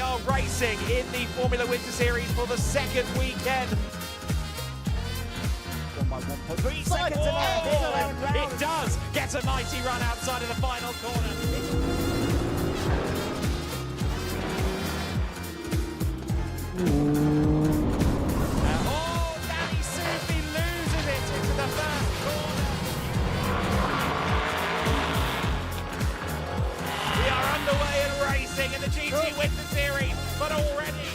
are racing in the Formula Winter Series for the second weekend. 1.3 seconds in there. It does get a mighty run outside of the final corner. Danny Sufi loses it into the first corner. We are underway and racing in the GT Winter Series, but already.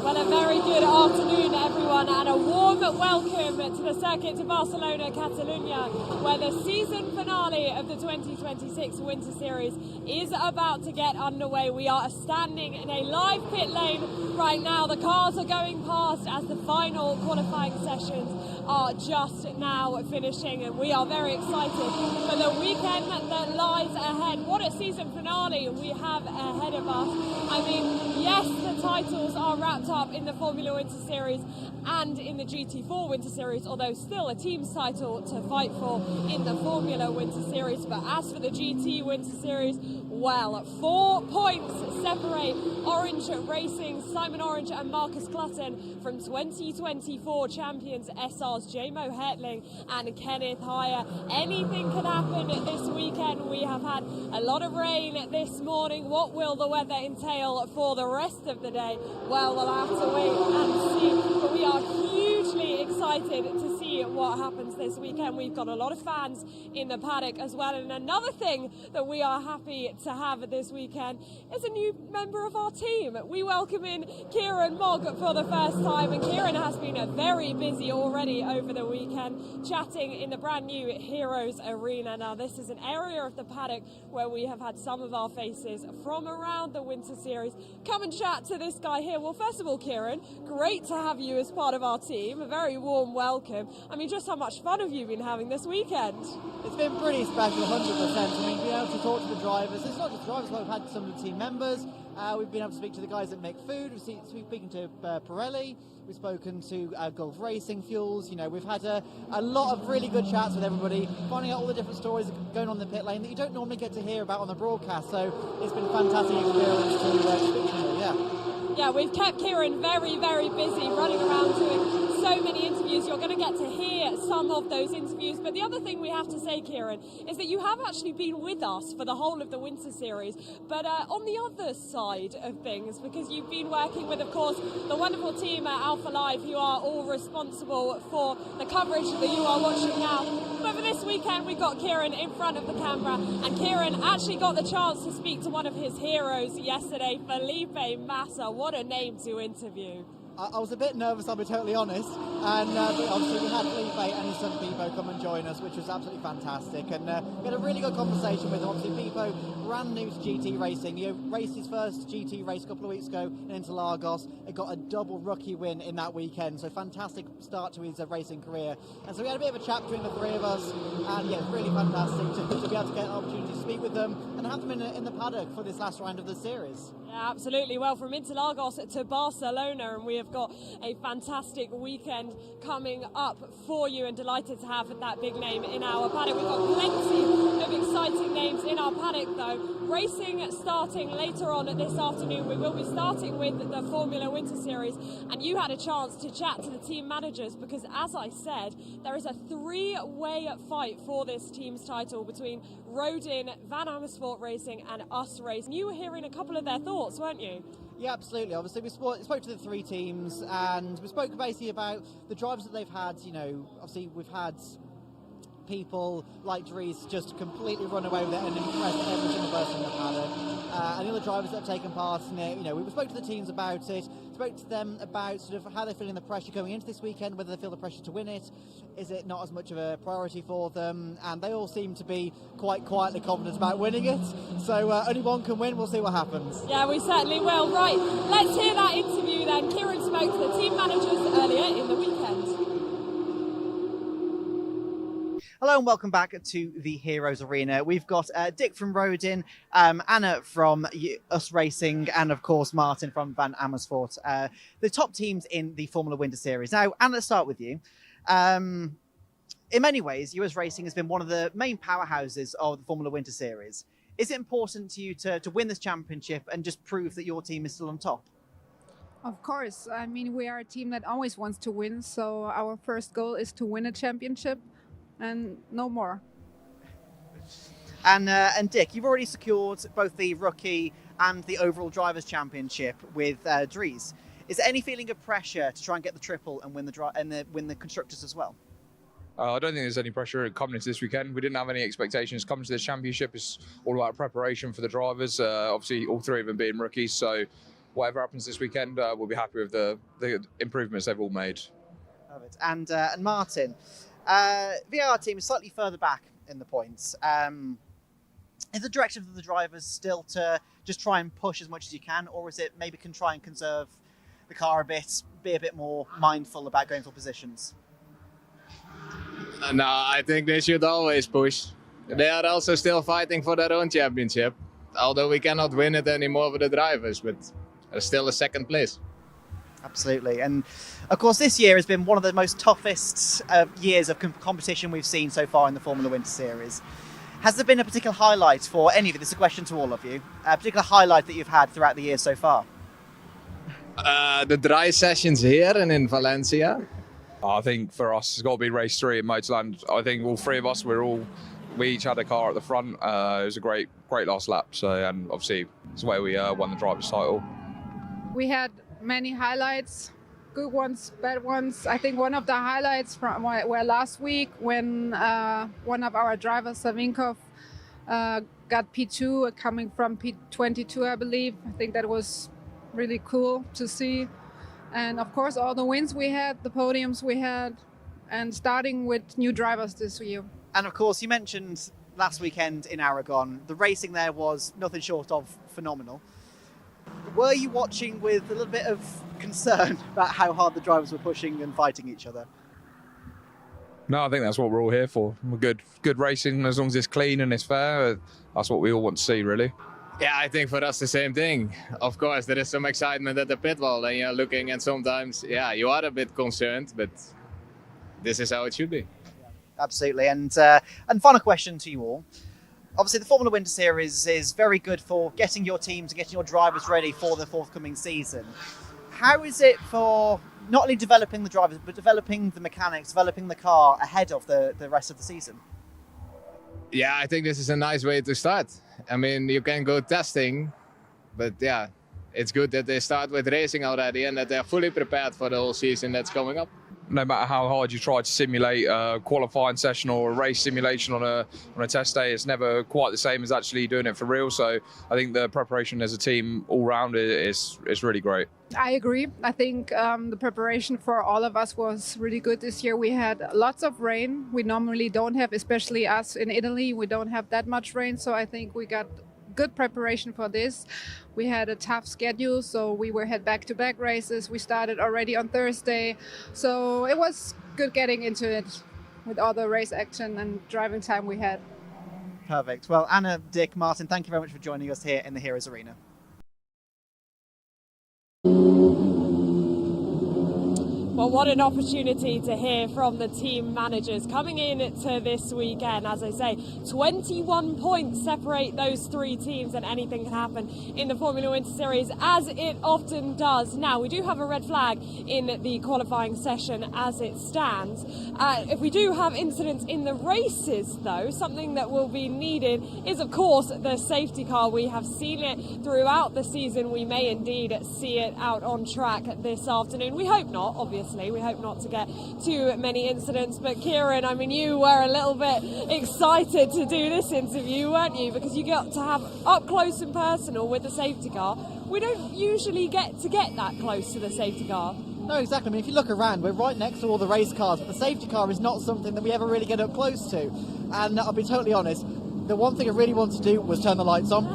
Well, a very good afternoon, everyone, and a warm welcome to the Circuit de Barcelona-Catalunya, where the season finale of the 2026 Winter Series is about to get underway. We are standing in a live pit lane right now. The cars are going past as the final qualifying sessions are just now finishing, and we are very excited for the weekend that lies ahead. What a season finale we have ahead of us. I mean, yes, the titles are wrapped up in the Formula Winter Series and in the GT4 Winter Series, although still a team's title to fight for in the Formula Winter Series. But as for the GT Winter Series, well, 4 points separate Orange Racing, Simon Orange and Marcus Clutton from 2024 champions SR's J-Mo Hetling and Kenneth Heyer. Anything can happen this weekend. We have had a lot of rain this morning. What will the weather entail for the rest of the day? Well, we'll have to wait and see. But we are hugely excited to see what happens this weekend. We've got a lot of fans in the paddock as well. And another thing that we are happy to have this weekend is a new member of our team. We welcome in Kieran Mogg for the first time, and Kieran has been very busy already over the weekend, chatting in the brand new Heroes Arena. Now, this is an area of the paddock where we have had some of our faces from around the Winter Series. Come and chat to this guy here. Well, first of all, Kieran, great to have you as part of our team. A very warm welcome. I mean, just how much fun have you been having this weekend? It's been pretty special, 100%. I mean, being able to talk to the drivers, it's not just drivers, but we've had some of the team members. We've been able to speak to the guys that make food. We've been speaking to Pirelli. We've spoken to Gulf Racing Fuels. You know, we've had a lot of really good chats with everybody, finding out all the different stories going on in the pit lane that you don't normally get to hear about on the broadcast. So it's been a fantastic experience to speak to you, yeah. Yeah, we've kept Kieran very, very busy running around doing so many interviews. You're going to get to hear some of those interviews. But the other thing we have to say, Kieran, is that you have actually been with us for the whole of the Winter Series. But on the other side of things, because you've been working with, of course, the wonderful team at Alpha Live, who are all responsible for the coverage that you are watching now. But for this weekend, we got Kieran in front of the camera. And Kieran actually got the chance to speak to one of his heroes yesterday, Felipe Massa. What a name to interview. I was a bit nervous, I'll be totally honest, and but obviously we had Felipe and his son Pipo come and join us, which was absolutely fantastic, and we had a really good conversation with him. Obviously Pipo, brand new to GT racing, he raced his first GT race a couple of weeks ago in Interlagos. He got a double rookie win in that weekend, so fantastic start to his racing career. And so we had a bit of a chat between the three of us, and yeah, really fantastic to be able to get an opportunity to speak with them and have them in the paddock for this last round of the series. Yeah, absolutely. Well, from Interlagos to Barcelona, and we have got a fantastic weekend coming up for you, and delighted to have that big name in our paddock. We've got plenty of exciting names in our paddock, though. Racing starting later on this afternoon. We will be starting with the Formula Winter Series, and you had a chance to chat to the team managers because, as I said, there is a three-way fight for this team's title between Rodin, Van Amersfoort Racing and Us Racing. You were hearing a couple of their thoughts, weren't you? Yeah, absolutely. Obviously, we spoke to the three teams, and we spoke basically about the drivers that they've had. You know, obviously we've had people like Dries just completely run away with it and impress every single person in the paddock. And the other drivers that have taken part in it, you know, we spoke to the teams about it, spoke to them about sort of how they're feeling the pressure going into this weekend, whether they feel the pressure to win it, is it not as much of a priority for them, and they all seem to be quite quietly confident about winning it. So only one can win, we'll see what happens. Yeah, we certainly will. Right, let's hear that interview then. Kieran spoke to the team managers earlier in the weekend. Hello and welcome back to the Heroes Arena. We've got Dick from Rodin, Anna from Us Racing, and of course Martin from Van Amersfoort, the top teams in the Formula Winter Series. Now, Anna, let's start with you. in many ways, US Racing has been one of the main powerhouses of the Formula Winter Series. Is it important to you to win this championship and just prove that your team is still on top? Of course. I mean, we are a team that always wants to win, so our first goal is to win a championship and no more. And Dick, you've already secured both the rookie and the overall drivers' championship with Dries. Is there any feeling of pressure to try and get the triple and win the constructors as well? I don't think there's any pressure coming into this weekend. We didn't have any expectations coming to this championship. It's all about preparation for the drivers. Obviously, all three of them being rookies. So whatever happens this weekend, we'll be happy with the improvements they've all made. Perfect. And Martin, VAR team is slightly further back in the points. Is the directive of the drivers still to just try and push as much as you can, or is it maybe can try and conserve the car a bit, be a bit more mindful about going for positions? No, I think they should always push. They are also still fighting for their own championship, although we cannot win it anymore with the drivers, but there's still a second place. Absolutely. And of course, this year has been one of the most toughest years of competition we've seen so far in the Formula Winter Series. Has there been a particular highlight for any of you? This is a question to all of you. A particular highlight that you've had throughout the year so far? The dry sessions here and in Valencia. I think for us, it's got to be race 3 in Motorland. I think all three of us, we each had a car at the front. It was a great last lap. So, and obviously, it's the way we won the driver's title. We had many highlights, good ones, bad ones. I think one of the highlights were last week when one of our drivers, Savinkov, got P2 coming from P22, I believe. I think that was really cool to see. And of course, all the wins we had, the podiums we had, and starting with new drivers this year. And of course, you mentioned last weekend in Aragon, the racing there was nothing short of phenomenal. Were you watching with a little bit of concern about how hard the drivers were pushing and fighting each other? No, I think that's what we're all here for. We're good racing, as long as it's clean and it's fair. That's what we all want to see, really. Yeah, I think for us the same thing. Of course, there is some excitement at the pit wall and you're looking, and sometimes, yeah, you are a bit concerned, but this is how it should be. Absolutely. And final question to you all. Obviously, the Formula Winter Series is very good for getting your teams and getting your drivers ready for the forthcoming season. How is it for not only developing the drivers, but developing the mechanics, developing the car ahead of the rest of the season? Yeah, I think this is a nice way to start. I mean, you can go testing, but yeah, it's good that they start with racing already and that they're fully prepared for the whole season that's coming up. No matter how hard you try to simulate a qualifying session or a race simulation on a test day, it's never quite the same as actually doing it for real. So I think the preparation as a team all round is really great. I agree. I think the preparation for all of us was really good this year. We had lots of rain. We normally don't have, especially us in Italy, we don't have that much rain. So I think we got good preparation for this. We had a tough schedule, so we had back-to-back races. We started already on Thursday. So it was good getting into it with all the race action and driving time we had. Perfect. Well, Anna, Dick, Martin, thank you very much for joining us here in the Heroes Arena. Well, what an opportunity to hear from the team managers coming in to this weekend. As I say, 21 points separate those three teams, and anything can happen in the Formula Winter Series, as it often does. Now, we do have a red flag in the qualifying session as it stands. If we do have incidents in the races, though, something that will be needed is, of course, the safety car. We have seen it throughout the season. We may indeed see it out on track this afternoon. We hope not, obviously. We hope not to get too many incidents. But Kieran, I mean, you were a little bit excited to do this interview, weren't you? Because you got to have up close and personal with the safety car. We don't usually get that close to the safety car. No, exactly. I mean, if you look around, we're right next to all the race cars, but the safety car is not something that we ever really get up close to. And I'll be totally honest, the one thing I really wanted to do was turn the lights on.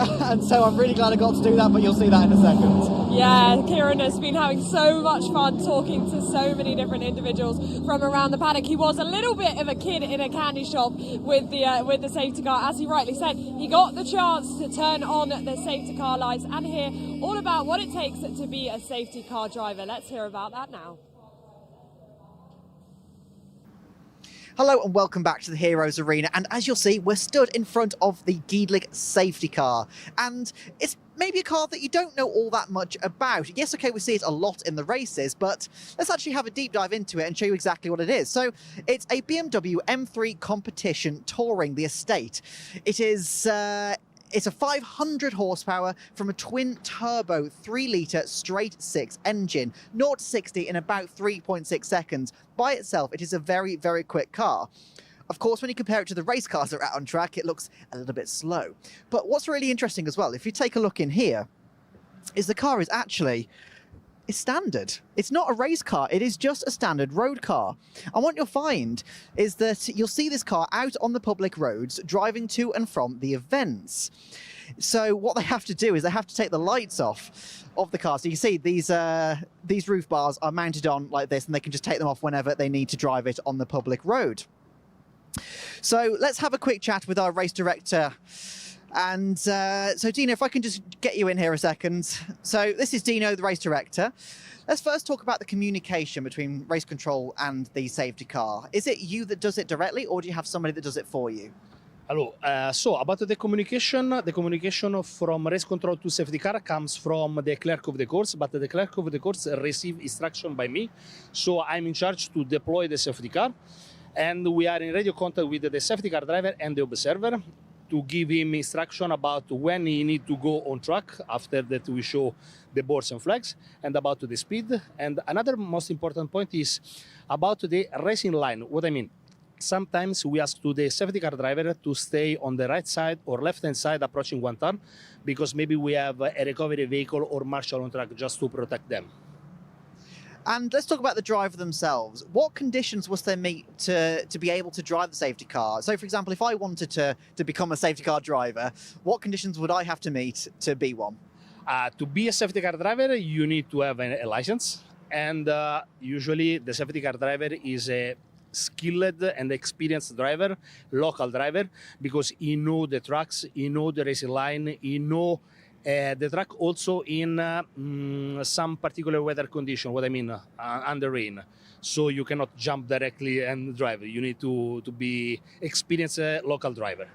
And so I'm really glad I got to do that, but you'll see that in a second. Yeah, Kieran has been having so much fun talking to so many different individuals from around the paddock. He was a little bit of a kid in a candy shop with the safety car. As he rightly said, he got the chance to turn on the safety car lights and hear all about what it takes to be a safety car driver. Let's hear about that now. Hello and welcome back to the Heroes Arena, and as you'll see, we're stood in front of the GEDLICH safety car, and it's maybe a car that you don't know all that much about. Yes, okay, we see it a lot in the races, but let's actually have a deep dive into it and show you exactly what it is. So, it's a BMW M3 competition touring the estate. It is... It's a 500 horsepower from a twin-turbo 3-litre straight-six engine, 0 to 60 in about 3.6 seconds. By itself, it is a very, very quick car. Of course, when you compare it to the race cars that are out on track, it looks a little bit slow. But what's really interesting as well, if you take a look in here, is the car is actually... It's standard. It's not a race car, it is just a standard road car. And what you'll find is that you'll see this car out on the public roads driving to and from the events. So what they have to do is they have to take the lights off of the car. So you see these roof bars are mounted on like this, and they can just take them off whenever they need to drive it on the public road. So let's have a quick chat with our race director. And so, Dino, if I can just get you in here a second. So this is Dino, the race director. Let's first talk about the communication between race control and the safety car. Is it you that does it directly, or do you have somebody that does it for you? Hello. So about the communication from race control to safety car comes from the clerk of the course, but the clerk of the course receives instruction by me. So I'm in charge to deploy the safety car, and we are in radio contact with the safety car driver and the observer to give him instruction about when he need to go on track. After that, we show the boards and flags, and about the speed. And another most important point is about the racing line. What I mean, sometimes we ask to the safety car driver to stay on the right side or left-hand side approaching one turn, because maybe we have a recovery vehicle or marshal on track just to protect them. And let's talk about the driver themselves. What conditions must they meet to be able to drive the safety car? So, for example, if I wanted to become a safety car driver, what conditions would I have to meet to be one? To be a safety car driver, you need to have a license. And usually the safety car driver is a skilled and experienced driver, local driver, because he know the tracks, he know the racing line, he know the track also in some particular weather condition, what I mean, under rain. So you cannot jump directly and drive. You need to be experienced local driver.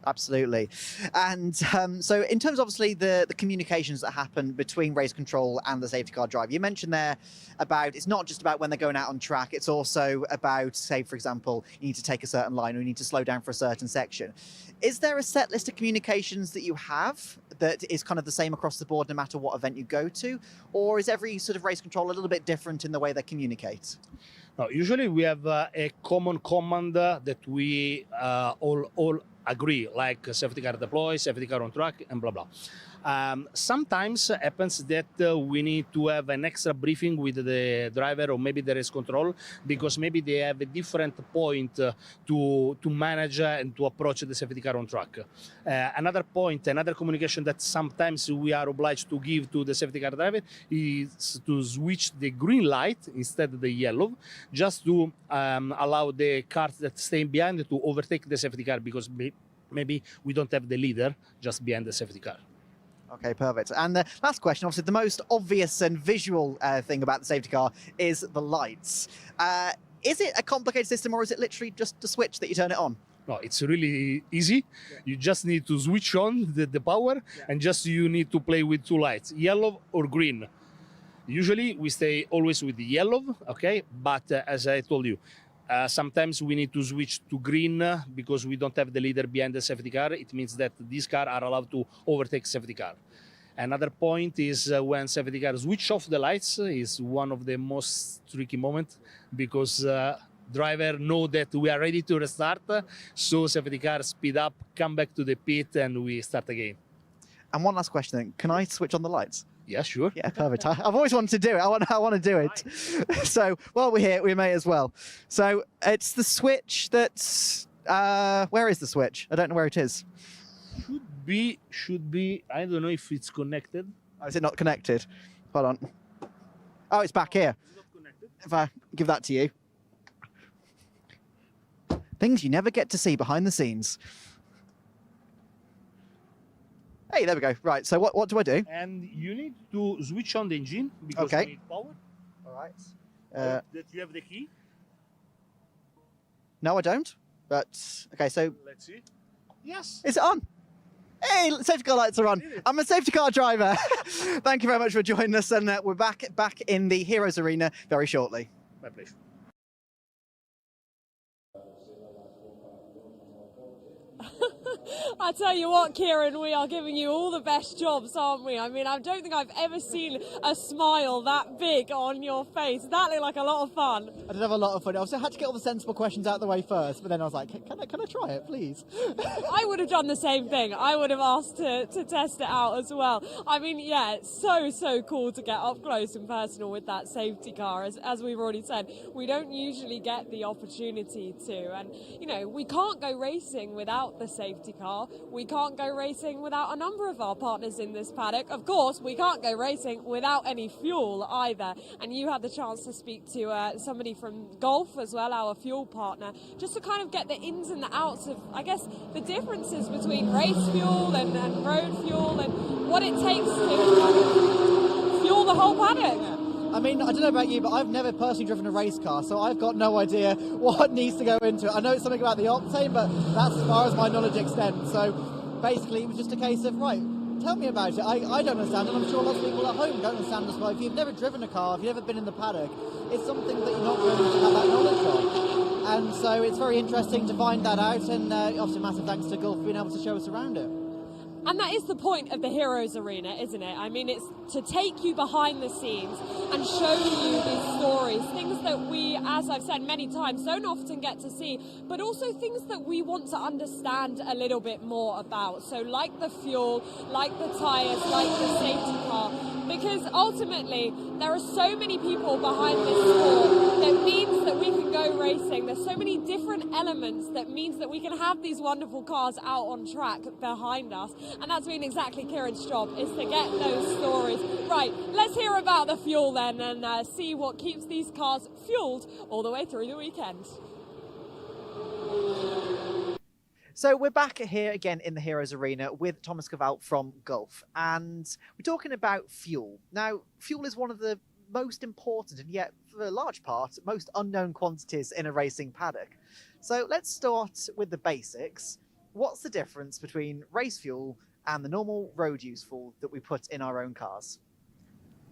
Absolutely. And so in terms, obviously, the communications that happen between race control and the safety car driver, you mentioned there about it's not just about when they're going out on track, it's also about, say, for example, you need to take a certain line or you need to slow down for a certain section. Is there a set list of communications that you have that is kind of the same across the board no matter what event you go to? Or is every sort of race control a little bit different in the way they communicate? No, usually we have a common command that we all agree, like safety car deploy, safety car on track, and blah, blah. Sometimes happens that we need to have an extra briefing with the driver or maybe the race control, because maybe they have a different point to manage and to approach the safety car on track. Another point, another communication that sometimes we are obliged to give to the safety car driver is to switch the green light instead of the yellow, just to allow the cars that stay behind to overtake the safety car, because maybe we don't have the leader just behind the safety car. Okay, perfect. And the last question, obviously the most obvious and visual thing about the safety car is the lights. Is it a complicated system, or is it literally just a switch that you turn it on? No, it's really easy. Yeah. You just need to switch on the power, and just you need to play with two lights, yellow or green. Usually we stay always with the yellow, okay? But as I told you, sometimes we need to switch to green because we don't have the leader behind the safety car. It means that these cars are allowed to overtake safety car. Another point is when safety car switch off the lights is one of the most tricky moments, because driver know that we are ready to restart. So safety car speed up, come back to the pit, and we start again. And one last question then, can I switch on the lights? Yeah, sure. Yeah, perfect. I've always wanted to do it. I want to do it. So while we're here, we may as well. So it's the switch that's... where is the switch? I don't know where it is. Should be. I don't know if it's connected. Oh, is it not connected? Hold on. Oh, it's back here. It's not connected. If I give that to you. Things you never get to see behind the scenes. Hey, there we go. Right, so what do I do? And you need to switch on the engine because you need power. All right. That you have the key. No, I don't. But okay, so Let's see. Yes. is it on? Hey, safety car lights are on. I'm a safety car driver. Thank you very much for joining us, and we're back in the Heroes Arena very shortly. My pleasure. I tell you what, Kieran, we are giving you all the best jobs, aren't we? I mean, I don't think I've ever seen a smile that big on your face. That looked like a lot of fun. I did have a lot of fun. Obviously, I had to get all the sensible questions out of the way first, but then I was like, can I try it, please? I would have done the same thing. I would have asked to test it out as well. I mean, yeah, it's so cool to get up close and personal with that safety car. As we've already said, we don't usually get the opportunity to. And, you know, we can't go racing without the safety car. We can't go racing without a number of our partners in this paddock. Of course, we can't go racing without any fuel either. And you had the chance to speak to somebody from Gulf as well, our fuel partner, just to kind of get the ins and the outs of, I guess, the differences between race fuel and road fuel and what it takes to fuel the whole paddock. I mean, I don't know about you, but I've never personally driven a race car, so I've got no idea what needs to go into it. I know it's something about the octane, but that's as far as my knowledge extends. So basically, it was just a case of, right, tell me about it. I don't understand, and I'm sure lots of people at home don't understand as well. If you've never driven a car, if you've never been in the paddock, it's something that you're not going to have that knowledge of. And so it's very interesting to find that out, and obviously massive thanks to Gulf for being able to show us around it. And that is the point of the Heroes Arena, isn't it? I mean, it's to take you behind the scenes and show you these stories, things that we, as I've said many times, don't often get to see, but also things that we want to understand a little bit more about. So like the fuel, like the tyres, like the safety car, because ultimately there are so many people behind this sport that means that we can go racing. There's so many different elements that means that we can have these wonderful cars out on track behind us. And that's been exactly Kieran's job, is to get those stories. Right, let's hear about the fuel then and see what keeps these cars fueled all the way through the weekend. So we're back here again in the Heroes Arena with Thomas Cavall from Gulf, and we're talking about fuel. Now, fuel is one of the most important and yet, for a large part, most unknown quantities in a racing paddock. So let's start with the basics. What's the difference between race fuel and the normal road use fuel that we put in our own cars?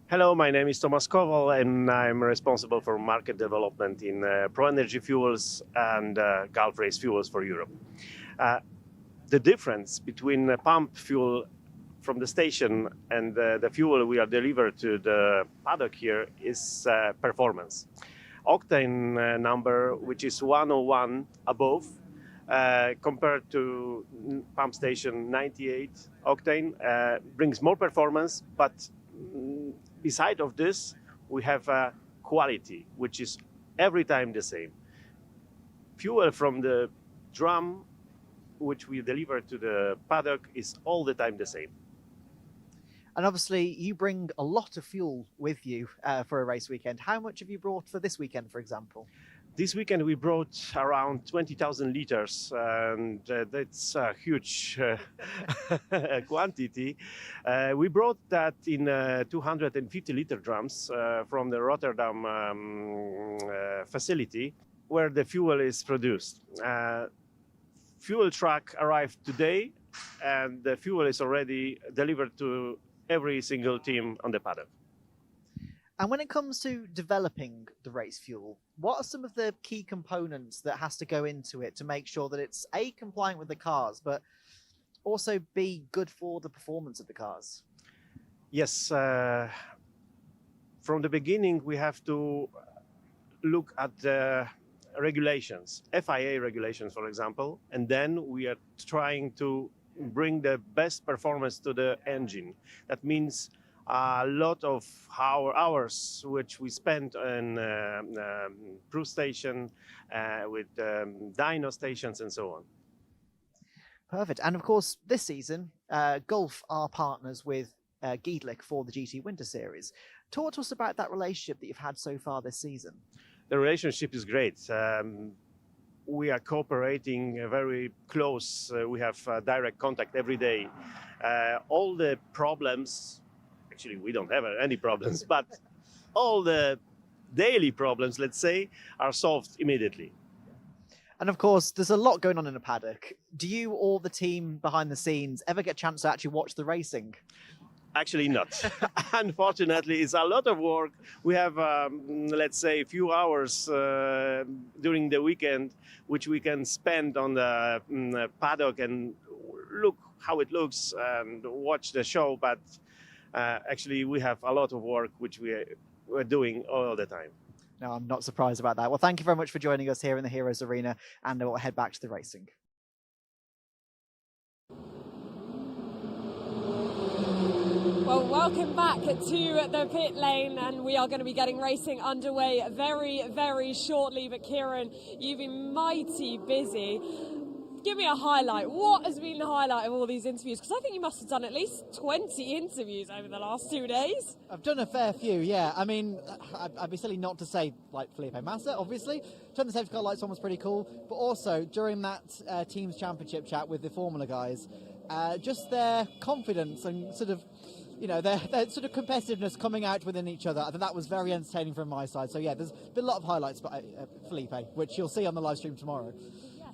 Hello, my name is Thomas Cavall and I'm responsible for market development in Pro Energy Fuels and Gulf Race Fuels for Europe. The difference between pump fuel from the station and the fuel we are delivered to the paddock here is performance. Octane number, which is 101 above, compared to pump station 98 octane, brings more performance, but beside of this, we have quality, which is every time the same. Fuel from the drum, which we deliver to the paddock, is all the time the same. And obviously, you bring a lot of fuel with you for a race weekend. How much have you brought for this weekend, for example? This weekend we brought around 20,000 liters, and that's a huge quantity. We brought that in 250-liter drums from the Rotterdam facility where the fuel is produced. Fuel truck arrived today, and the fuel is already delivered to every single team on the paddock. And when it comes to developing the race fuel, what are some of the key components that has to go into it to make sure that it's A, compliant with the cars, but also B, good for the performance of the cars? Yes, from the beginning we have to look at the regulations, FIA regulations, for example, and then we are trying to bring the best performance to the engine. That means a lot of hours which we spent on proof station, with dyno stations and so on. Perfect. And of course, this season, Gulf are partners with GEDLICH for the GT Winter Series. Talk to us about that relationship that you've had so far this season. The relationship is great. We are cooperating very close. We have direct contact every day. All the problems, actually we don't have any problems, but all the daily problems, let's say, are solved immediately. And of course, there's a lot going on in a paddock. Do you or the team behind the scenes ever get a chance to actually watch the racing? Actually not. Unfortunately, it's a lot of work. We have, let's say, a few hours during the weekend, which we can spend on the paddock and look how it looks and watch the show. But actually, we have a lot of work, which we're doing all the time. No, I'm not surprised about that. Well, thank you very much for joining us here in the Heroes Arena, and we'll head back to the racing. Well, welcome back to the pit lane, and we are going to be getting racing underway very, very shortly. But Kieran, you've been mighty busy. Give me a highlight. What has been the highlight of all these interviews? Because I think you must have done at least 20 interviews over the last 2 days. I've done a fair few, yeah. I mean, I'd be silly not to say, like, Felipe Massa, obviously. Turn the safety car lights on was pretty cool. But also, during that Teams Championship chat with the Formula guys, just their confidence and sort of, you know, their sort of competitiveness coming out within each other. I think that was very entertaining from my side. So, yeah, there's been a lot of highlights by Felipe, which you'll see on the live stream tomorrow.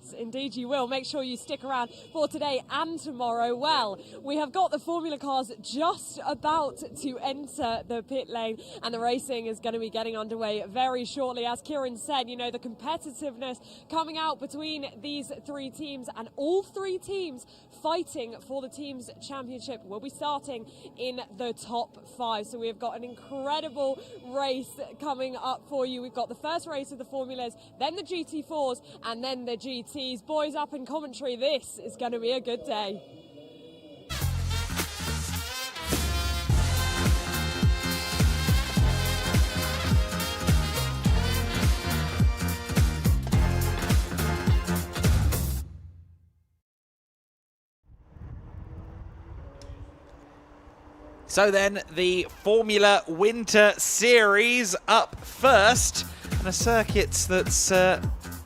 Yes, indeed you will. Make sure you stick around for today and tomorrow. Well, we have got the Formula cars just about to enter the pit lane, and the racing is going to be getting underway very shortly. As Kieran said, you know, the competitiveness coming out between these three teams, and all three teams fighting for the team's championship will be starting in the top 5. So we've got an incredible race coming up for you. We've got the first race of the Formulas, then the GT4s, and then the GTs. Boys up in commentary, this is going to be a good day. So then, the Formula Winter Series up first, and a circuit that's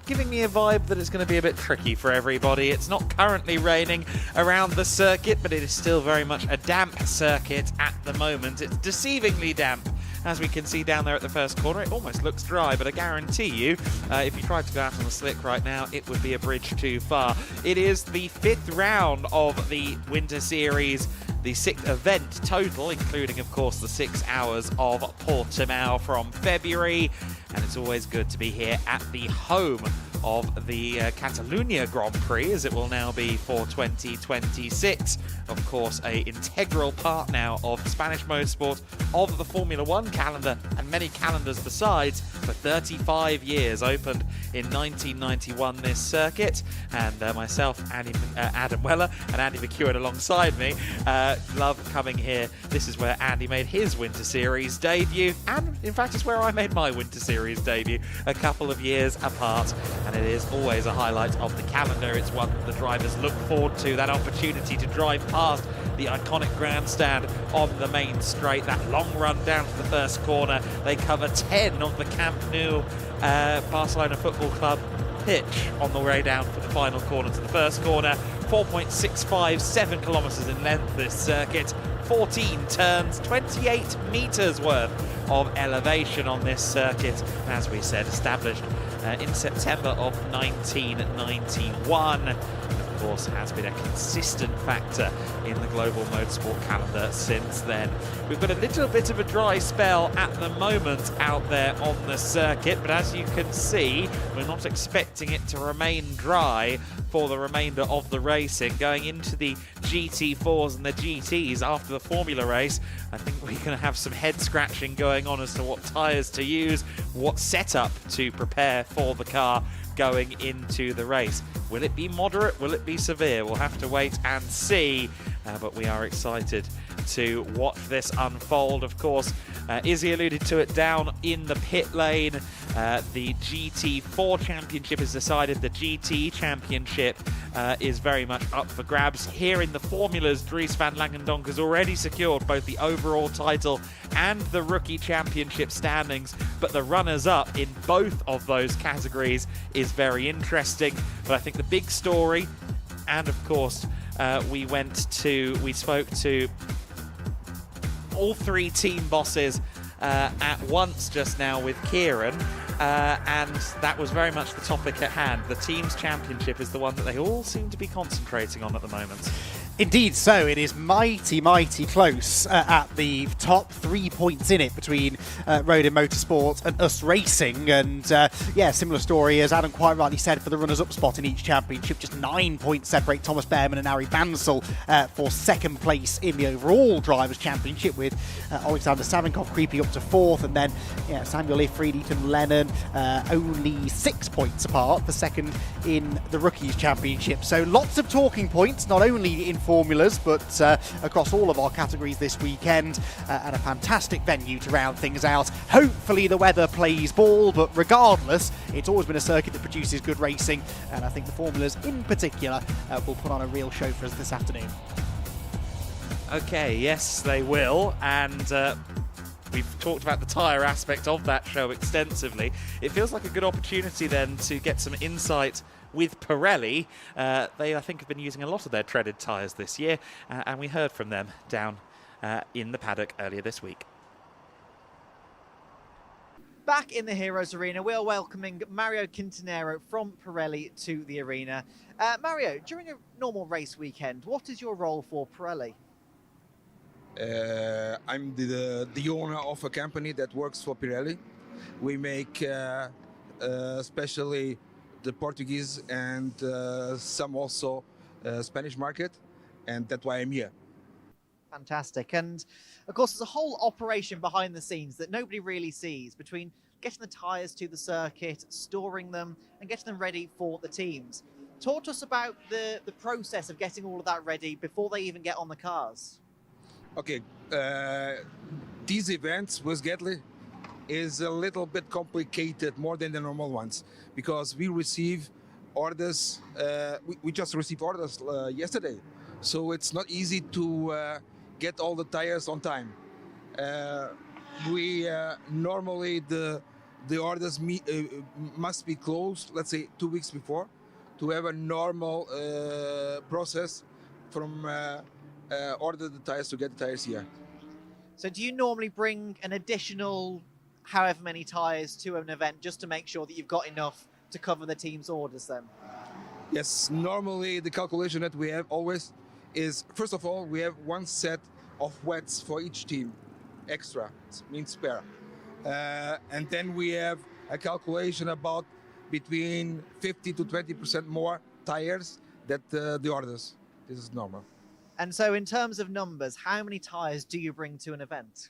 giving me a vibe that it's going to be a bit tricky for everybody. It's not currently raining around the circuit, but it is still very much a damp circuit at the moment. It's deceivingly damp. As we can see down there at the first corner, it almost looks dry, but I guarantee you, if you tried to go out on the slick right now, it would be a bridge too far. It is the 5th round of the Winter Series, the 6th event total, including, of course, the 6 hours of Portimao from February. And it's always good to be here at the home of the Catalonia Grand Prix, as it will now be for 2026. Of course, an integral part now of Spanish motorsport, of the Formula One calendar, and many calendars besides. For 35 years, opened in 1991, this circuit. And myself, Adam Weller, and Andy McEwen alongside me, love coming here. This is where Andy made his Winter Series debut, and in fact, it's where I made my Winter Series debut a couple of years apart. And it is always a highlight of the calendar. It's one that the drivers look forward to, that opportunity to drive past the iconic grandstand on the main straight, that long run down to the first corner. They cover 10 of the Camp Nou Barcelona Football Club pitch on the way down for the final corner to the first corner. 4.657 kilometers in length, this circuit. 14 turns, 28 meters worth of elevation on this circuit, as we said, established in September of 1991. Of course, has been a consistent factor in the global motorsport calendar since then. We've got a little bit of a dry spell at the moment out there on the circuit, but as you can see, we're not expecting it to remain dry for the remainder of the racing. Going into the GT4s and the GTs after the Formula race, I think we're going to have some head scratching going on as to what tyres to use, what setup to prepare for the car going into the race. Will it be moderate? Will it be severe? We'll have to wait and see, but we are excited to watch this unfold. Of course, Izzy alluded to it down in the pit lane. The GT4 championship is decided. The GT championship is very much up for grabs. Here in the formulas, Dries van Langendonk has already secured both the overall title and the rookie championship standings, but the runners-up in both of those categories is very interesting. But I think the big story, and of course, we spoke to all three team bosses at once just now with Kieran, and that was very much the topic at hand. The Teams Championship is the one that they all seem to be concentrating on at the moment. Indeed so. It is mighty, mighty close at the top. 3 points in it between Road and Motorsport and Us Racing. And yeah, similar story as Adam quite rightly said for the runners-up spot in each championship. Just 9 points separate Thomas Behrman and Ari Bansal for second place in the overall Drivers' Championship, with Alexander Savinkov creeping up to fourth. And then Samuel Ifrid, Ethan Lennon only 6 points apart for second in the Rookies' Championship. So lots of talking points, not only in formulas but across all of our categories this weekend, and a fantastic venue to round things out. Hopefully the weather plays ball, but regardless, it's always been a circuit that produces good racing, and I think the formulas in particular will put on a real show for us this afternoon. Okay, yes they will, and we've talked about the tyre aspect of that show extensively. It feels like a good opportunity then to get some insight with Pirelli. They, I think, have been using a lot of their treaded tyres this year, and we heard from them down in the paddock earlier this week. Back in the Heroes Arena, we are welcoming Mario Quintanero from Pirelli to the arena. Mario, during a normal race weekend, what is your role for Pirelli? I'm the owner of a company that works for Pirelli. We make especially the Portuguese and some also Spanish market, and that's why I'm here. Fantastic. And of course, there's a whole operation behind the scenes that nobody really sees, between getting the tyres to the circuit, storing them, and getting them ready for the teams. Talk to us about the process of getting all of that ready before they even get on the cars. Okay, these events with GEDLICH is a little bit complicated, more than the normal ones, because we receive orders, we just received orders yesterday, so it's not easy to get all the tires on time. We normally the orders must be closed, let's say 2 weeks before, to have a normal process from order the tires to get the tires here. So do you normally bring an additional however many tires to an event just to make sure that you've got enough to cover the team's orders then? Yes, normally the calculation that we have always is, first of all, we have one set of wets for each team, extra, means spare. And then we have a calculation about between 50 to 20% more tires that the orders. This is normal. And so in terms of numbers, how many tires do you bring to an event?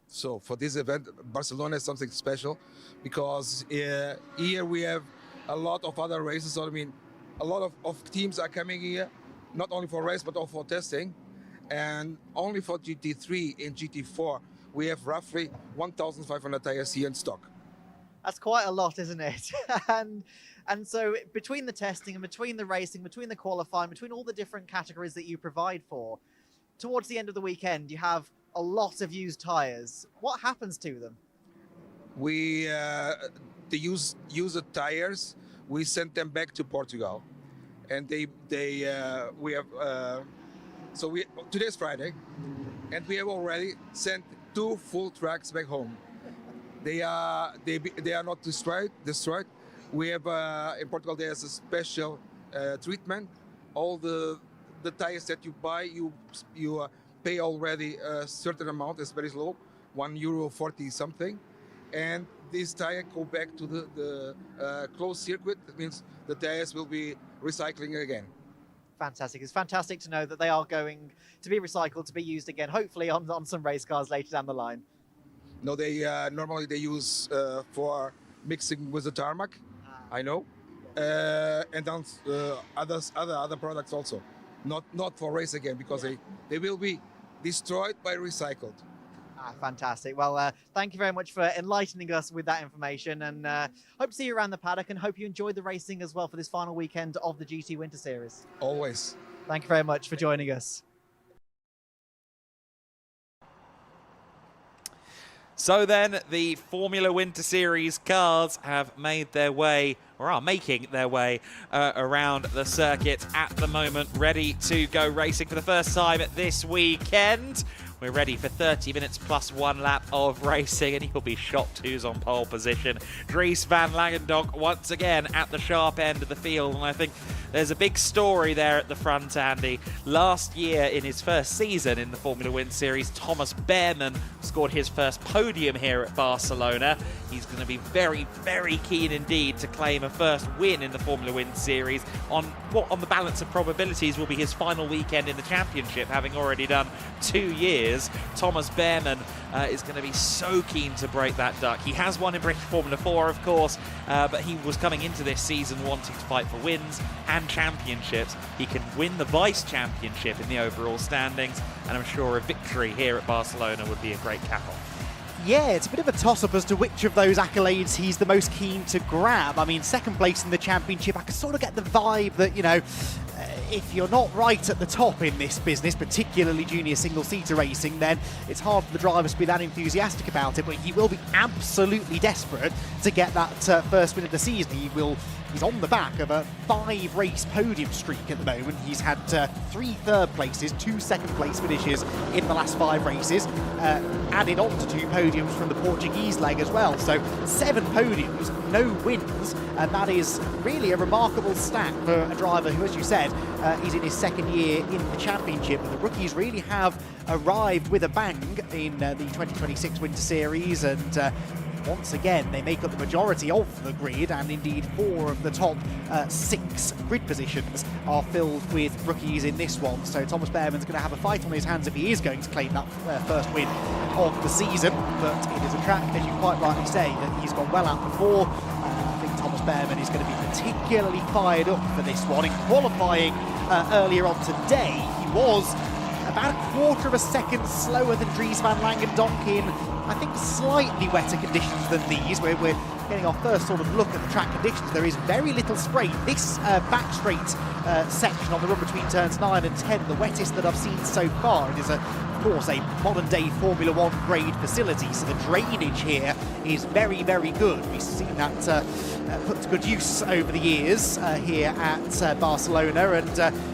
So for this event, Barcelona is something special, because here we have a lot of other races. So I mean, a lot of teams are coming here, not only for race, but also for testing. And only for GT3 and GT4, we have roughly 1,500 tires here in stock. That's quite a lot, isn't it? And so between the testing and between the racing, between the qualifying, between all the different categories that you provide for, towards the end of the weekend, you have a lot of used tires. What happens to them? We the used tires, we send them back to Portugal, and we have so today's Friday, and we have already sent 2 full trucks back home. They are not destroyed. We have in Portugal there's a special treatment. All the tires that you buy, you pay already a certain amount. It's very low, €1.40 something, and this tire go back to the closed circuit. That means the tires will be recycling again. Fantastic. It's fantastic to know that they are going to be recycled, to be used again, hopefully on some race cars later down the line. No, they normally they use for mixing with the tarmac. I know, and then other products also, not for race again, because they will be destroyed by recycled. Fantastic. Well, thank you very much for enlightening us with that information, and hope to see you around the paddock, and hope you enjoyed the racing as well for this final weekend of the GT Winter Series. Always. Thank you very much for joining us. So then, the Formula Winter Series cars have made their way, or are making their way, around the circuit at the moment, ready to go racing for the first time this weekend. We're ready for 30 minutes plus 1 lap of racing, and he'll be shocked who's on pole position. Dries van Langendonk once again at the sharp end of the field, and I think there's a big story there at the front, Andy. Last year, in his first season in the Formula Wind Series, Thomas Behrmann scored his first podium here at Barcelona. He's going to be very, very keen indeed to claim a first win in the Formula Wind Series on what, on the balance of probabilities, will be his final weekend in the championship, having already done 2 years. Thomas Behrmann is going to be so keen to break that duck. He has won in British Formula 4, of course, but he was coming into this season wanting to fight for wins and championships. He can win the vice championship in the overall standings, and I'm sure a victory here at Barcelona would be a great cap-off. Yeah, it's a bit of a toss-up as to which of those accolades he's the most keen to grab. I mean, second place in the championship, I can sort of get the vibe that, you know, if you're not right at the top in this business, particularly junior single-seater racing, then it's hard for the drivers to be that enthusiastic about it, but he will be absolutely desperate to get that first win of the season. He's on the back of a 5-race podium streak at the moment. He's had 3 third places, 2 second place finishes in the last 5 races, added on to 2 podiums from the Portuguese leg as well. So 7 podiums, no wins, and that is really a remarkable stat for a driver who, as you said, is in his 2nd year in the championship. The rookies really have arrived with a bang in the 2026 Winter Series, and once again, they make up the majority of the grid, and indeed 4 of the top 6 grid positions are filled with rookies in this one. So Thomas Behrmann's going to have a fight on his hands if he is going to claim that first win of the season. But it is a track, as you quite rightly say, that he's gone well at before. I think Thomas Behrmann is going to be particularly fired up for this one. In qualifying earlier on today, he was about a quarter of a second slower than Dries van Langendonk in, I think, slightly wetter conditions than these. We're getting our first sort of look at the track conditions. There is very little spray. This back straight section on the run between turns 9 and 10, the wettest that I've seen so far. It is, of course, a modern-day Formula 1 grade facility, so the drainage here is very, very good. We've seen that put to good use over the years here at Barcelona, and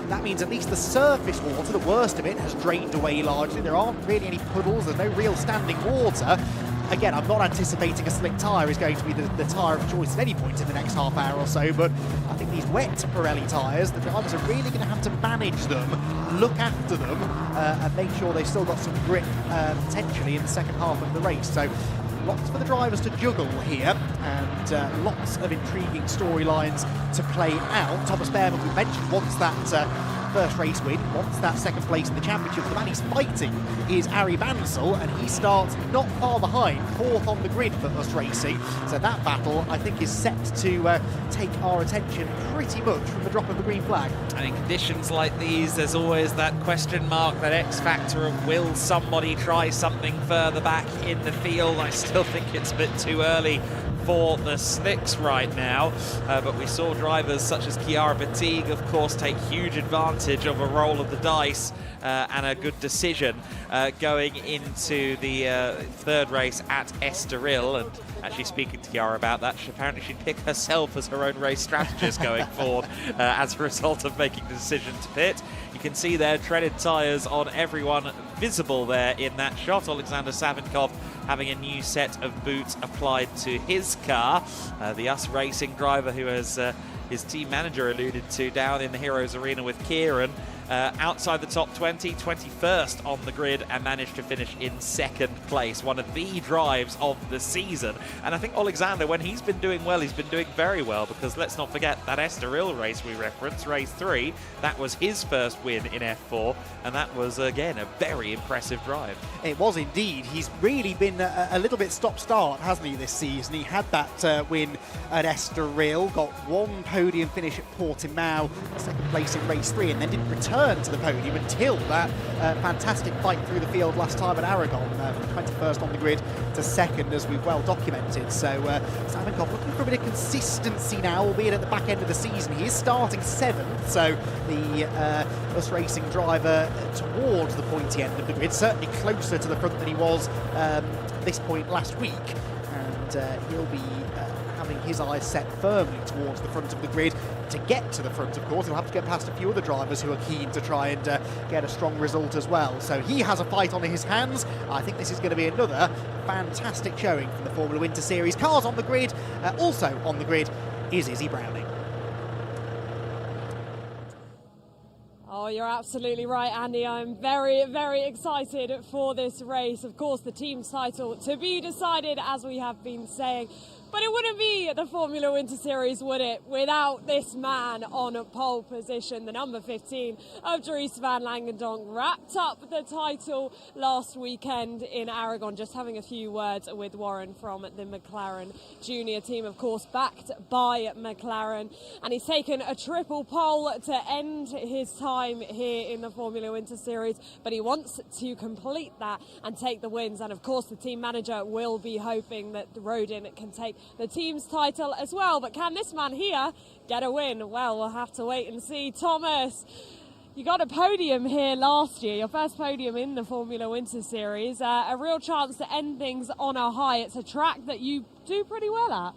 that means at least the surface water, the worst of it, has drained away largely. There aren't really any puddles, there's no real standing water. Again, I'm not anticipating a slick tyre is going to be the tyre of choice at any point in the next half hour or so, but I think these wet Pirelli tyres, the drivers are really going to have to manage them, look after them, and make sure they've still got some grip potentially in the second half of the race. So lots for the drivers to juggle here, and lots of intriguing storylines to play out. Thomas Behrmann, we mentioned, wants that first race win, wants that second place in the championship. The man he's fighting is Arie Bansel, and he starts not far behind, 4th on the grid for us racing. So that battle, I think, is set to take our attention pretty much from the drop of the green flag. And in conditions like these, there's always that question mark, that X factor of will somebody try something further back in the field. I still think it's a bit too early for the slicks right now, but we saw drivers such as Chiara Batigue, of course, take huge advantage of a roll of the dice and a good decision going into the 3rd race at Estoril. And actually, speaking to Chiara about that, apparently she'd pick herself as her own race strategist going forward as a result of making the decision to pit. You can see there treaded tyres on everyone visible there in that shot. Alexander Savinkov having a new set of boots applied to his car. The US Racing driver who has his team manager alluded to down in the Heroes Arena with Kieran. Outside the top 20, 21st on the grid, and managed to finish in 2nd place. One of the drives of the season. And I think Alexander, when he's been doing well, he's been doing very well, because let's not forget that Estoril race we referenced, race 3, that was his first win in F4, and that was, again, a very impressive drive. It was indeed. He's really been a little bit stop-start, hasn't he, this season? He had that win at Estoril, got 1 podium finish at Portimao, 2nd place in race 3, and then didn't return to the podium until that fantastic fight through the field last time at Aragon, from 21st on the grid to 2nd, as we've well documented. So Savinkov looking for a bit of consistency now, albeit at the back end of the season. He is starting 7th, so the US Racing driver towards the pointy end of the grid, certainly closer to the front than he was this point last week, and he'll be having his eyes set firmly towards the front of the grid. To get to the front, of course, he'll have to get past a few other drivers who are keen to try and get a strong result as well. So he has a fight on his hands. I think this is going to be another fantastic showing from the Formula Winter Series. Cars on the grid. Also on the grid is Izzy Browning. Oh, you're absolutely right, Andy. I'm very, very excited for this race. Of course, the team's title to be decided, as we have been saying. But it wouldn't be the Formula Winter Series, would it, without this man on pole position, the number 15 of Dries van Langendonk, wrapped up the title last weekend in Aragon. Just having a few words with Warren from the McLaren Junior team, of course, backed by McLaren. And he's taken a triple pole to end his time here in the Formula Winter Series. But he wants to complete that and take the wins. And, of course, the team manager will be hoping that Rodin can take the team's title as well. But can this man here get a win? Well, we'll have to wait and see. Thomas, you got a podium here last year, your first podium in the Formula Winter Series. A real chance to end things on a high. It's a track that you do pretty well at.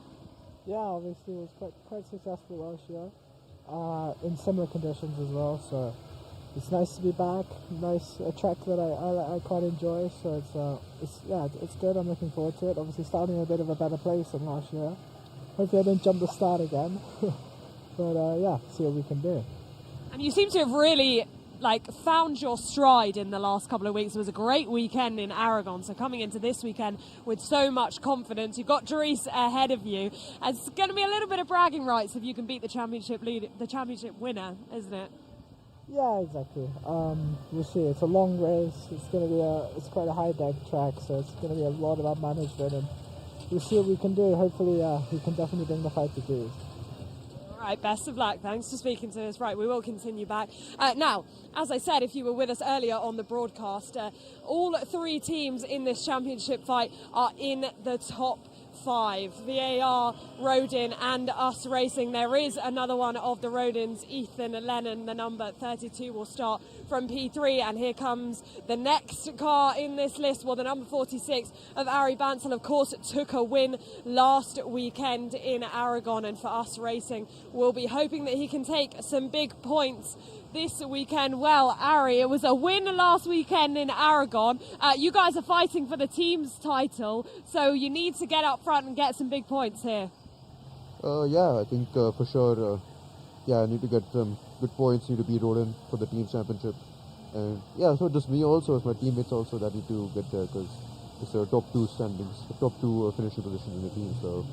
Yeah, obviously it was quite successful last year in similar conditions as well. So it's nice to be back. A track that I quite enjoy. So it's good. I'm looking forward to it. Obviously starting in a bit of a better place than last year. Hopefully I don't jump the start again. But yeah, see what we can do. And you seem to have really found your stride in the last couple of weeks. It was a great weekend in Aragon. So coming into this weekend with so much confidence, you've got Dries ahead of you. It's going to be a little bit of bragging rights if you can beat the championship winner, isn't it? Yeah, exactly. We'll see. It's a long race. It's quite a high deck track, so it's going to be a lot of management, and we'll see what we can do. Hopefully, we can definitely bring the fight to Dries. All right, best of luck. Thanks for speaking to us. Right, we will continue back. Now, as I said, if you were with us earlier on the broadcast, all three teams in this championship fight are in the top 5. VAR, Rodin and Us Racing. There is another one of the Rodins, Ethan Lennon, the number 32, will start from P3, and here comes the next car in this list. Well, the number 46 of Ari Bansal, of course, took a win last weekend in Aragon, and for Us Racing, we'll be hoping that he can take some big points this weekend. Well, Ari, it was a win last weekend in Aragon. You guys are fighting for the team's title, so you need to get up front and get some big points here. Yeah, I think for sure, I need to get some good points, need to beat Rodin for the team's championship. And yeah, so just me also, as my teammates also, that need to get there, because it's the top 2 standings, the top 2 finishing positions in the team. So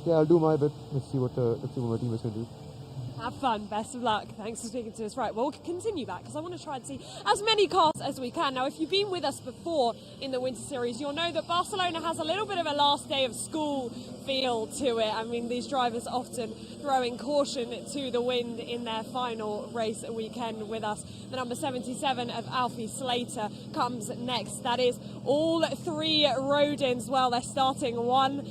yeah, I'll do my bit. Let's see what my teammates can do. Have fun. Best of luck. Thanks for speaking to us. Right, well, we'll continue back because I want to try and see as many cars as we can. Now, if you've been with us before in the Winter Series, you'll know that Barcelona has a little bit of a last day of school feel to it. I mean, these drivers often throwing caution to the wind in their final race weekend with us. The number 77 of Alfie Slater comes next. That is all three Rodins. Well, they're starting one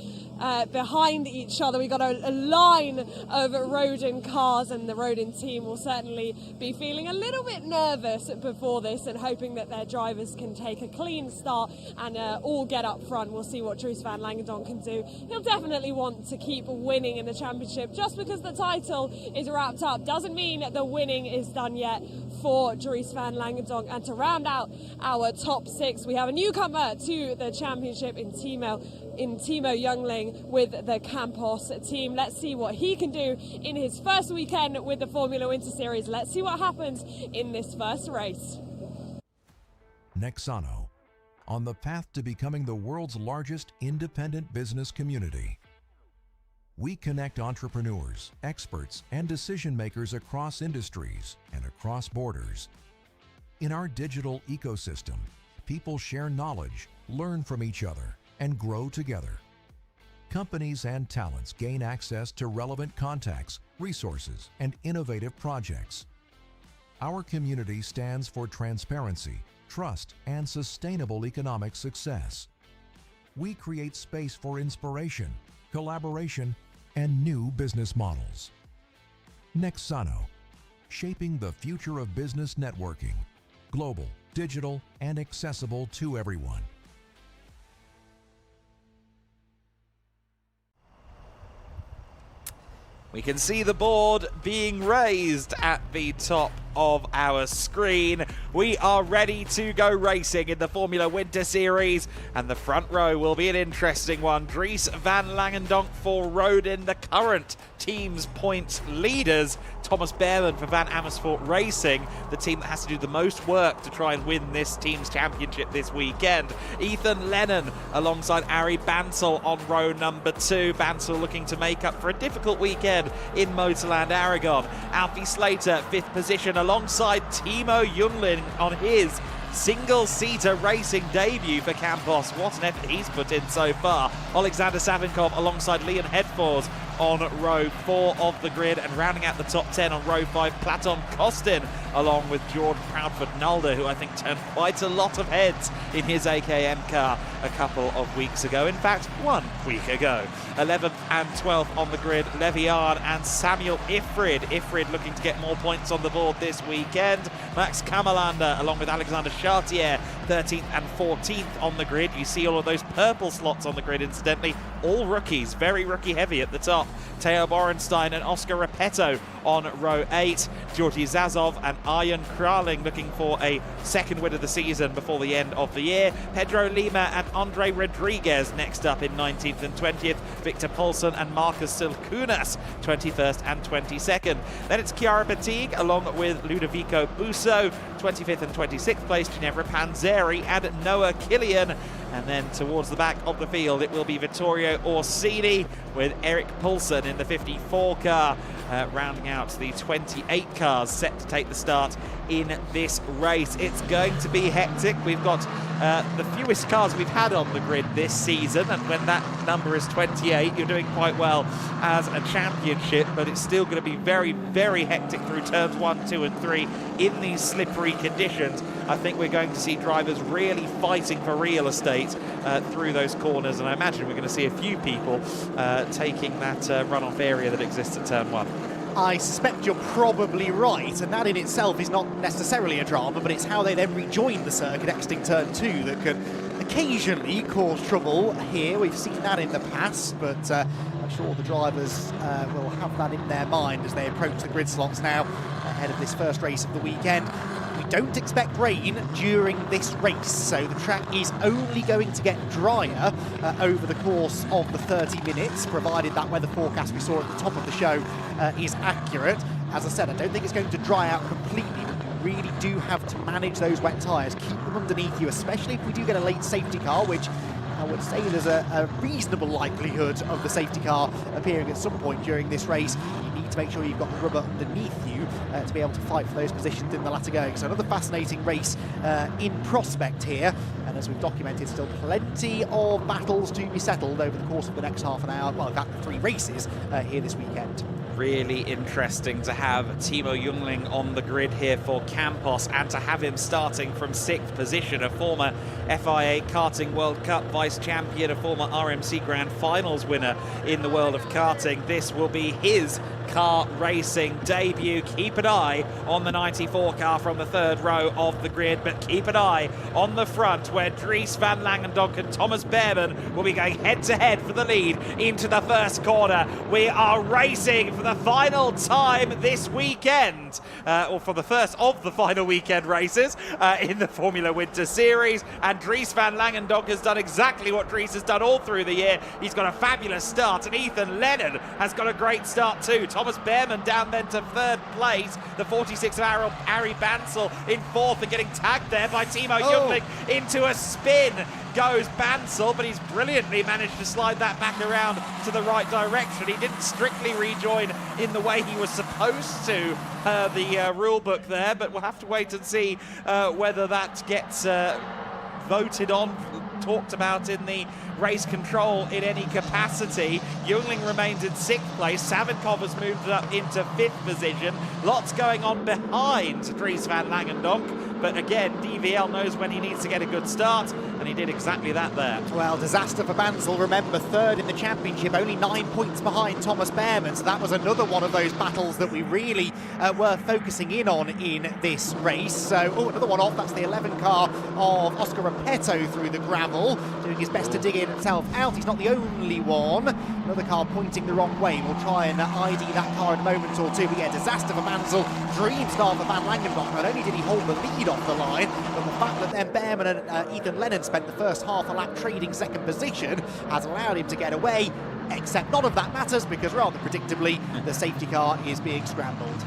behind each other. We've got a line of Rodin cars, and the Rodin team will certainly be feeling a little bit nervous before this and hoping that their drivers can take a clean start and all get up front. We'll see what Dries van Langendonk can do. He'll definitely want to keep winning in the championship. Just because the title is wrapped up doesn't mean that the winning is done yet for Dries van Langendonk. And to round out our top 6, we have a newcomer to the championship in Timo Youngling with the Campos team. Let's see what he can do in his first weekend with the Formula Winter Series. Let's see what happens in this first race. Nexano, on the path to becoming the world's largest independent business community. We connect entrepreneurs, experts, and decision makers across industries and across borders. In our digital ecosystem, people share knowledge, learn from each other, and grow together. Companies and talents gain access to relevant contacts, resources, and innovative projects. Our community stands for transparency, trust, and sustainable economic success. We create space for inspiration, collaboration, and new business models. Nexano, shaping the future of business networking, global, digital, and accessible to everyone. We can see the board being raised at the top of our screen. We are ready to go racing in the Formula Winter Series, and the front row will be an interesting one. Dries van Langendonk for Rodin, the current team's points leaders. Thomas Behrman for Van Amersfoort Racing, the team that has to do the most work to try and win this team's championship this weekend. Ethan Lennon alongside Ari Bansal on row number 2. Bansal looking to make up for a difficult weekend in Motorland Aragon. Alfie Slater, 5th position, alongside Timo Jungling on his single-seater racing debut for Campos. What an effort he's put in so far. Alexander Savinkov alongside Leon Hedfors on row 4 of the grid, and rounding out the top 10 on row 5, Platon Kostin along with George Proudfoot-Nalder, who I think turned quite a lot of heads in his AKM car a couple of weeks ago. In fact, 1 week ago. 11th and 12th on the grid, Levian and Samuel Ifrid. Ifrid looking to get more points on the board this weekend. Max Kamalander along with Alexander Chartier, 13th and 14th on the grid. You see all of those purple slots on the grid, incidentally. All rookies, very rookie heavy at the top. Teo Borenstein and Oscar Repetto on row 8. Georgi Zazov and Arjen Kraling looking for a second win of the season before the end of the year. Pedro Lima and Andre Rodriguez next up in 19th and 20th. Victor Paulsen and Marcus Silkunas, 21st and 22nd. Then it's Chiara Batigue along with Ludovico Busso, 25th and 26th place, Ginevra Panzeri and Noah Killian. And then towards the back of the field, it will be Vittorio Orsini with Eric Poulsen in the 54 car, rounding out the 28 cars set to take the start in this race. It's going to be hectic. We've got the fewest cars we've had on the grid this season, and when that number is 28, you're doing quite well as a championship, but it's still going to be very, very hectic through turns 1, 2 and 3 in these slippery conditions. I think we're going to see drivers really fighting for real estate through those corners, and I imagine we're going to see a few people taking that runoff area that exists at turn 1. I suspect you're probably right, and that in itself is not necessarily a drama, but it's how they then rejoin the circuit exiting turn 2 that can occasionally cause trouble here. We've seen that in the past, but I'm sure the drivers will have that in their mind as they approach the grid slots now ahead of this first race of the weekend. We don't expect rain during this race, so the track is only going to get drier over the course of the 30 minutes, provided that weather forecast we saw at the top of the show is accurate. As I said, I don't think it's going to dry out completely, but you really do have to manage those wet tyres, keep them underneath you, especially if we do get a late safety car, which I would say there's a reasonable likelihood of the safety car appearing at some point during this race. You need to make sure you've got the rubber underneath you to be able to fight for those positions in the latter going. So another fascinating race in prospect here, and as we've documented, still plenty of battles to be settled over the course of the next half an hour. Well, in fact, 3 races here this weekend. Really interesting to have Timo Jungling on the grid here for Campos, and to have him starting from 6th position, a former FIA Karting World Cup vice champion, a former RMC Grand Finals winner in the world of karting. This will be his car racing debut. Keep an eye on the 94 car from the 3rd row of the grid, but keep an eye on the front where Dries van Langendonk and Thomas Behrman will be going head-to-head for the lead into the first corner. We are racing for the final time this weekend, or for the first of the final weekend races in the Formula Winter Series, and Dries van Langendonk has done exactly what Dries has done all through the year. He's got a fabulous start, and Ethan Lennon has got a great start too. Thomas Behrman down then to 3rd place. The 46 of Ari Bansal in 4th, and getting tagged there by Timo Jungling into a spin goes Bansal, but he's brilliantly managed to slide that back around to the right direction. He didn't strictly rejoin in the way he was supposed to, the rule book there, but we'll have to wait and see whether that gets voted on, talked about in the race control in any capacity. Jungling remains in 6th place. Savinkov has moved up into 5th position. Lots going on behind Dries van Langendonk, but again, DVL knows when he needs to get a good start, and he did exactly that there. Well, disaster for Mansell, remember, third in the championship, only 9 points behind Thomas Behrman, so that was another one of those battles that we really were focusing in on in this race. So, oh, another one off, that's the 11 car of Oscar Repetto through the gravel, doing his best to dig himself out. He's not the only one. Another car pointing the wrong way. We'll try and ID that car in a moment or two. But yeah, disaster for Mansell, dream start for Van Langenbach. Not only did he hold the lead off the line, but the fact that then Behrman and Ethan Lennon spent the first half a lap trading second position has allowed him to get away, except none of that matters because rather predictably the safety car is being scrambled.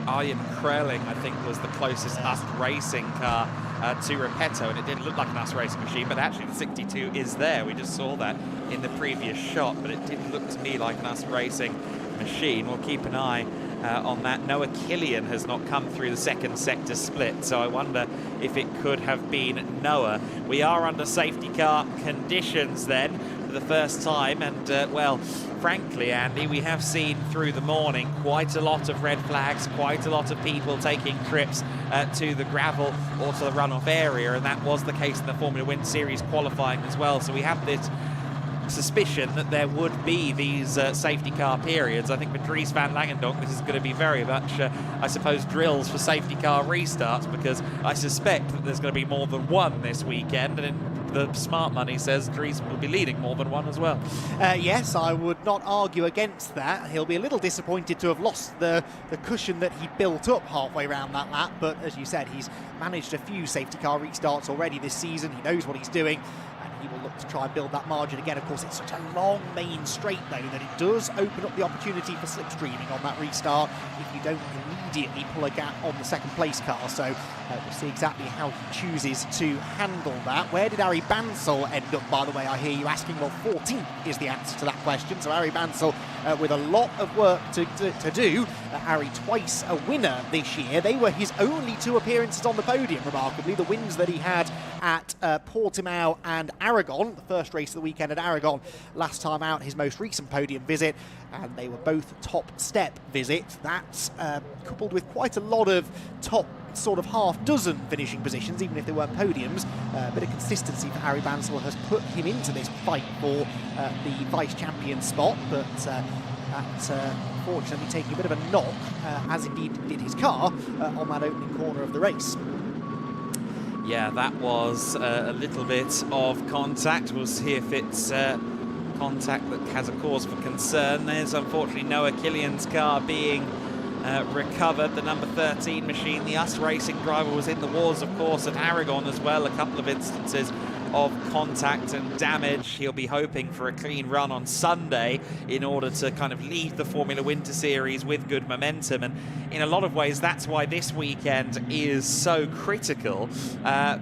Arjen Krelling, I think, was the closest US Racing car to Repetto, and it didn't look like an US Racing machine, but actually the 62 is there. We just saw that in the previous shot, but it didn't look to me like an US Racing machine. We'll keep an eye on that. Noah Killian has not come through the second sector split, so I wonder if it could have been Noah. We are under safety car conditions then for the first time, and well, frankly, Andy, we have seen through the morning quite a lot of red flags, quite a lot of people taking trips to the gravel or to the runoff area, and that was the case in the Formula Winter Series qualifying as well. So we have this suspicion that there would be these safety car periods. I think for Dries van Langendonk this is going to be very much, I suppose, drills for safety car restarts, because I suspect that there's going to be more than one this weekend, and the smart money says Dries will be leading more than one as well. Yes, I would not argue against that. He'll be a little disappointed to have lost the cushion that he built up halfway around that lap, but as you said, he's managed a few safety car restarts already this season. He knows what he's doing, and he will look to try and build that margin again. Of course, it's such a long main straight, though, that it does open up the opportunity for slipstreaming on that restart if you don't immediately pull a gap on the second place car. So we'll see exactly how he chooses to handle that. Where did Harry Bansell end up, by the way? I hear you asking. Well, 14th is the answer to that question. So Harry Bansell with a lot of work to do. Harry twice a winner this year. They were his only two appearances on the podium, remarkably. The wins that he had at Portimao and Aragon, the first race of the weekend at Aragon, last time out, his most recent podium visit, and they were both top step visits. That's coupled with quite a lot of top sort of half dozen finishing positions, even if they weren't podiums. A bit of consistency for Harry Bansell has put him into this fight for the vice champion spot, but that's fortunately taking a bit of a knock, as indeed did his car, on that opening corner of the race. Yeah, that was a little bit of contact. We'll see if it's contact that has a cause for concern. There's unfortunately Noah Killian's car being recovered, the number 13 machine. The US Racing driver was in the wars, of course, at Aragon as well. A couple of instances of contact and damage. He'll be hoping for a clean run on Sunday in order to kind of leave the Formula Winter Series with good momentum, and in a lot of ways that's why this weekend is so critical,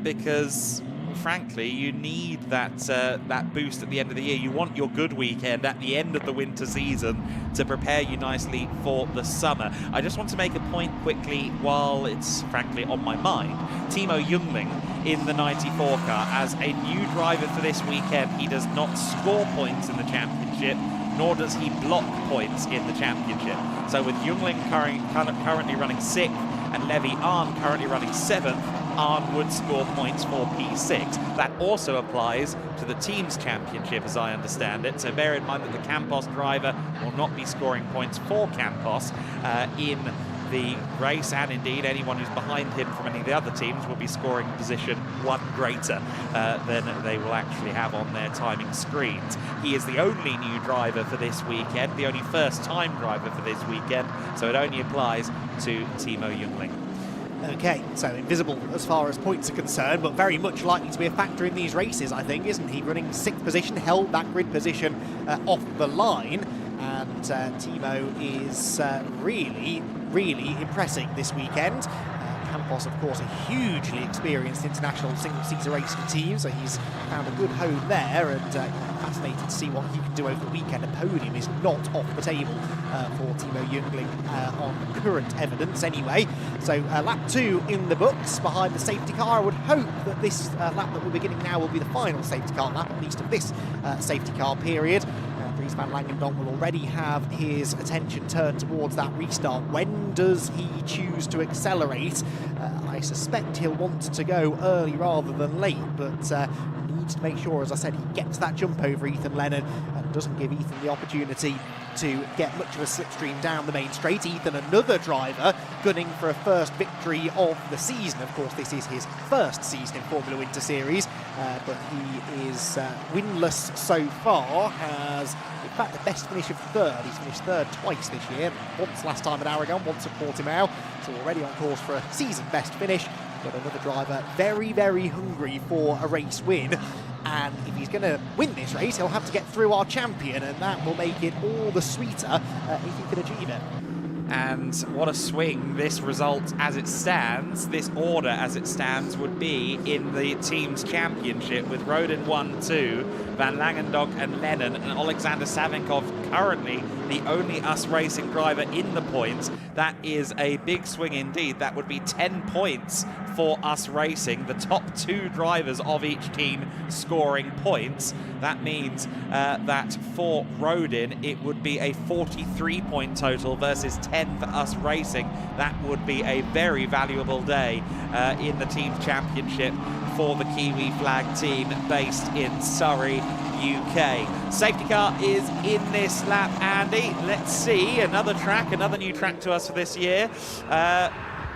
because frankly you need that boost at the end of the year. You want your good weekend at the end of the winter season to prepare you nicely for the summer. I just want to make a point quickly while it's frankly on my mind. Timo Jungling in the 94 car as a new driver for this weekend. He does not score points in the championship, nor does he block points in the championship. So with Jungling currently running 6th and Levi Arndt currently running 7th, Arndt would score points for P6. That also applies to the team's championship, as I understand it. So bear in mind that the Campos driver will not be scoring points for Campos in the race, and indeed anyone who's behind him from any of the other teams will be scoring position 1 greater than they will actually have on their timing screens. He is the only new driver for this weekend, the only first-time driver for this weekend, so it only applies to Timo Jungling. Okay, so invisible as far as points are concerned, but very much likely to be a factor in these races, I think, isn't he? Running 6th position, held that grid position off the line, and Timo is really impressing this weekend. Campos, of course, a hugely experienced international single-seater racing team, so he's found a good home there, and fascinated to see what he can do over the weekend. A podium is not off the table for Timo Jungling on current evidence anyway. So lap 2 in the books behind the safety car. I would hope that this lap that we're beginning now will be the final safety car lap, at least of this safety car period. Dries van Langendonk will already have his attention turned towards that restart. When does he choose to accelerate? I suspect he'll want to go early rather than late, but needs to make sure, as I said, he gets that jump over Ethan Lennon and doesn't give Ethan the opportunity to get much of a slipstream down the main straight. Ethan, another driver, gunning for a first victory of the season. Of course, this is his first season in Formula Winter Series, but he is winless so far, has in fact the best finish of third. He's finished third twice this year, once last time at Aragon, once at Portimao, so already on course for a season best finish. But another driver very, very hungry for a race win. And if he's going to win this race, he'll have to get through our champion, and that will make it all the sweeter if he can achieve it. And what a swing this result as it stands, this order as it stands, would be in the team's championship, with Rodin 1-2, Van Langendonk and Lennon, and Alexander Savinkov currently the only US Racing driver in the points. That is a big swing indeed. That would be 10 points for US Racing, the top two drivers of each team scoring points. That means that for Rodin it would be a 43-point total versus 10 for US Racing. That would be a very valuable day in the team championship for the Kiwi flag team based in Surrey, UK. Safety car is in this lap, Andy. Let's see, another new track to us for this year.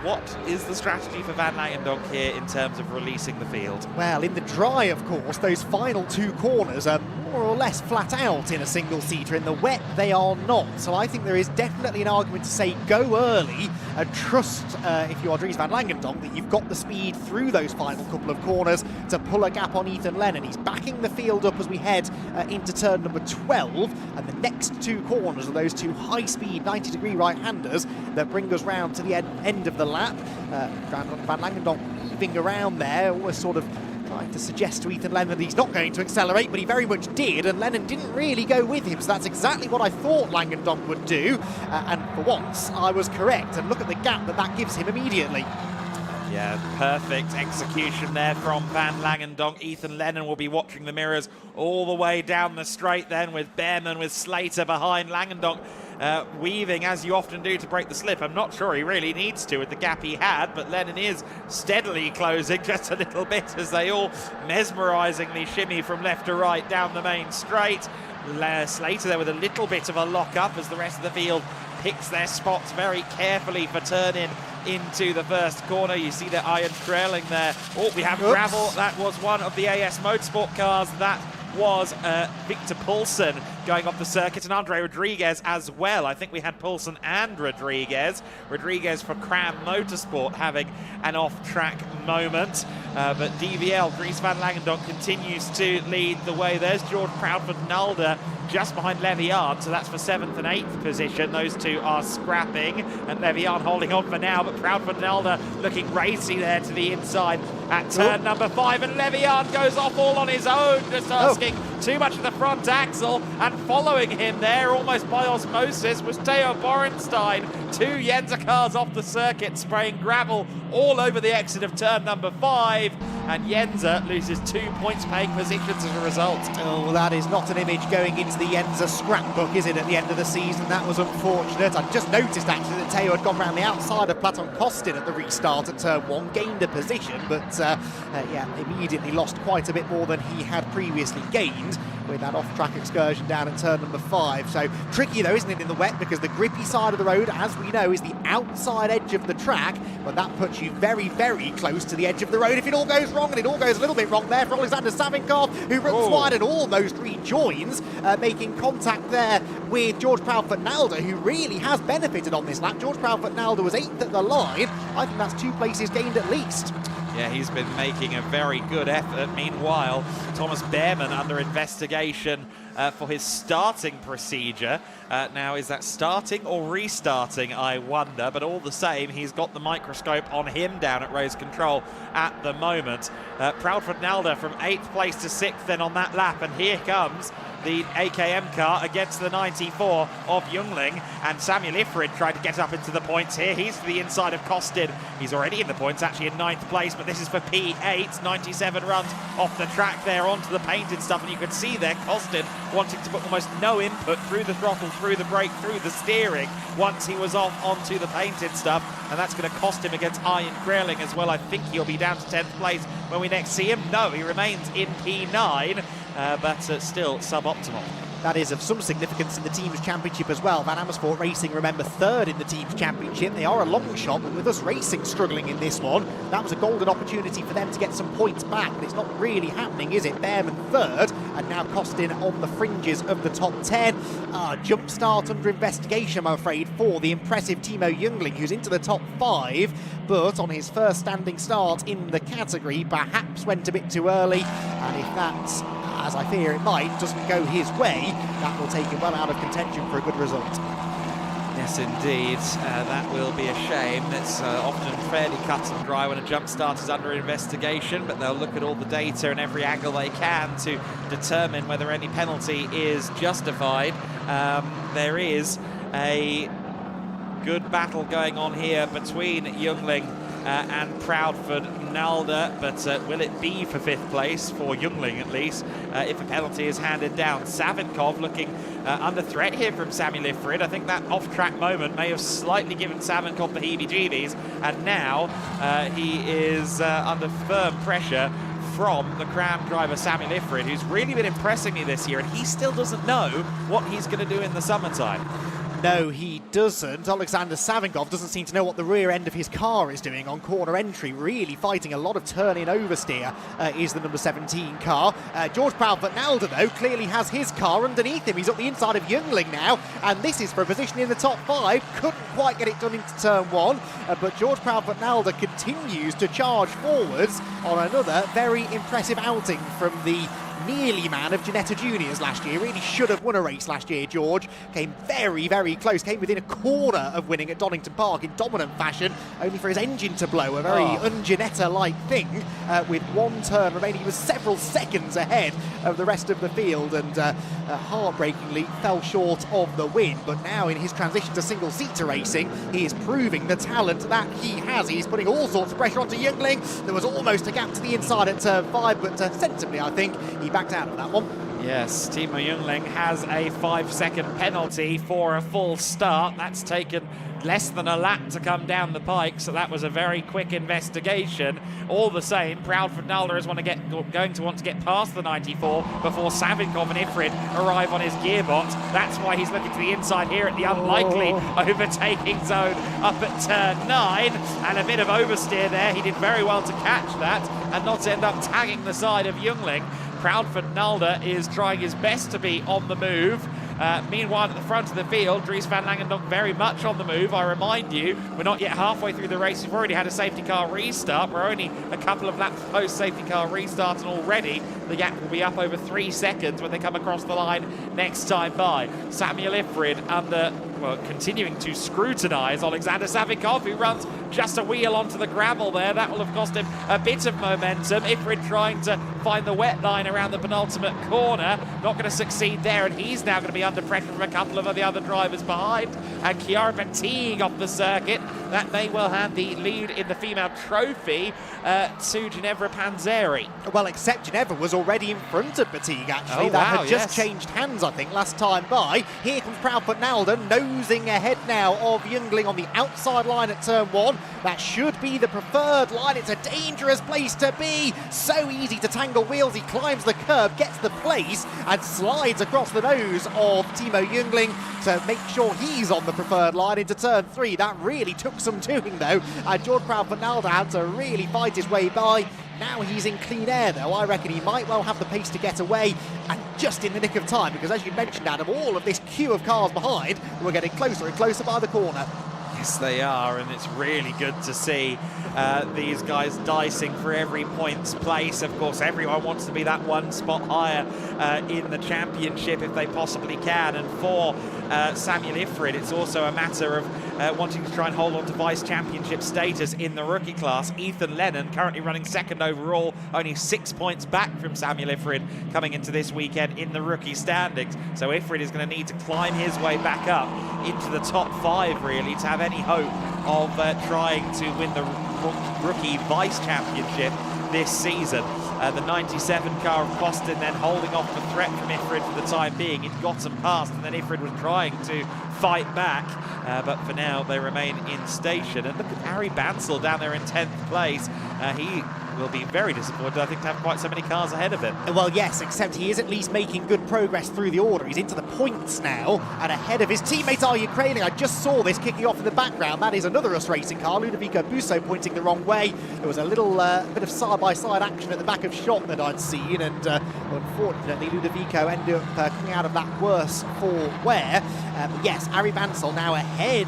What is the strategy for Van Langendonk here in terms of releasing the field? Well, in the dry, of course, those final two corners are more or less flat out in a single-seater. In the wet, they are not. So I think there is definitely an argument to say go early and trust, if you are Dries van Langendonk, that you've got the speed through those final couple of corners to pull a gap on Ethan Lennon. He's backing the field up as we head into turn number 12, and the next two corners are those two high-speed 90-degree right-handers that bring us round to the end of the lap. Van Langendonk weaving around there, almost sort of trying to suggest to Ethan Lennon that he's not going to accelerate, but he very much did, and Lennon didn't really go with him, so that's exactly what I thought Langendonk would do, and for once I was correct, and look at the gap that gives him immediately. Yeah, perfect execution there from Van Langendonk. Ethan Lennon will be watching the mirrors all the way down the straight then, with Behrman, with Slater behind. Langendonk weaving, as you often do, to break the slip. I'm not sure he really needs to with the gap he had, but Lennon is steadily closing just a little bit as they all mesmerisingly shimmy from left to right down the main straight. Slater there with a little bit of a lock-up as the rest of the field picks their spots very carefully for turn-in into the first corner. You see the iron trailing there. Oh, we have gravel. That was one of the AS Motorsport cars. That was Victor Poulsen going off the circuit, and Andre Rodriguez as well. I think we had Poulsen and Rodriguez. Rodriguez for Cram Motorsport having an off-track moment. But DVL, Dries van Langendonk, continues to lead the way. There's George Proudfoot-Nalder just behind Levian, so that's for 7th and 8th position. Those two are scrapping, and Levian holding on for now, but Proudfoot-Nalder looking racy there to the inside at turn number 5, and Levian goes off all on his own, just asking too much of the front axle, and following him there almost by osmosis was Theo Borenstein. Two Yenza cars off the circuit spraying gravel all over the exit of turn number 5, and Yenza loses 2 points paying positions as a result. Oh, that is not an image going into the Yenza scrapbook, is it, at the end of the season? That was unfortunate. I just noticed actually that Theo had gone round the outside of Platon Kostin at the restart at turn 1, gained a position, but yeah, immediately lost quite a bit more than he had previously gained with that off-track excursion down at turn number 5. So tricky though, isn't it, in the wet, because the grippy side of the road, as we know, is the outside edge of the track, but that puts you very, very close to the edge of the road if it all goes wrong, and it all goes a little bit wrong there for Alexander Savinkov, who runs wide and almost rejoins, making contact there with George Proudfoot-Nalder, who really has benefited on this lap. George Proudfoot-Nalder was 8th at the line. I think that's 2 places gained at least. Yeah, he's been making a very good effort. Meanwhile, Thomas Behrman under investigation for his starting procedure. Now, is that starting or restarting, I wonder? But all the same, he's got the microscope on him down at race control at the moment. Proudfoot-Nalder from 8th place to 6th then on that lap, and here comes the AKM car against the 94 of Youngling, and Samuel Ifrid tried to get up into the points here. He's to the inside of Costin. He's already in the points, actually in 9th place, but this is for P8. 97 runs off the track there onto the painted stuff, and you can see there Costin wanting to put almost no input through the throttle, through the brake, through the steering once he was off onto the painted stuff, and that's going to cost him against Ian Grayling as well. I think he'll be down to 10th place when we next see him. No, he remains in P9, but still suboptimal. That is of some significance in the Teams Championship as well. Van Amersfoort Racing, remember, 3rd in the Teams Championship. They are a long shot, but with us Racing struggling in this one, that was a golden opportunity for them to get some points back, but it's not really happening, is it? Behrman 3rd, and now Costin on the fringes of the top 10. Jump start under investigation, I'm afraid, for the impressive Timo Youngling, who's into the top 5, but on his first standing start in the category, perhaps went a bit too early, and if that's, as I fear it might, doesn't go his way, that will take him well out of contention for a good result. Yes, indeed. That will be a shame. It's often fairly cut and dry when a jump start is under investigation, but they'll look at all the data and every angle they can to determine whether any penalty is justified. There is a good battle going on here between Youngling and Proudford Nalder, but will it be for 5th place, for Youngling at least, if a penalty is handed down? Savinkov looking under threat here from Samuel Ifrid. I think that off-track moment may have slightly given Savinkov the heebie-jeebies, and now he is under firm pressure from the Cram driver Samuel Ifrid, who's really been impressing me this year, and he still doesn't know what he's going to do in the summertime. No, he doesn't. Alexander Savinkov doesn't seem to know what the rear end of his car is doing on corner entry. Really fighting a lot of turn-in oversteer is the number 17 car. George Proudfoot Nalder, though, clearly has his car underneath him. He's up the inside of Youngling now, and this is for a position in the top 5. Couldn't quite get it done into turn 1, but George Proudfoot Nalder continues to charge forwards on another very impressive outing from the nearly man of Ginetta Juniors last year. Really should have won a race last year, George. Came very, very close. Came within a corner of winning at Donington Park in dominant fashion, only for his engine to blow. A very un-Ginetta-like thing with one turn remaining. He was several seconds ahead of the rest of the field and heartbreakingly fell short of the win. But now in his transition to single-seater racing, he is proving the talent that he has. He's putting all sorts of pressure onto Youngling. There was almost a gap to the inside at turn 5, but sensibly, I think, he backed out of that one. Yes, Timo Youngling has a 5-second penalty for a full start. That's taken less than a lap to come down the pike, so that was a very quick investigation. All the same, Proudfoot Nalder is going to want to get past the 94 before Savinkov and Ifrid arrive on his gearbox. That's why he's looking to the inside here at the unlikely overtaking zone up at turn 9, and a bit of oversteer there. He did very well to catch that and not end up tagging the side of Youngling. Proudfoot Nalder is trying his best to be on the move. Meanwhile, at the front of the field, Dries van Langendonk very much on the move. I remind you, we're not yet halfway through the race. We've already had a safety car restart. We're only a couple of laps post safety car restart, and already the gap will be up over 3 seconds when they come across the line next time by. Samuel Ifrid continuing to scrutinise Alexander Savinkov, who runs just a wheel onto the gravel there. That will have cost him a bit of momentum. Ifrid trying to find the wet line around the penultimate corner. Not going to succeed there, and he's now going to be under pressure from a couple of the other drivers behind. And Chiara Bentig off the circuit. That may well hand the lead in the female trophy to Ginevra Panzeri. Well, except Ginevra was already in front of Bentig, actually. Oh, that wow, had just changed hands, I think, last time by. Here comes Proudfoot Nalder, nosing ahead now of Youngling on the outside line at turn 1. That should be the preferred line. It's a dangerous place to be. So easy to tangle wheels. He climbs the curb, gets the place, and slides across the nose of Timo Youngling to make sure he's on the preferred line into turn 3. That really took some doing, though. George Proudfoot Nalder had to really fight his way by. Now he's in clean air, though. I reckon he might well have the pace to get away, and just in the nick of time, because as you mentioned, Adam, all of this queue of cars behind, we're getting closer and closer by the corner. Yes, they are, and it's really good to see these guys dicing for every points place. Of course, everyone wants to be that one spot higher in the championship if they possibly can, and for Samuel Ifrid, it's also a matter of wanting to try and hold on to vice championship status in the rookie class. Ethan Lennon currently running second overall, only 6 points back from Samuel Ifrid coming into this weekend in the rookie standings. So Ifrid is going to need to climb his way back up into the top 5 really to have any hope of trying to win the rookie vice championship this season. The 97 car of Costin then holding off the threat from Ifrid for the time being. He'd got some past, and then Ifrid was trying to fight back, but for now they remain in station. And look at Harry Bansell down there in 10th place. He will be very disappointed, I think, to have quite so many cars ahead of him. Well, yes, except he is at least making good progress through the order. He's into the points now and ahead of his teammate Arjen Kraling. I just saw this kicking off in the background. That is another US Racing car, Ludovico Busso, pointing the wrong way. There was a little bit of side-by-side action at the back of shot that I'd seen, and unfortunately Ludovico ended up coming out of that worse for wear. Yes, Harry Bansell now ahead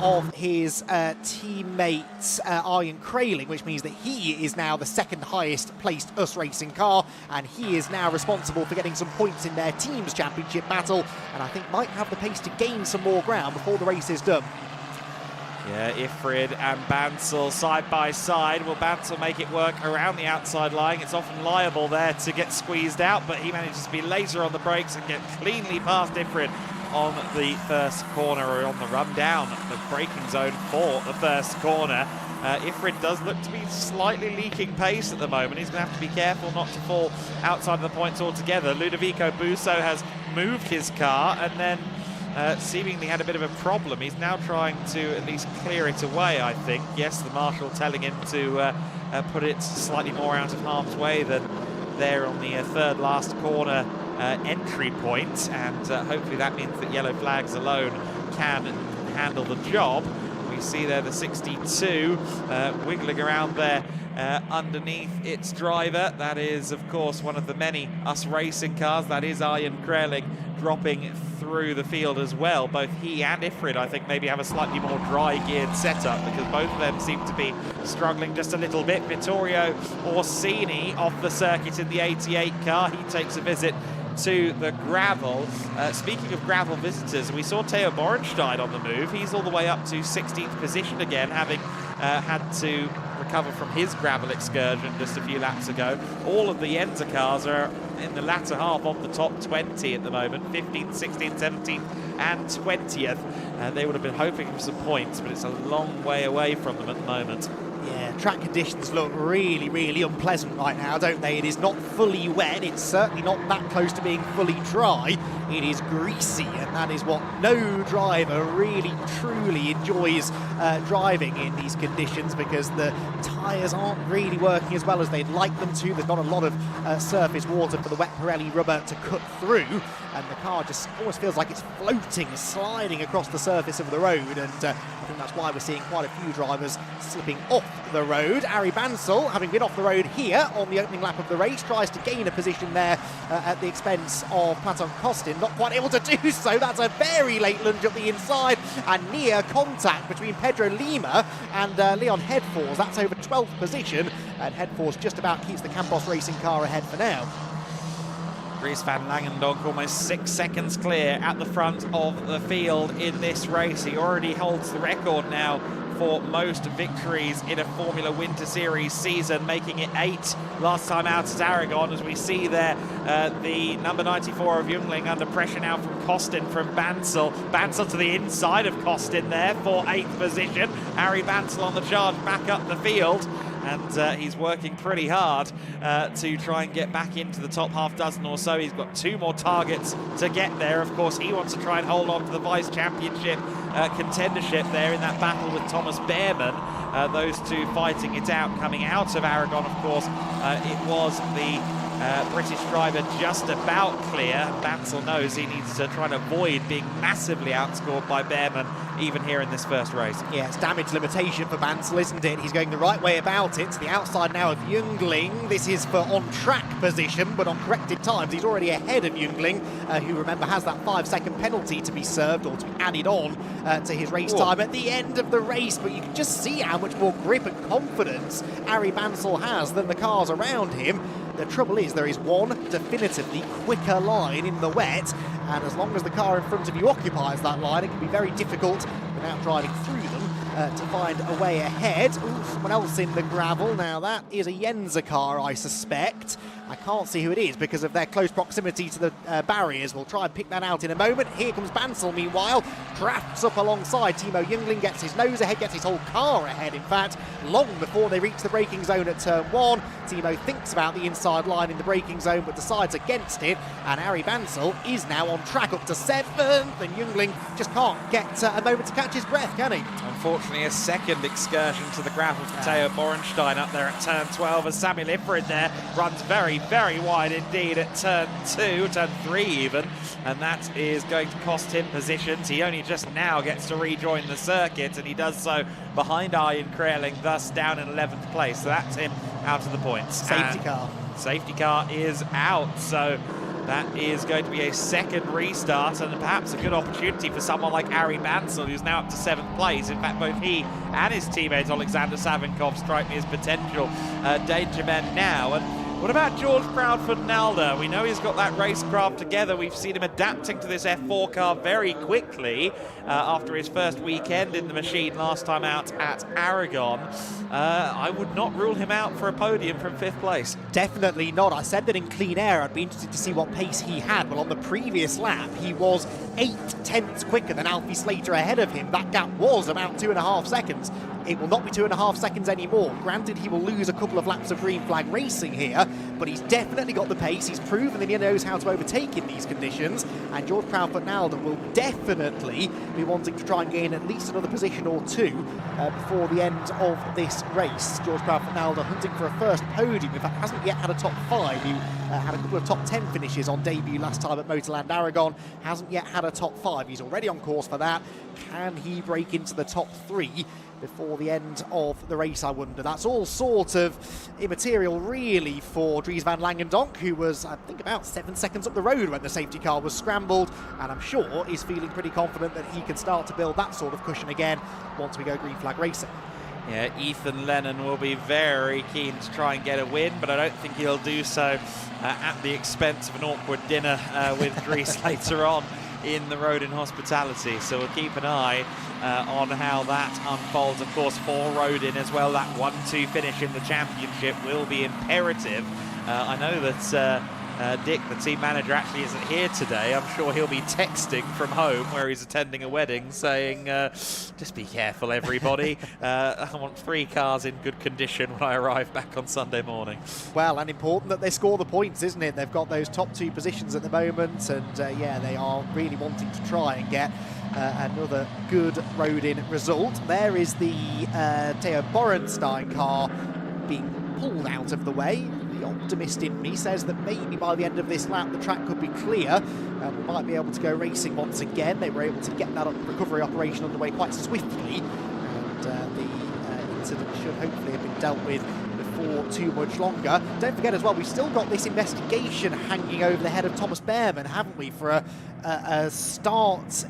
of his teammate Arjen Kraling, which means that he is now the second highest placed US Racing car, and he is now responsible for getting some points in their team's championship battle, and I think might have the pace to gain some more ground before the race is done. Yeah, Ifrid and Bansell side by side. Will Bansell make it work around the outside line? It's often liable there to get squeezed out, but he manages to be laser on the brakes and get cleanly past Ifrid on the first corner, or on the run down the braking zone for the first corner. Ifrid does look to be slightly leaking pace at the moment. He's going to have to be careful not to fall outside of the points altogether. Ludovico Busso has moved his car and then seemingly had a bit of a problem. He's now trying to at least clear it away, I think. Yes, the marshal telling him to put it slightly more out of harm's way than there on the third last corner entry point, and hopefully that means that yellow flags alone can handle the job. We see there the 62 wiggling around there underneath its driver. That is, of course, one of the many US Racing cars. That is Arjen Kraling dropping through the field as well. Both he and Ifrid, I think, maybe have a slightly more dry-geared setup, because both of them seem to be struggling just a little bit. Vittorio Orsini off the circuit in the 88 car. He takes a visit to the gravel. Speaking of gravel visitors, we saw Theo Borenstein on the move. He's all the way up to 16th position again, having had to recover from his gravel excursion just a few laps ago. All of the Yenza cars are in the latter half of the top 20 at the moment, 15th, 16th, 17th and 20th. They would have been hoping for some points, but it's a long way away from them at the moment. Yeah, track conditions look really, really unpleasant right now, don't they? It is not fully wet. It's certainly not that close to being fully dry. It is greasy, and that is what no driver really, truly enjoys driving in these conditions, because the tyres aren't really working as well as they'd like them to. There's not a lot of surface water for the wet Pirelli rubber to cut through, and the car just almost feels like it's floating, sliding across the surface of the road, and I think that's why we're seeing quite a few drivers slipping off the road. Harry Bansell, having been off the road here on the opening lap of the race, tries to gain a position there at the expense of Platon Costin. Not quite able to do so. That's a very late lunge up the inside, and near contact between Pedro Lima and Leon Headforce. That's over 12th position, and Headforce just about keeps the Campos Racing car ahead for now. Dries van Langendonk almost 6 seconds clear at the front of the field in this race. He already holds the record now for most victories in a Formula Winter Series season, making it 8 last time out at Aragon, as we see there the number 94 of Jungling under pressure now from Costin, from Bansell. Bansell to the inside of Costin there for 8th position. Harry Bansell on the charge back up the field, and he's working pretty hard to try and get back into the top half dozen or so. He's got 2 more targets to get there. Of course, he wants to try and hold on to the vice championship contendership there in that battle with Thomas Behrman. Those two fighting it out coming out of Aragon. Of course, it was the British driver just about clear. Bansal knows he needs to try and avoid being massively outscored by Behrman, even here in this first race. Yeah, it's damage limitation for Bansal, isn't it? He's going the right way about it. To the outside now of Jungling. This is for on-track position, but on corrected times. He's already ahead of Jungling, who, remember, has that 5-second penalty to be served or to be added on to his race time at the end of the race. But you can just see how much more grip and confidence Ari Bansal has than the cars around him. The trouble is there is one definitively quicker line in the wet, and as long as the car in front of you occupies that line, it can be very difficult without driving through them to find a way ahead. Ooh, someone else in the gravel. Now that is a Yenza car, I suspect. I can't see who it is because of their close proximity to the barriers. We'll try and pick that out in a moment. Here comes Bansal, meanwhile. Drafts up alongside. Timo Jungling gets his nose ahead, gets his whole car ahead, in fact, long before they reach the braking zone at turn 1. Timo thinks about the inside line in the braking zone, but decides against it. And Ari Bansal is now on track up to 7th. And Jungling just can't get a moment to catch his breath, can he? Unfortunately, a second excursion to the gravel for Theo Borenstein up there at turn 12, as Sammy Lifford there runs very, very wide indeed at turn 2, turn 3 even, and that is going to cost him positions. He only just now gets to rejoin the circuit, and he does so behind Arjen Kreling, thus down in 11th place. So that's him out of the points. Safety car. Safety car is out, so that is going to be a second restart, and perhaps a good opportunity for someone like Ari Bansal, who's now up to 7th place. In fact, both he and his teammate Alexander Savinkov strike me as potential danger men now. And what about George Proudfoot-Nalder? We know he's got that racecraft together. We've seen him adapting to this F4 car very quickly after his first weekend in the machine last time out at Aragon. I would not rule him out for a podium from 5th place. Definitely not. I said that in clean air I'd be interested to see what pace he had. Well, on the previous lap, he was 8/10 quicker than Alfie Slater ahead of him. That gap was about 2.5 seconds. It will not be 2.5 seconds anymore. Granted, he will lose a couple of laps of green flag racing here, but he's definitely got the pace. He's proven that he knows how to overtake in these conditions, and George Proudfoot-Nalder will definitely be wanting to try and gain at least another position or two before the end of this race. George Proudfoot-Nalder hunting for a first podium. In fact, hasn't yet had a top 5. He had a couple of top 10 finishes on debut last time at Motorland Aragon. Hasn't yet had a top 5. He's already on course for that. Can he break into the top 3 before the end of the race, I wonder? That's all sort of immaterial, really, for Dries van Langendonk, who was, I think, about 7 seconds up the road when the safety car was scrambled, and I'm sure is feeling pretty confident that he can start to build that sort of cushion again once we go green flag racing. Yeah, Ethan Lennon will be very keen to try and get a win, but I don't think he'll do so at the expense of an awkward dinner with Dries later on in the Road in Hospitality. So we'll keep an eye on how that unfolds. Of course, for Rodin as well, that 1-2 finish in the championship will be imperative. I know that Dick, the team manager, actually isn't here today. I'm sure he'll be texting from home where he's attending a wedding saying, just be careful, everybody. I want 3 cars in good condition when I arrive back on Sunday morning. Well, and important that they score the points, isn't it? They've got those top 2 positions at the moment, and yeah, they are really wanting to try and get another good Rodin result. There is the Theo Borenstein car being pulled out of the way. The optimist in me says that maybe by the end of this lap the track could be clear. We might be able to go racing once again. They were able to get that recovery operation underway quite swiftly, and the incident should hopefully have been dealt with before too much longer. Don't forget as well, we've still got this investigation hanging over the head of Thomas Behrman, haven't we, for a start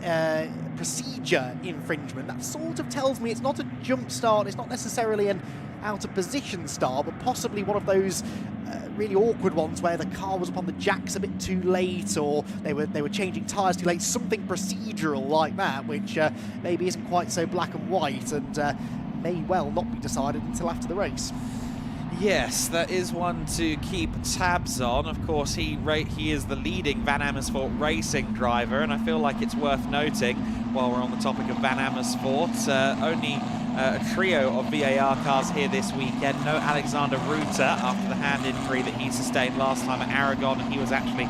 procedure infringement. That sort of tells me it's not a jump start, it's not necessarily an out of position start, but possibly one of those really awkward ones where the car was up on the jacks a bit too late, or they were changing tyres too late, something procedural like that, which maybe isn't quite so black and white, and may well not be decided until after the race. Yes, that is one to keep tabs on. Of course, he is the leading Van Amersfoort racing driver, and I feel like it's worth noting, while we're on the topic of Van Amersfoort, only a trio of VAR cars here this weekend. No Alexander Ruta after the hand injury that he sustained last time at Aragon, and he was actually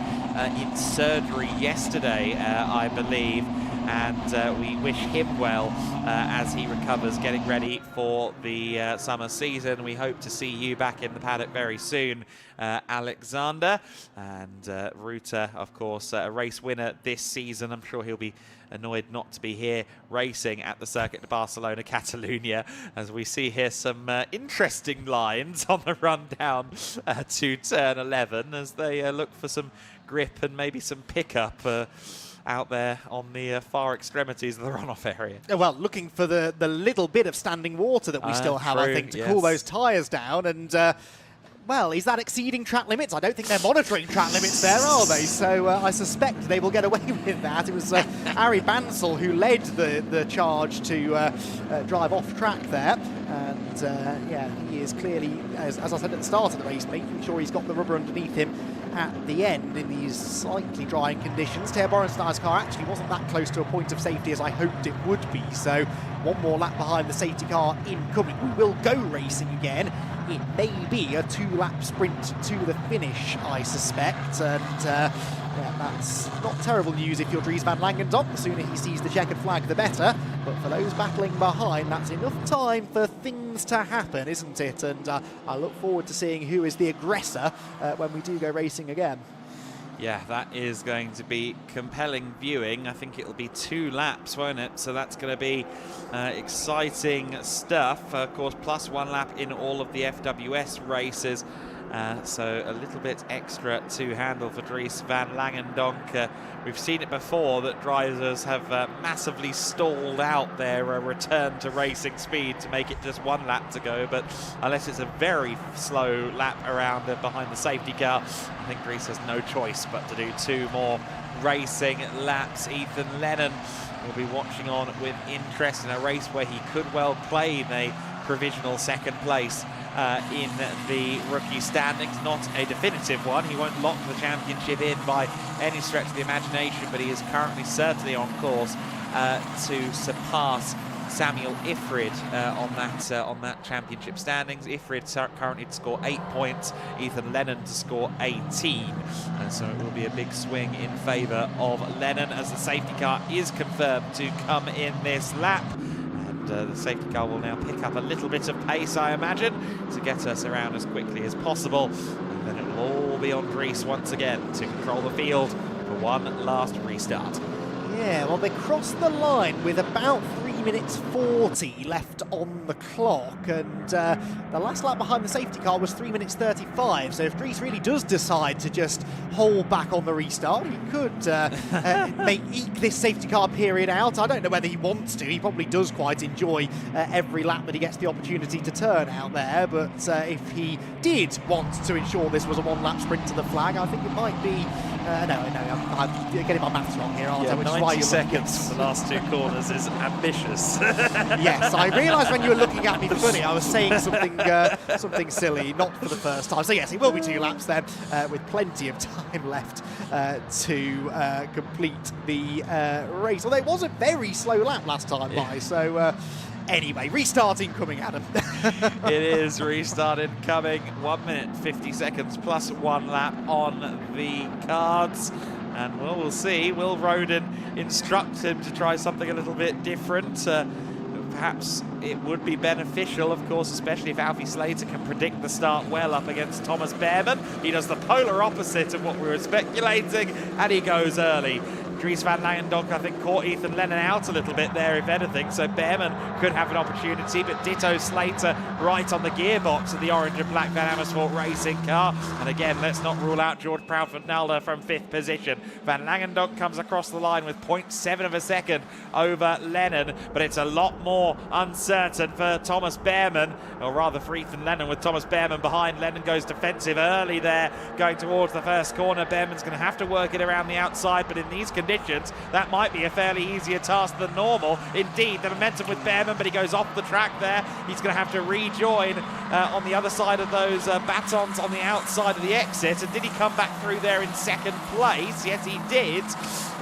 in surgery yesterday, I believe. and we wish him well as he recovers, getting ready for the summer season. We hope to see you back in the paddock very soon, Alexander. And Ruta, of course, a race winner this season. I'm sure he'll be annoyed not to be here racing at the Circuit de Barcelona-Catalunya, as we see here some interesting lines on the run down to turn 11 as they look for some grip and maybe some pickup out there on the far extremities of the runoff area. Well, looking for the little bit of standing water that we still have, true, I think, to cool those tyres down. And well, is that exceeding track limits? I don't think they're monitoring track limits there, are they? So I suspect they will get away with that. It was Ari Bansal who led the charge to drive off track there. And yeah, he is clearly, as I said at the start of the race, making sure he's got the rubber underneath him at the end in these slightly drying conditions. Teo Borenstein's car actually wasn't that close to a point of safety as I hoped it would be. So one more lap behind the safety car incoming. We will go racing again. It may be a 2-lap sprint to the finish, I suspect. And yeah, that's not terrible news if you're Dries Van Langendonk. The sooner he sees the checkered flag, the better. But for those battling behind, that's enough time for things to happen, isn't it? And I look forward to seeing who is the aggressor when we do go racing again. Yeah, that is going to be compelling viewing. I think it'll be 2 laps, won't it? So that's going to be exciting stuff. Of course, plus 1 lap in all of the FWS races. So a little bit extra to handle for Dries Van Langendonk. We've seen it before that drivers have massively stalled out their return to racing speed to make it just 1 lap to go, but unless it's a very slow lap around behind the safety car, I think Dries has no choice but to do 2 more racing laps. Ethan Lennon will be watching on with interest in a race where he could well claim a provisional 2nd place in the rookie standings. Not a definitive one. He won't lock the championship in by any stretch of the imagination, but he is currently certainly on course to surpass Samuel Ifrid on that championship standings. Ifrid currently to score 8 points, Ethan Lennon to score 18, and so it will be a big swing in favour of Lennon as the safety car is confirmed to come in this lap. The safety car will now pick up a little bit of pace, I imagine, to get us around as quickly as possible. And then it will all be on Dries once again to control the field for one last restart. Yeah, well, they crossed the line with about 3 minutes 40 left on the clock, and the last lap behind the safety car was 3 minutes 35. So if Dries really does decide to just hold back on the restart, he could eke this safety car period out. I don't know whether he wants to. He probably does quite enjoy every lap that he gets the opportunity to turn out there, but if he did want to ensure this was a 1-lap sprint to the flag, I think it might be I'm getting my maths wrong here, aren't I? 90 seconds for the last 2 corners is ambitious. Yes, I realised when you were looking at me funny, I was saying something silly, not for the first time. So yes, it will be 2 laps then, with plenty of time left to complete the race. Although it was a very slow lap last time by, so anyway, restart incoming, Adam. It is restart incoming. 1 minute 50 seconds plus 1 lap on the cards. And well, we'll see. Will Roden instruct him to try something a little bit different? Perhaps it would be beneficial, of course, especially if Alfie Slater can predict the start well up against Thomas Behrman. He does the polar opposite of what we were speculating, and he goes early. Dries Van Langendonk, I think, caught Ethan Lennon out a little bit there, if anything, so Behrman could have an opportunity, but ditto Slater right on the gearbox of the orange and black Van Amersfoort racing car. And again, let's not rule out George Proudfoot-Nalder from 5th position. Van Langendonk comes across the line with 0.7 of a second over Lennon, but it's a lot more uncertain for Thomas Behrman, or rather for Ethan Lennon, with Thomas Behrman behind. Lennon goes defensive early there, going towards the first corner. Behrman's going to have to work it around the outside, but in these conditions, that might be a fairly easier task than normal. Indeed, the momentum with Behrman, but he goes off the track there. He's going to have to rejoin on the other side of those batons on the outside of the exit. And did he come back through there in second place? Yes, he did.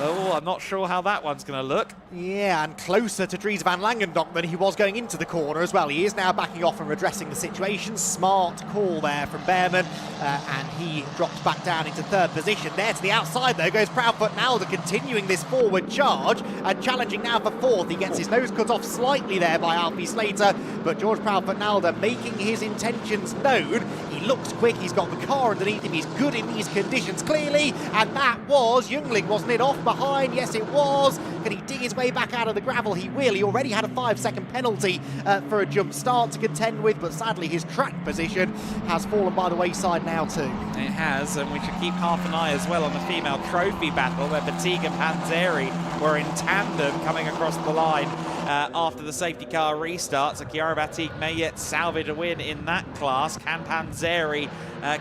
Oh, I'm not sure how that one's going to look. Yeah, and closer to Dries van Langendonk than he was going into the corner as well. He is now backing off and redressing the situation. Smart call there from Behrman, and he drops back down into third position. There to the outside, though, goes Proudfoot Nalder, continuing this forward charge and challenging now for fourth. He gets his nose cut off slightly there by Alfie Slater, but George Proudfoot Nalder making his intentions known. He looks quick, he's got the car underneath him, he's good in these conditions clearly, and that was Youngling, wasn't it? Off behind, yes it was. Can he dig his way back out of the gravel? He will. He already had a 5-second penalty for a jump start to contend with, but sadly his track position has fallen by the wayside now too. It has, and we should keep half an eye as well on the female trophy battle where Batig and Panzeri were in tandem coming across the line after the safety car restart. So Chiara Batig may yet salvage a win in that class. Can Panzeri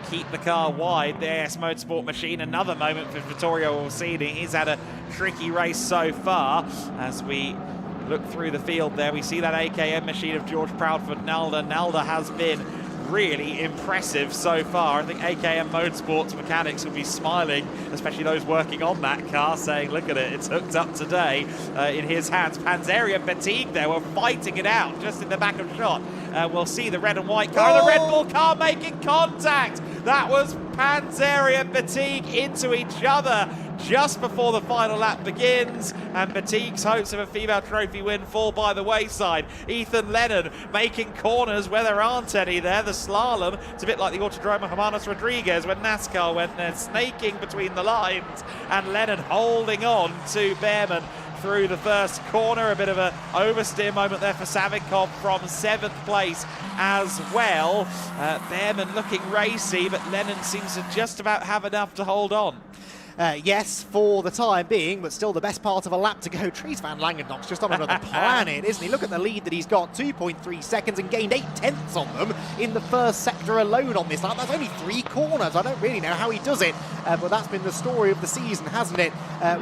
keep the car wide? The AS Motorsport machine, another moment for Vittorio Orsini. He's had a tricky race so far. As we look through the field there, we see that AKM machine of George Proudfoot Nalder. Nalder has been really impressive so far. I think AKM Motorsports mechanics will be smiling, especially those working on that car, saying, look at it, it's hooked up today in his hands. Panzeri and Batig there were fighting it out just in the back of shot. We'll see the red and white car, the Red Bull car making contact. That was Panzeri and Batig into each other just before the final lap begins, and Batig's hopes of a female trophy win fall by the wayside. Ethan Lennon making corners where there aren't any there. The slalom, it's a bit like the Autodromo Hermanos Rodriguez when NASCAR went there, snaking between the lines, and Lennon holding on to Behrman through the first corner. A bit of an oversteer moment there for Savinkov from 7th place as well. Behrman looking racy, but Lennon seems to just about have enough to hold on. Yes, for the time being, but still the best part of a lap to go. Dries van Langendonk's just on another planet, isn't he? Look at the lead that he's got, 2.3 seconds, and gained 8/10 on them in the first sector alone on this lap. That's only 3 corners. I don't really know how he does it, but that's been the story of the season, hasn't it,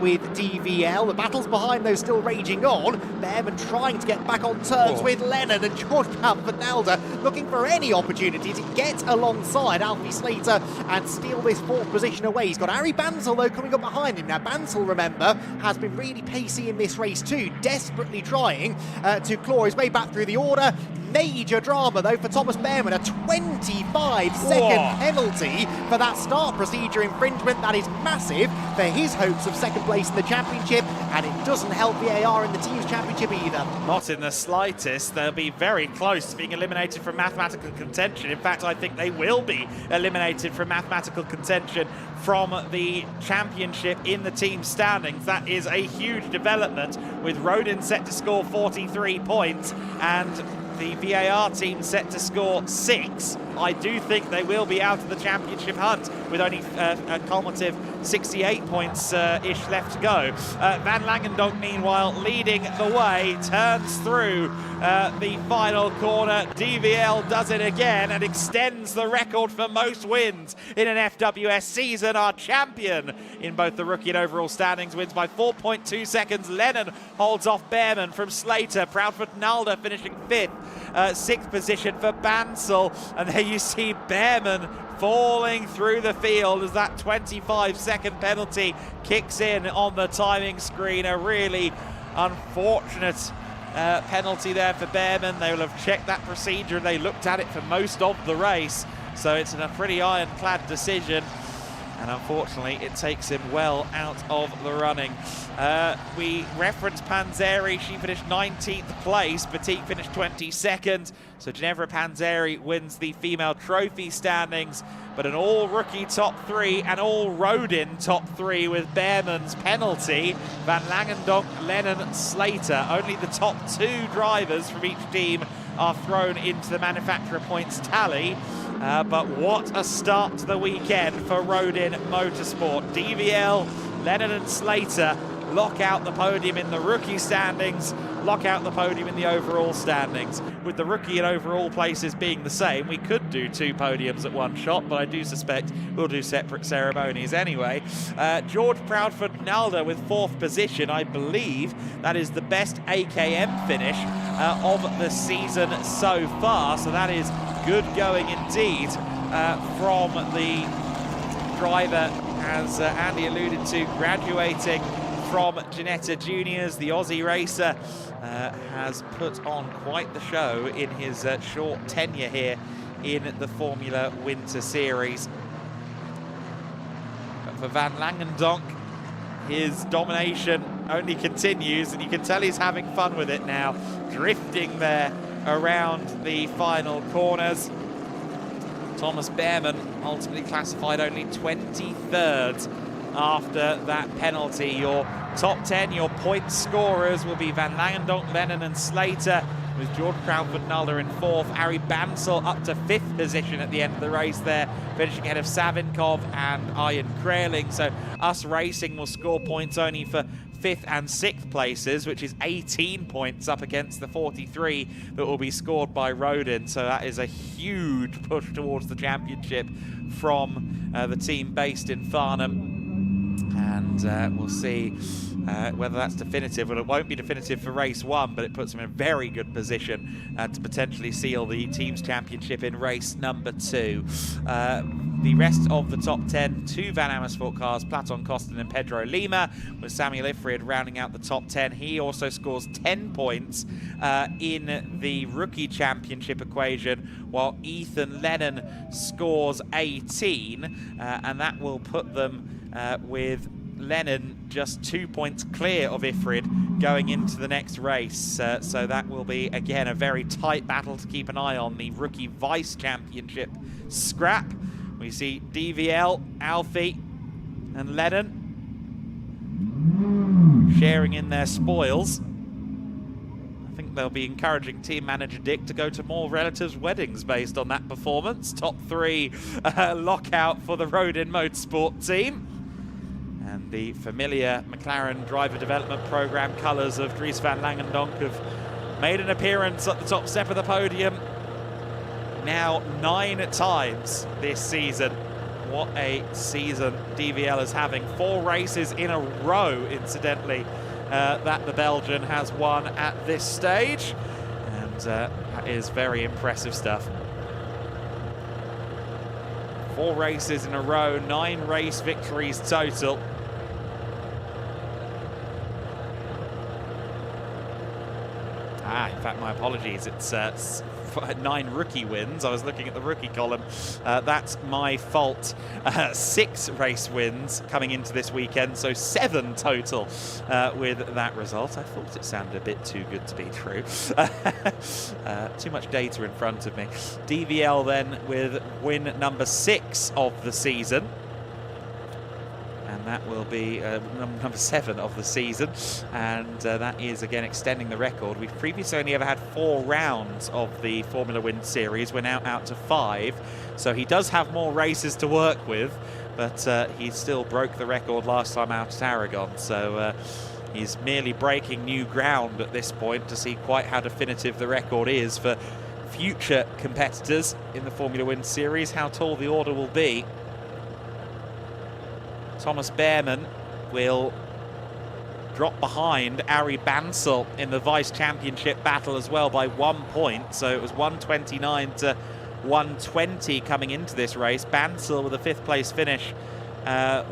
with DVL. The battles behind those still raging on. Behrman trying to get back on terms with Lennon, and George Proudfoot Nalder looking for any opportunity to get alongside Alfie Slater and steal this 4th position away. He's got Harry Bansal, though, coming up behind him. Now, Bansal, remember, has been really pacey in this race too, desperately trying to claw his way back through the order. Major drama, though, for Thomas Behrman, a 25-second penalty for that start procedure infringement. That is massive for his hopes of 2nd place in the championship, and it doesn't help VAR in the team's championship either. Not in the slightest. They'll be very close to being eliminated from mathematical contention. In fact, I think they will be eliminated from mathematical contention from the championship in the team standings. That is a huge development, with Rodin set to score 43 points and the VAR team set to score 6. I do think they will be out of the championship hunt with only a cumulative 68 points-ish left to go. Van Langendonk, meanwhile, leading the way, turns through the final corner. DVL does it again and extends the record for most wins in an FWS season. Our champion in both the rookie and overall standings wins by 4.2 seconds. Lennon holds off Behrman from Slater. Proudfoot Nalder finishing 5th. 6th position for Bansal, and there you see Behrman falling through the field as that 25-second penalty kicks in on the timing screen. A really unfortunate penalty there for Behrman. They will have checked that procedure and they looked at it for most of the race, so it's a pretty ironclad decision, and unfortunately it takes him well out of the running. We referenced Panzeri. She finished 19th place. Batig finished 22nd. So Ginevra Panzeri wins the female trophy standings, but an all-rookie top 3 and all-Rodin top 3 with Behrman's penalty. Van Langendonk, Lennon, Slater. Only the top 2 drivers from each team are thrown into the manufacturer points tally. But what a start to the weekend for Rodin Motorsport. DVL, Lennon and Slater lock out the podium in the rookie standings, lock out the podium in the overall standings. With the rookie and overall places being the same, we could do 2 podiums at one shot, but I do suspect we'll do separate ceremonies anyway. George Proudfoot Nalder with 4th position. I believe that is the best AKM finish of the season so far, so that is good going indeed from the driver, as Andy alluded to, graduating from Ginetta Juniors. The Aussie racer has put on quite the show in his short tenure here in the Formula Winter Series. But for Van Langendonk, his domination only continues, and you can tell he's having fun with it now, drifting there around the final corners. Thomas Behrmann ultimately classified only 23rd after that penalty. Your top 10, your point scorers will be Van Langendonk, Lennon and Slater, with George Crawford-Nuller in 4th. Arie Bansel up to 5th position at the end of the race there, finishing ahead of Savinkov and Ian Kraling. So Us Racing will score points only for 5th and 6th places, which is 18 points up against the 43 that will be scored by Rodin. So that is a huge push towards the championship from the team based in Farnham. And we'll see whether that's definitive. Well, it won't be definitive for race 1, but it puts them in a very good position to potentially seal the team's championship in race number 2. The rest of the top 10, 2 Van Amersfoort cars, Platon Costin and Pedro Lima, with Samuel Ifrid rounding out the top 10. He also scores 10 points in the rookie championship equation, while Ethan Lennon scores 18, and that will put them with Lennon just 2 points clear of Ifrid going into the next race. So that will be, again, a very tight battle to keep an eye on, the rookie vice championship scrap. We see DVL, Alfie and Lennon sharing in their spoils. I think they'll be encouraging team manager Dick to go to more relatives' weddings based on that performance. Top 3 lockout for the Rodin Motorsport team. And the familiar McLaren driver development program colours of Dries Van Langendonk have made an appearance at the top step of the podium now 9 times this season. What a season DVL is having. 4 races in a row, incidentally, that the Belgian has won at this stage. And that is very impressive stuff. 4 races in a row, 9 race victories total. In fact, my apologies. It's 9 rookie wins. I was looking at the rookie column. That's my fault. 6 race wins coming into this weekend, so 7 total with that result. I thought it sounded a bit too good to be true. Too much data in front of me. DVL then with win number 6 of the season. And that will be number 7 of the season, and that is again extending the record. We've previously only ever had 4 rounds of the Formula Wind Series. We're now out to 5, so he does have more races to work with, but he still broke the record last time out at Aragon, so he's merely breaking new ground at this point to see quite how definitive the record is for future competitors in the Formula Wind Series, how tall the order will be. Thomas Behrmann will drop behind Arie Bansel in the vice championship battle as well by 1 point. So it was 129 to 120 coming into this race. Bansel with a 5th place finish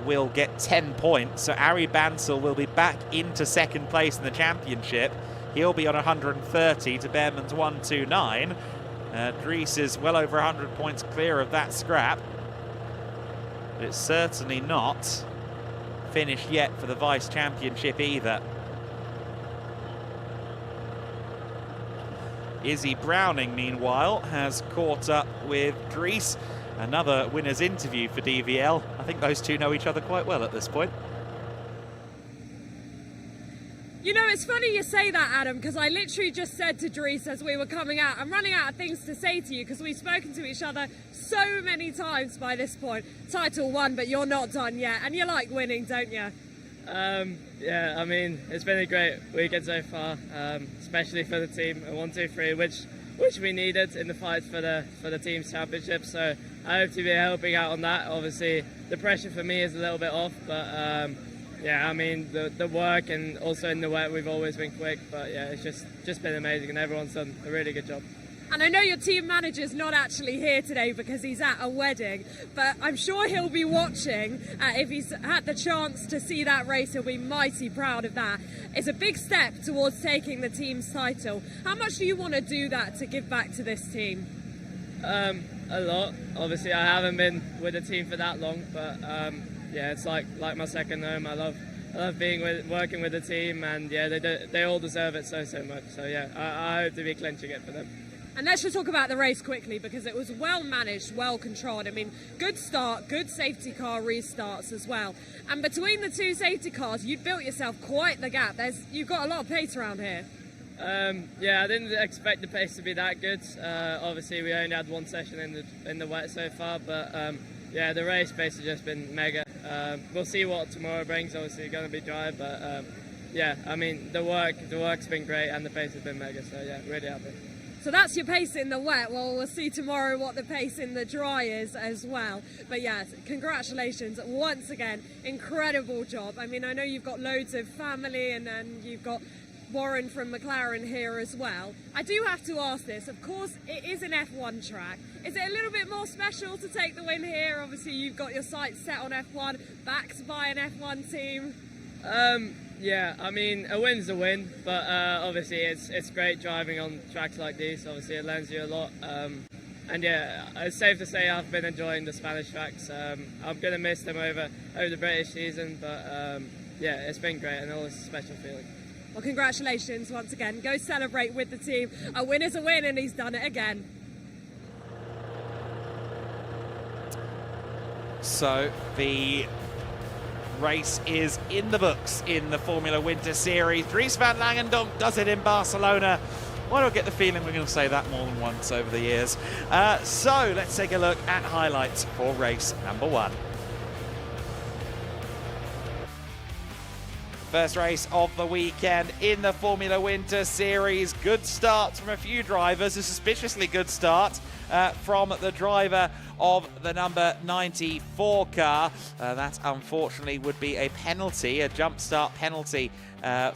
will get 10 points. So Arie Bansel will be back into 2nd place in the championship. He'll be on 130 to Behrmann's 129. Dries is well over 100 points clear of that scrap. But it's certainly not finished yet for the Vice Championship either. Izzy Browning, meanwhile, has caught up with Dries. Another winner's interview for DVL. I think those two know each other quite well at this point. You know, it's funny you say that, Adam, because I literally just said to Dries as we were coming out, I'm running out of things to say to you because we've spoken to each other so many times by this point. Title 1, but you're not done yet. And you like winning, don't you? Yeah, I mean, it's been a great weekend so far, especially for the team at 1, 2, 3, which we needed in the fight for the team's championship. So I hope to be helping out on that. Obviously, the pressure for me is a little bit off, but yeah, I mean, the work and also in the wet, we've always been quick. But yeah, it's just been amazing, and everyone's done a really good job. And I know your team manager's not actually here today because he's at a wedding, but I'm sure he'll be watching. If he's had the chance to see that race, he'll be mighty proud of that. It's a big step towards taking the team's title. How much do you want to do that to give back to this team? A lot. Obviously, I haven't been with the team for that long, but yeah, it's like my second home. I love working with the team, and yeah, they all deserve it so much. So yeah, I hope to be clinching it for them. And let's just talk about the race quickly, because it was well managed, well controlled. I mean, good start, good safety car restarts as well. And between the two safety cars, you built yourself quite the gap. You've got a lot of pace around here. Yeah, I didn't expect the pace to be that good. Obviously, we only had one session in the wet so far, but yeah, the race pace has just been mega. We'll see what tomorrow brings. Obviously, it's going to be dry, but yeah, I mean, the work's been great and the pace has been mega. So yeah, really happy. So that's your pace in the wet. Well, we'll see tomorrow what the pace in the dry is as well. But yes, congratulations once again. Incredible job. I mean, I know you've got loads of family and you've got Warren from McLaren here as well. I do have to ask this. Of course, it is an F1 track. Is it a little bit more special to take the win here? Obviously, you've got your sights set on F1, backed by an F1 team. Yeah, I mean, a win's a win, but obviously it's great driving on tracks like these. Obviously, it lends you a lot. And yeah, it's safe to say I've been enjoying the Spanish tracks. I'm going to miss them over the British season, but yeah, it's been great and always a special feeling. Well, congratulations once again. Go celebrate with the team. A win is a win, and he's done it again. So the race is in the books in the Formula Winter Series. Dries van Langendonk does it in Barcelona. Why do I get the feeling we're going to say that more than once over the years? So let's take a look at highlights for race number 1. First race of the weekend in the Formula Winter Series. Good starts from a few drivers. A suspiciously good start from the driver of the number 94 car. That unfortunately would be a penalty, a jump start penalty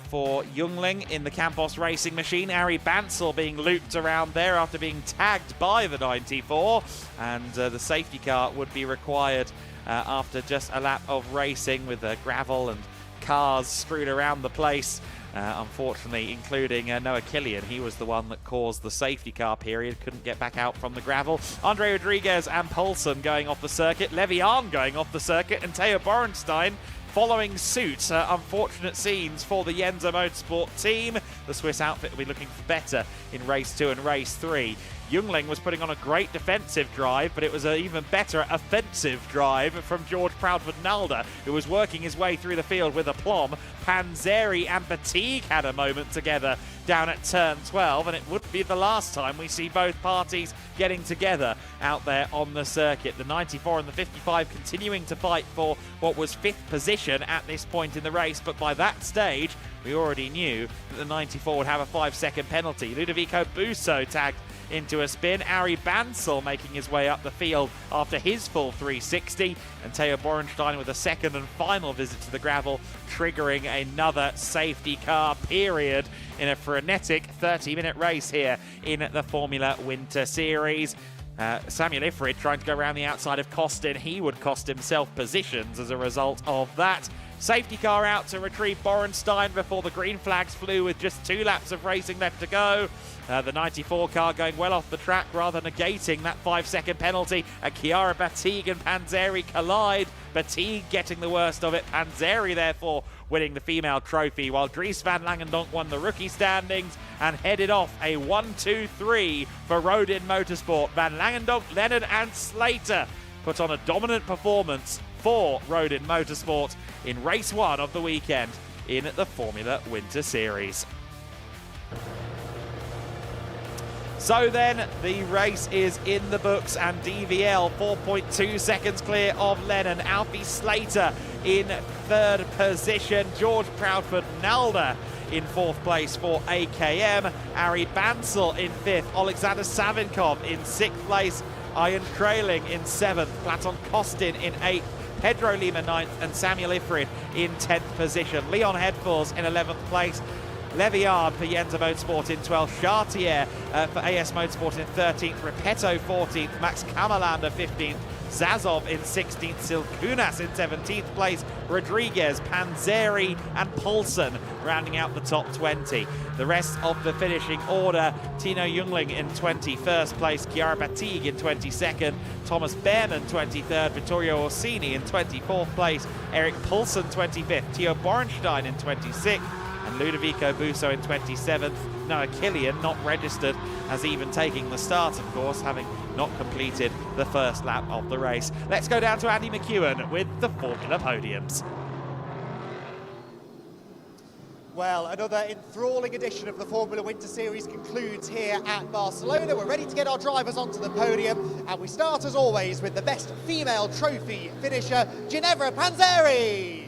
for Youngling in the Campos Racing machine. Ari Bansel being looped around there after being tagged by the 94, and the safety car would be required after just a lap of racing with gravel and cars strewn around the place. Unfortunately, including Noah Killian. He was the one that caused the safety car period. Couldn't get back out from the gravel. Andre Rodriguez and Poulsen going off the circuit. Levian going off the circuit. And Theo Borenstein following suit. Unfortunate scenes for the Yenza Motorsport team. The Swiss outfit will be looking for better in race 2 and race 3. Youngling was putting on a great defensive drive, but it was an even better offensive drive from George Proudfoot-Nalder, who was working his way through the field with aplomb. Panzeri and Batigue had a moment together down at turn 12, and it would be the last time we see both parties getting together out there on the circuit. The 94 and the 55 continuing to fight for what was 5th position at this point in the race, but by that stage, we already knew that the 94 would have a 5-second penalty. Ludovico Busso tagged into a spin. Ari Bansel making his way up the field after his full 360, and Theo Borenstein with a second and final visit to the gravel, triggering another safety car period in a frenetic 30-minute race here in the Formula Winter Series. Samuel Ifrid trying to go around the outside of Costin. He would cost himself positions as a result of that. Safety car out to retrieve Borenstein before the green flags flew with just 2 laps of racing left to go. The 94 car going well off the track, rather negating that 5-second penalty. Chiara Batigue and Panzeri collide. Batigue getting the worst of it. Panzeri, therefore, winning the female trophy, while Dries van Langendonk won the rookie standings and headed off a 1-2-3 for Rodin Motorsport. Van Langendonk, Leonard and Slater put on a dominant performance for Rodin Motorsport in race 1 of the weekend in the Formula Winter Series. So then, the race is in the books, and DVL 4.2 seconds clear of Lennon. Alfie Slater in 3rd position. George Proudfoot-Nalder in 4th place for AKM. Ari Bansel in 5th. Alexander Savinkov in 6th place. Ian Trailing in 7th. Platon Costin in 8th. Pedro Lima 9th, and Samuel Ifrid in 10th position. Leon Headforth in 11th place. Leviard for Yenza Motorsport in 12th, Chartier for AS Motorsport in 13th, Repetto 14th, Max Kammerlander 15th, Zazov in 16th, Silkunas in 17th place, Rodriguez, Panzeri and Poulsen rounding out the top 20. The rest of the finishing order, Tino Jungling in 21st place, Chiara Batig in 22nd, Thomas Behrman 23rd, Vittorio Orsini in 24th place, Eric Poulsen 25th, Theo Borenstein in 26th, and Ludovico Busso in 27th. Noah Killian not registered as even taking the start, of course, having not completed the first lap of the race. Let's go down to Andy McEwen with the Formula podiums. Well, another enthralling edition of the Formula Winter Series concludes here at Barcelona. We're ready to get our drivers onto the podium, and we start as always with the best female trophy finisher, Ginevra Panzeri.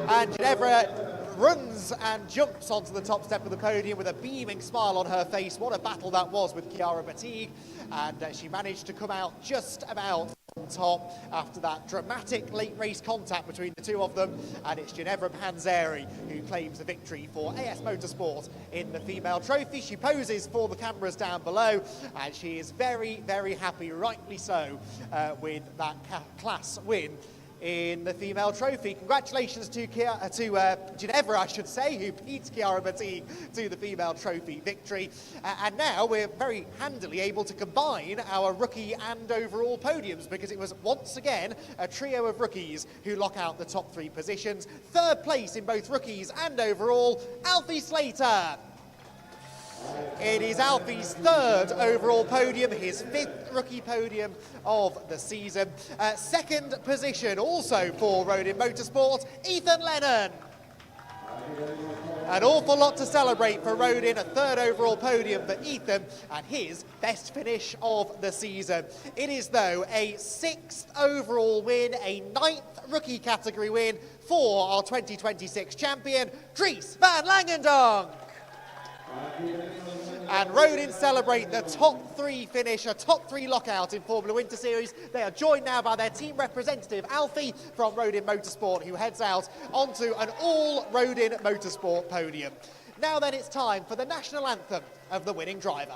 And Ginevra runs and jumps onto the top step of the podium with a beaming smile on her face. What a battle that was with Chiara Batig, and she managed to come out just about on top after that dramatic late race contact between the two of them, and it's Ginevra Panzeri who claims the victory for AS Motorsport in the female trophy. She poses for the cameras down below, and she is very, very happy, rightly so, with that class win in the female trophy. Congratulations to Ginevra, I should say, who beat Chiara Batig to the female trophy victory. And now we're very handily able to combine our rookie and overall podiums, because it was once again a trio of rookies who lock out the top 3 positions. Third place in both rookies and overall, Alfie Slater. It is Alfie's third overall podium, his 5th rookie podium of the season. Second position also for Rodin Motorsport, Ethan Lennon. An awful lot to celebrate for Rodin, a third overall podium for Ethan and his best finish of the season. It is, though, a 6th overall win, a 9th rookie category win for our 2026 champion, Dries van Langendonk. And Rodin celebrate the top 3 finish, a top 3 lockout in Formula Winter Series. They are joined now by their team representative, Alfie, from Rodin Motorsport, who heads out onto an all Rodin Motorsport podium. Now then, it's time for the national anthem of the winning driver.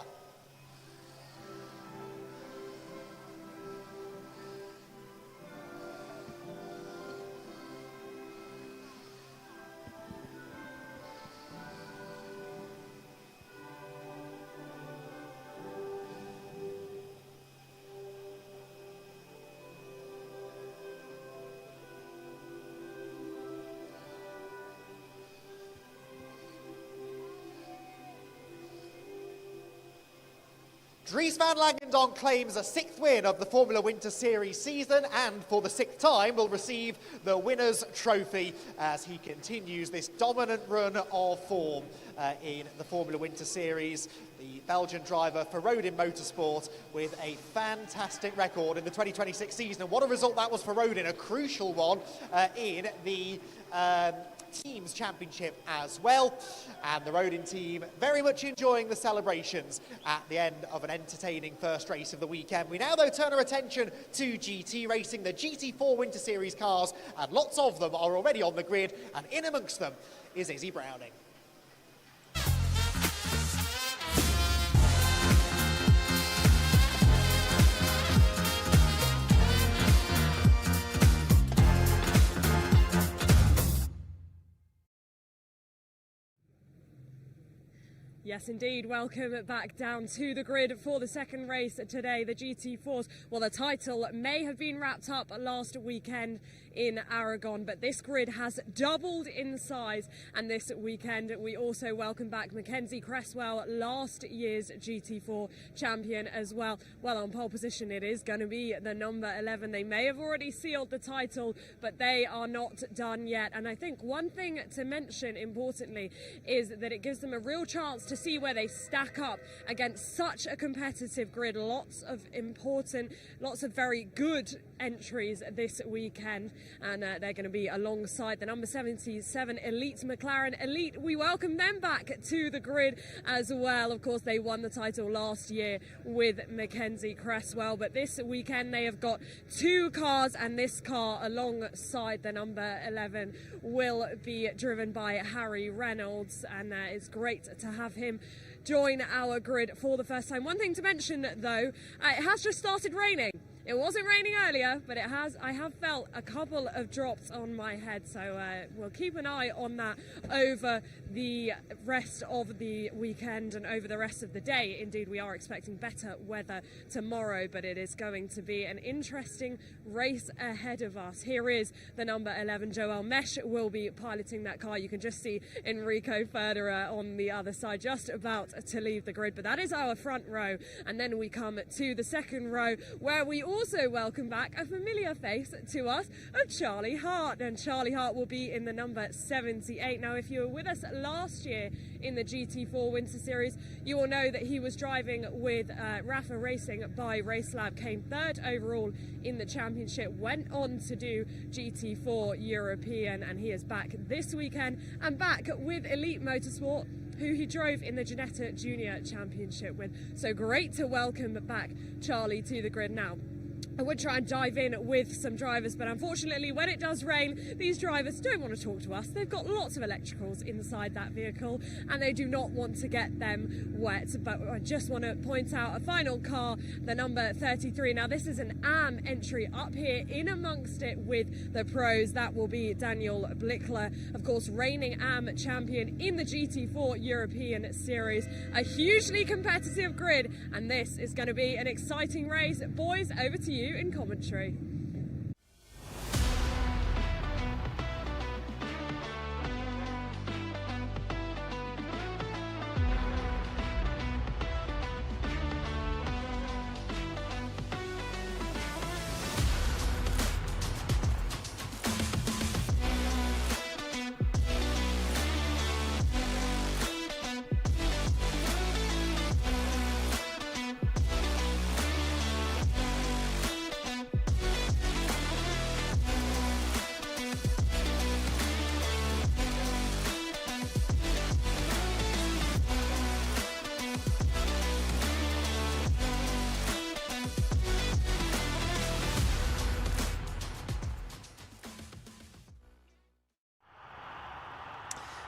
Dries van Langendonk claims a 6th win of the Formula Winter Series season, and for the 6th time will receive the winner's trophy as he continues this dominant run of form in the Formula Winter Series. The Belgian driver for Rodin Motorsport with a fantastic record in the 2026 season. And what a result that was for Rodin, a crucial one in the Teams Championship as well. And the Rodin team very much enjoying the celebrations at the end of an entertaining first race of the weekend. We now, though, turn our attention to GT racing, the GT4 Winter Series cars, and lots of them are already on the grid, and in amongst them is Izzy Browning. Yes, indeed. Welcome back down to the grid for the second race today, the GT4s. Well, the title may have been wrapped up last weekend in Aragon, but this grid has doubled in size, and this weekend we also welcome back Mackenzie Cresswell, last year's GT4 champion as well. Well, on pole position it is going to be the number 11. They may have already sealed the title, but they are not done yet. And I think one thing to mention importantly is that it gives them a real chance to see where they stack up against such a competitive grid. Lots of very good entries this weekend. and they're going to be alongside the number 77 Elite McLaren. Elite, we welcome them back to the grid as well. Of course, they won the title last year with Mackenzie Cresswell, but this weekend they have got two cars, and this car alongside the number 11 will be driven by Harry Reynolds, and it's great to have him join our grid for the first time. One thing to mention though, it has just started raining. It wasn't raining earlier, but I have felt a couple of drops on my head, so we'll keep an eye on that over the rest of the weekend and over the rest of the day. Indeed, we are expecting better weather tomorrow, but it is going to be an interesting race ahead of us. Here is the number 11, Joel Mesh will be piloting that car. You can just see Enrico Ferderer on the other side, just about to leave the grid, but that is our front row. And then we come to the second row, where we also welcome back a familiar face to us of Charlie Hart, and Charlie Hart will be in the number 78. Now, if you were with us last year in the GT4 Winter Series, you will know that he was driving with Rafa Racing by Racelab, came third overall in the championship, went on to do GT4 European, and he is back this weekend and back with Elite Motorsport, who he drove in the Ginetta Junior Championship with. So great to welcome back Charlie to the grid. Now, I would try and dive in with some drivers, but unfortunately when it does rain, these drivers don't want to talk to us. They've got lots of electricals inside that vehicle and they do not want to get them wet. But I just want to point out a final car, the number 33. Now this is an AM entry up here in amongst it with the pros. That will be Daniel Blickler, of course reigning AM champion in the GT4 European Series. A hugely competitive grid, and this is going to be an exciting race. Boys, over to you in commentary.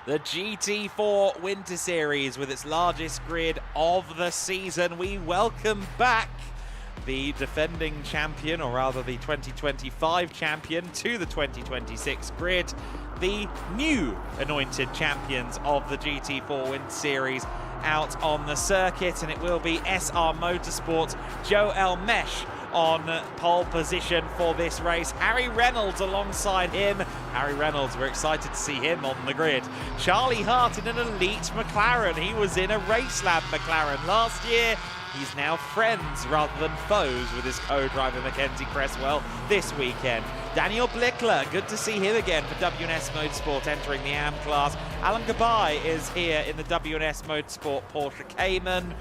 The GT4 Winter Series with its largest grid of the season. We welcome back the defending champion, or rather the 2025 champion, to the 2026 grid. The new anointed champions of the GT4 Winter Series out on the circuit, and it will be SR Motorsport's Joel Mesh on pole position for this race. Harry Reynolds alongside him. Harry Reynolds, we're excited to see him on the grid. Charlie Hart in an Elite McLaren. He was in a Racelab McLaren last year. He's now friends rather than foes with his co-driver Mackenzie Cresswell this weekend. Daniel Blickler, good to see him again for WNS Motorsport entering the AM class. Alan Gabay is here in the WNS Motorsport Porsche Cayman.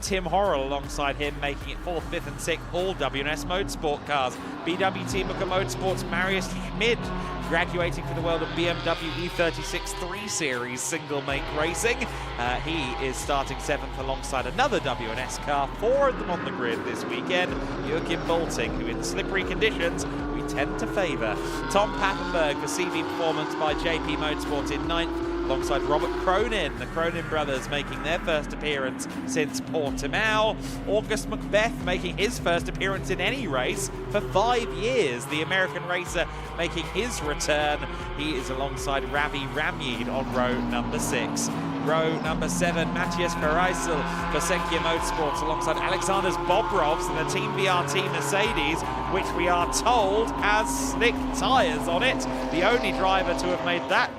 Tim Horrell alongside him, making it 4th, 5th and 6th, all WNS Motorsport cars. BWT Mooker Motorsport's Marius Schmid, graduating for the world of BMW E36 3 Series single make racing. He is starting 7th alongside another WNS car. 4 of them on the grid this weekend. Joachim Bolting, who in slippery conditions we tend to favour. Tom Pappenberg for CV Performance by JP Motorsport in 9th, alongside Robert Cronin, the Cronin brothers making their first appearance since Portimao. August Macbeth making his first appearance in any race for 5 years. The American racer making his return. He is alongside Ravi Ramyid on row number 6. Row number 7, Matthias Fereisel for Senkia Motorsports alongside Alexander Bobrovs and the Team BRT Mercedes, which we are told has slick tyres on it. The only driver to have made that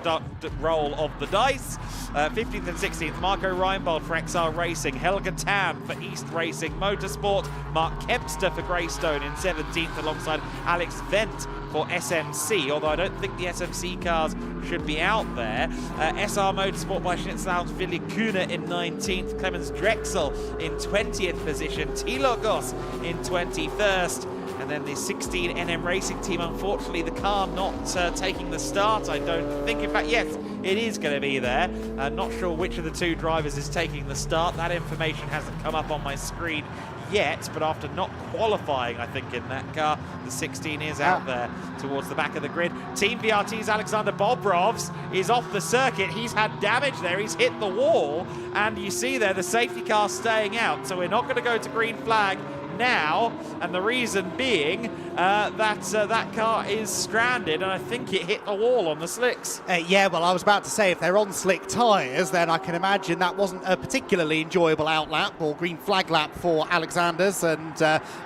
roll of the dice. 15th and 16th, Marco Reinbold for XR Racing, Helga Tam for East Racing Motorsport, Mark Kempster for Greystone in 17th alongside Alex Vent for SMC, although I don't think the SMC cars should be out there. SR Motorsport by Schnitzlaus Villikuna in 19th, Clemens Drexel in 20th position, T. Logos in 21st, And then the 16 NM Racing team, unfortunately, the car not taking the start, I don't think. In fact, yes, it is going to be there. Not sure which of the two drivers is taking the start. That information hasn't come up on my screen yet, but after not qualifying, I think, in that car, the 16 is out there towards the back of the grid. Team BRT's Alexander Bobrovs is off the circuit. He's had damage there. He's hit the wall, and you see there the safety car staying out. So we're not going to go to green flag now, and the reason being that car is stranded, and I think it hit the wall on the slicks. Yeah, well, I was about to say, if they're on slick tyres, then I can imagine that wasn't a particularly enjoyable outlap or green flag lap for Alexander's, and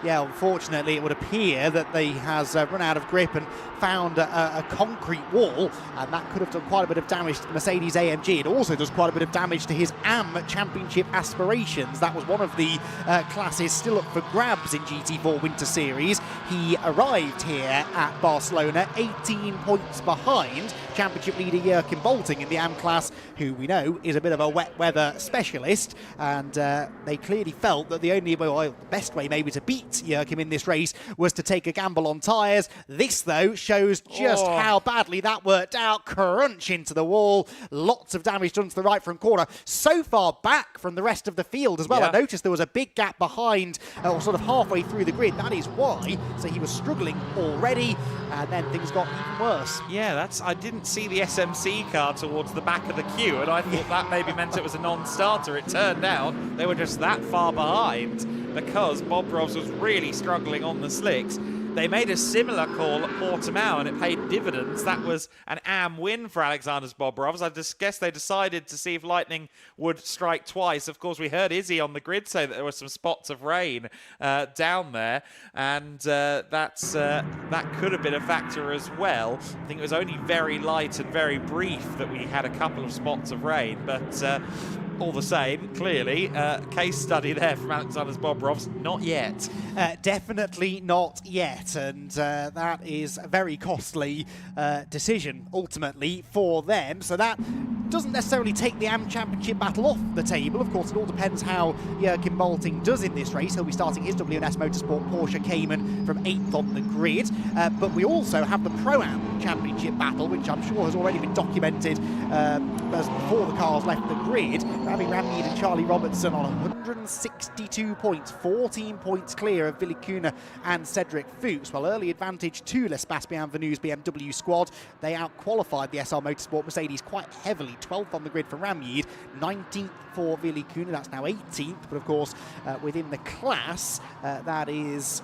yeah, unfortunately it would appear that he has run out of grip and found a concrete wall, and that could have done quite a bit of damage to the Mercedes AMG. It also does quite a bit of damage to his AM Championship aspirations. That was one of the classes still up for grabs in GT4 Winter Series. He arrived here at Barcelona 18 points behind championship leader Joachim Bolting in the AM class, who we know is a bit of a wet weather specialist, and they clearly felt that the only way, well, the best way maybe to beat Joachim in this race was to take a gamble on tyres. This, though, shows just how badly that worked out. Crunch into the wall, lots of damage done to the right front corner, so far back from the rest of the field as well. I noticed there was a big gap behind, or sort of halfway through the grid. That is why. So he was struggling already, and then things got even worse. Yeah, I didn't see the SMC car towards the back of the queue, and I thought that maybe meant it was a non-starter. It turned out they were just that far behind because Bobrovs was really struggling on the slicks. They made a similar call at Portimao, and it paid dividends. That was an AM win for Alexander Bobrovs. I just guess they decided to see if lightning would strike twice. Of course, we heard Izzy on the grid say that there were some spots of rain down there, and that could have been a factor as well. I think it was only very light and very brief that we had a couple of spots of rain, but all the same, clearly, case study there from Alexander Bobrovs. Not yet. Definitely not yet, and that is a very costly decision, ultimately, for them. So that doesn't necessarily take the AM Championship battle off the table. Of course, it all depends how Joachim Bolting does in this race. He'll be starting his WNS Motorsport Porsche Cayman from 8th on the grid. But we also have the Pro-Am Championship battle, which I'm sure has already been documented as before the cars left the grid. Ravi Ramneed and Charlie Robertson on 162 points, 14 points clear of Villicuna and Cedric Fuchs. Well, early advantage to L'Espace Bienvenu's BMW squad. They out-qualified the SR Motorsport Mercedes quite heavily. 12th on the grid for Ramneed, 19th for Villicuna. That's now 18th, but of course, within the class, that is,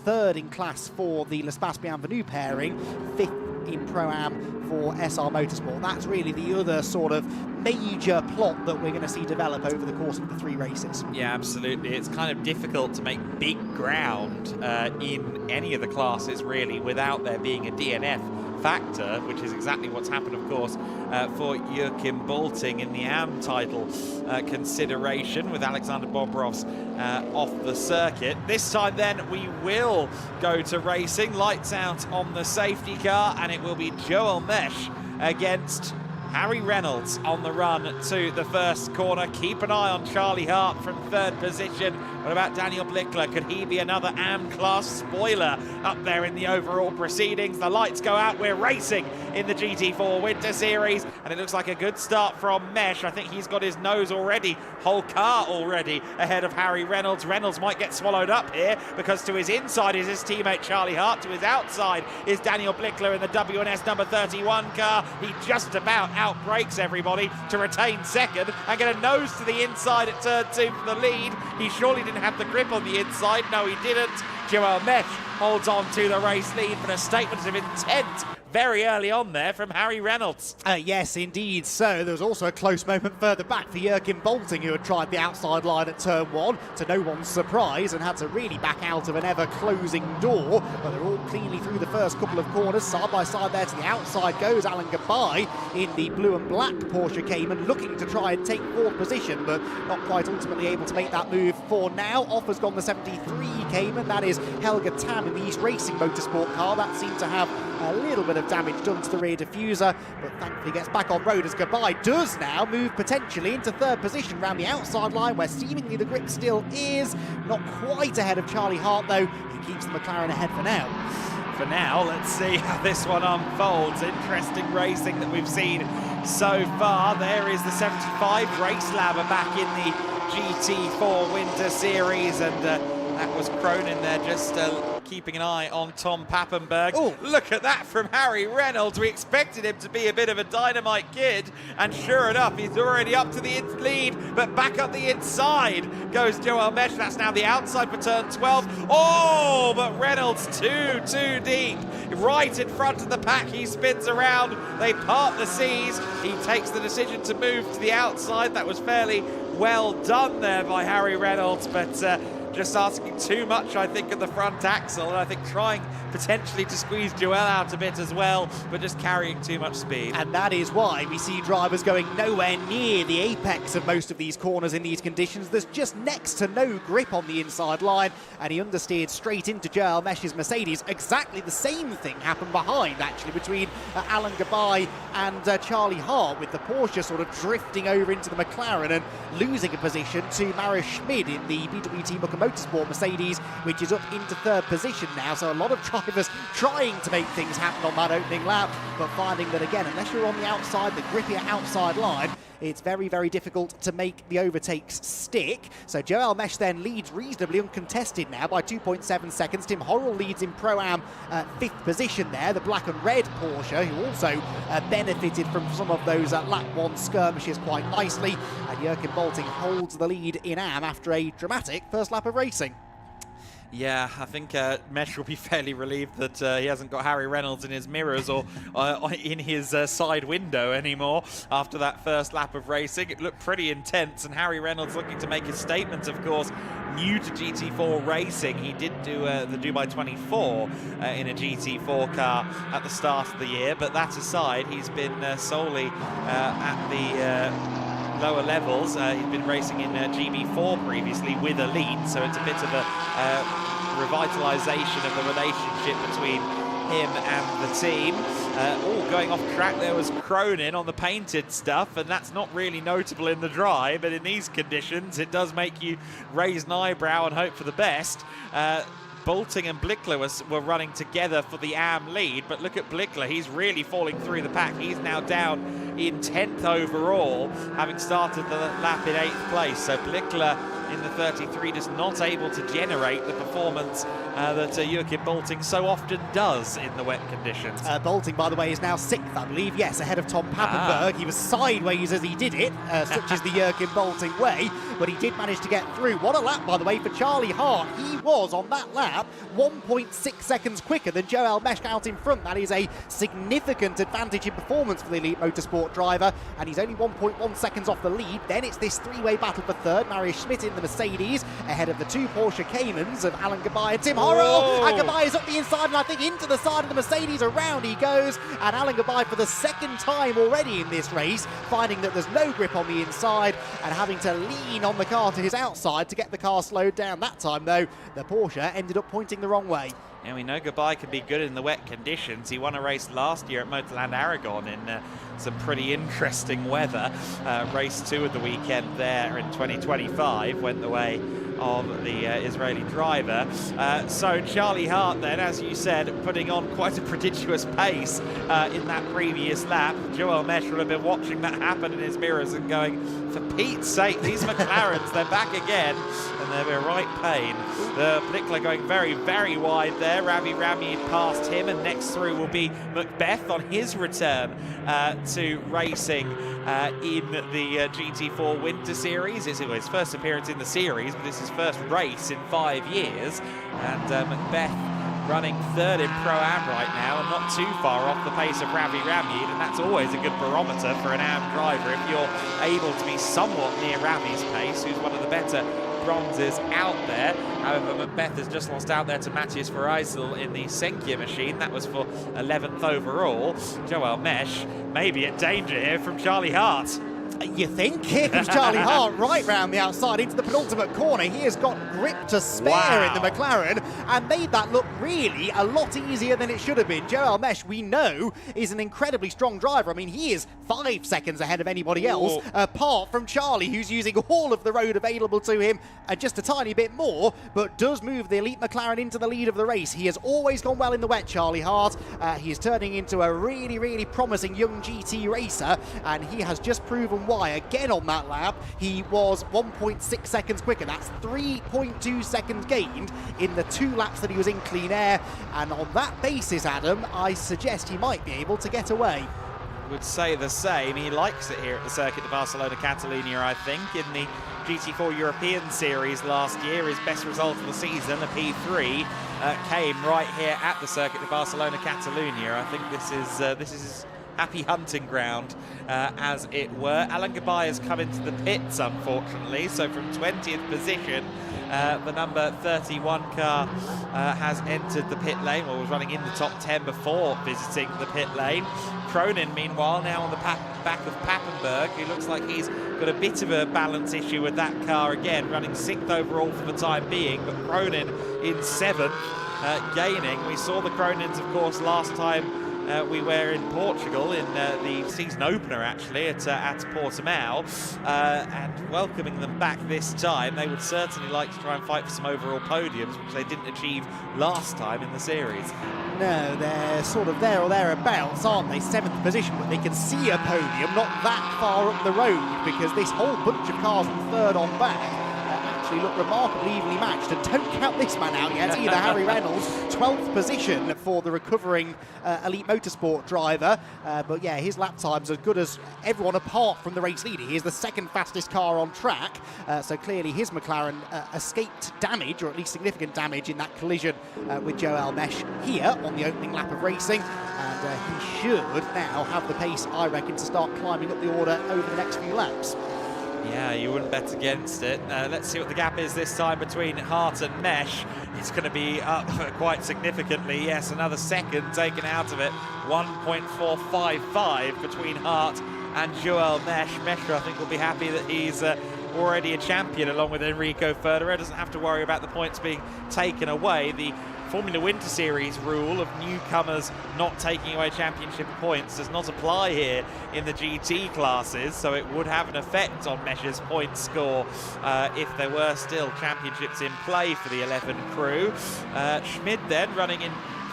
third in class for the L'Espace Bienvenu pairing, 5th in Pro-Am for SR Motorsport. That's really the other sort of major plot that we're going to see develop over the course of the 3 races. Yeah, absolutely. It's kind of difficult to make big ground in any of the classes, really, without there being a DNF factor, which is exactly what's happened, of course, for Joachim Bolting in the AM title consideration, with Alexander Bobrovs off the circuit. This time then we will go to racing. Lights out on the safety car, and it will be Joel Mesh against Harry Reynolds on the run to the first corner. Keep an eye on Charlie Hart from 3rd position. What about Daniel Blickler? Could he be another AM class spoiler up there in the overall proceedings? The lights go out. We're racing in the GT4 Winter Series, and it looks like a good start from Mesh. I think he's got his nose already, whole car already, ahead of Harry Reynolds. Reynolds might get swallowed up here, because to his inside is his teammate Charlie Hart. To his outside is Daniel Blickler in the WNS number 31 car. He just about outbrakes everybody to retain second and get a nose to the inside at turn 2 for the lead. He surely didn't have the grip on the inside. No, he didn't. Joel Mesh holds on to the race lead, but a statement of intent very early on there from Harry Reynolds. Yes, indeed. So there was also a close moment further back for Joachim Bolting, who had tried the outside line at turn 1 to no one's surprise and had to really back out of an ever-closing door. But they're all cleanly through the first couple of corners. Side by side there to the outside goes Alan Gabai in the blue and black Porsche Cayman, looking to try and take 4th position, but not quite ultimately able to make that move for now. Off has gone the 73 Cayman. That is Helga Tam in the East Racing Motorsport car. That seemed to have A little bit of damage done to the rear diffuser, but thankfully gets back on road as Goodbye does now move potentially into third position round the outside line, where seemingly the grip still is. Not quite ahead of Charlie Hart, though. He keeps the McLaren ahead for now. For now, let's see how this one unfolds. Interesting racing that we've seen so far. There is the 75 Race Labber back in the GT4 Winter Series, and that was Cronin there just keeping an eye on Tom Pappenberg. Ooh. Look at that from Harry Reynolds. We expected him to be a bit of a dynamite kid, and sure enough, he's already up to the lead, but back up the inside goes Joel Mesh. That's now the outside for turn 12. Oh, but Reynolds too deep. Right in front of the pack, he spins around. They part the seas. He takes the decision to move to the outside. That was fairly well done there by Harry Reynolds, but just asking too much, I think, at the front axle, and I think trying potentially to squeeze Joel out a bit as well, but just carrying too much speed. And that is why we see drivers going nowhere near the apex of most of these corners in these conditions. There's just next to no grip on the inside line, and he understeered straight into Joel Mesh's Mercedes. Exactly the same thing happened behind, actually, between Alan Gabay and Charlie Hart, with the Porsche sort of drifting over into the McLaren and losing a position to Marius Schmid in the BWT Motorsport Mercedes, which is up into third position now. So a lot of drivers trying to make things happen on that opening lap, but finding that, again, unless you're on the outside, the grippier outside line, it's very, very difficult to make the overtakes stick. So Joel Mesh then leads reasonably uncontested now by 2.7 seconds. Tim Horrell leads in Pro-Am 5th position there, the black and red Porsche, who also benefited from some of those lap 1 skirmishes quite nicely. And Jürgen Bolting holds the lead in Am after a dramatic first lap of racing. Yeah, I think Mesh will be fairly relieved that he hasn't got Harry Reynolds in his mirrors or in his side window anymore after that first lap of racing. It looked pretty intense, and Harry Reynolds looking to make a statement, of course, new to GT4 racing. He did do the Dubai 24 in a GT4 car at the start of the year, but that aside, he's been solely at the lower levels. He's been racing in GB4 previously with Elite, so it's a bit of a revitalisation of the relationship between him and the team. All going off track there was Cronin on the painted stuff, and that's not really notable in the dry, but in these conditions it does make you raise an eyebrow and hope for the best. Bolting and Blickler were running together for the AM lead, but look at Blickler, he's really falling through the pack. He's now down in 10th overall, having started the lap in 8th place. So Blickler in the 33 just not able to generate the performance that Jürgen Bolting so often does in the wet conditions. Bolting, by the way, is now 6th, I believe, yes, ahead of Tom Pappenberg. He was sideways as he did it, such is the Jürgen Bolting way, but he did manage to get through. What a lap, by the way, for Charlie Hart. He was, on that lap, 1.6 seconds quicker than Joel Mesh out in front. That is a significant advantage in performance for the Elite Motorsport driver, and he's only 1.1 seconds off the lead. Then it's this three-way battle for third. Marius Schmidt in the Mercedes, ahead of the two Porsche Caymans of Alan Gabay and Tim Horrell. And Gabay is up the inside, and I think into the side of the Mercedes. Around he goes, and Alan Gabay for the second time already in this race, finding that there's no grip on the inside and having to lean on the car to his outside to get the car slowed down. That time, though, the Porsche ended up pointing the wrong way. Yeah, we know Gabay can be good in the wet conditions. He won a race last year at Motorland Aragon in some pretty interesting weather. Race 2 of the weekend there in 2025 went the way of the Israeli driver. So Charlie Hart then, as you said, putting on quite a prodigious pace in that previous lap. Joel Mesh will have been watching that happen in his mirrors and going, for Pete's sake, these McLarens, they're back again, and they're a right pain. The Blickler going very, very wide there. Ravi Rami passed him, and next through will be Macbeth on his return to racing in the GT4 Winter Series. It's his first appearance in the series, but it's his first race in 5 years. And Macbeth running third in Pro-Am right now, and not too far off the pace of Ravi Ramid, and that's always a good barometer for an AM driver if you're able to be somewhat near Rami's pace, who's one of the better bronzes out there. However, Macbeth has just lost out there to Matthias Vereisel in the Senkia machine. That was for 11th overall. Joel Mesh may be at danger here from Charlie Hart. You think? Here comes Charlie Hart right round the outside into the penultimate corner. He has got grip to spare in the McLaren and made that look really a lot easier than it should have been. Joel Mesh, we know, is an incredibly strong driver. I mean, he is 5 seconds ahead of anybody else, apart from Charlie, who's using all of the road available to him and just a tiny bit more, but does move the elite McLaren into the lead of the race. He has always gone well in the wet, Charlie Hart. He is turning into a really, really promising young GT racer, and he has just proven why. Again on that lap, he was 1.6 seconds quicker. That's 3.2 seconds gained in the 2 laps that he was in clean air. And on that basis, Adam, I suggest he might be able to get away. Would say the same. He likes it here at the Circuit de Barcelona-Catalunya, I think. In the GT4 European Series last year, his best result of the season, a P3, came right here at the Circuit de Barcelona-Catalunya. I think this is his happy hunting ground, as it were. Alan Gabay has come into the pits, unfortunately, so from 20th position, the number 31 car has entered the pit lane, or was running in the top 10 before visiting the pit lane. Cronin, meanwhile, now on the back of Papenburg, who looks like he's got a bit of a balance issue with that car again, running 6th overall for the time being, but Cronin in 7th, gaining. We saw the Cronins, of course, last time we were in Portugal in the season opener, actually, at Portimao, and welcoming them back this time. They would certainly like to try and fight for some overall podiums, which they didn't achieve last time in the series. No, they're sort of there or thereabouts, aren't they? 7th position, but they can see a podium not that far up the road, because this whole bunch of cars from 3rd on back actually look remarkably evenly matched, and don't count this man out yet either. Harry Reynolds, 12th position for the recovering elite motorsport driver, but yeah, his lap time's as good as everyone apart from the race leader. He is the 2nd fastest car on track, so clearly his McLaren escaped damage, or at least significant damage, in that collision with Joel Mesh here on the opening lap of racing, and he should now have the pace, I reckon, to start climbing up the order over the next few laps. Yeah, you wouldn't bet against it. Let's see what the gap is this time between Hart and Mesh. It's going to be up quite significantly. Yes, another second taken out of it. 1.455 between Hart and Joel Mesh. Mesh, I think, will be happy that he's already a champion along with Enrico Federer. Doesn't have to worry about the points being taken away. The Formula Winter Series rule of newcomers not taking away championship points does not apply here in the GT classes, so it would have an effect on Mesh's point score if there were still championships in play for the 11 crew. Schmid then running in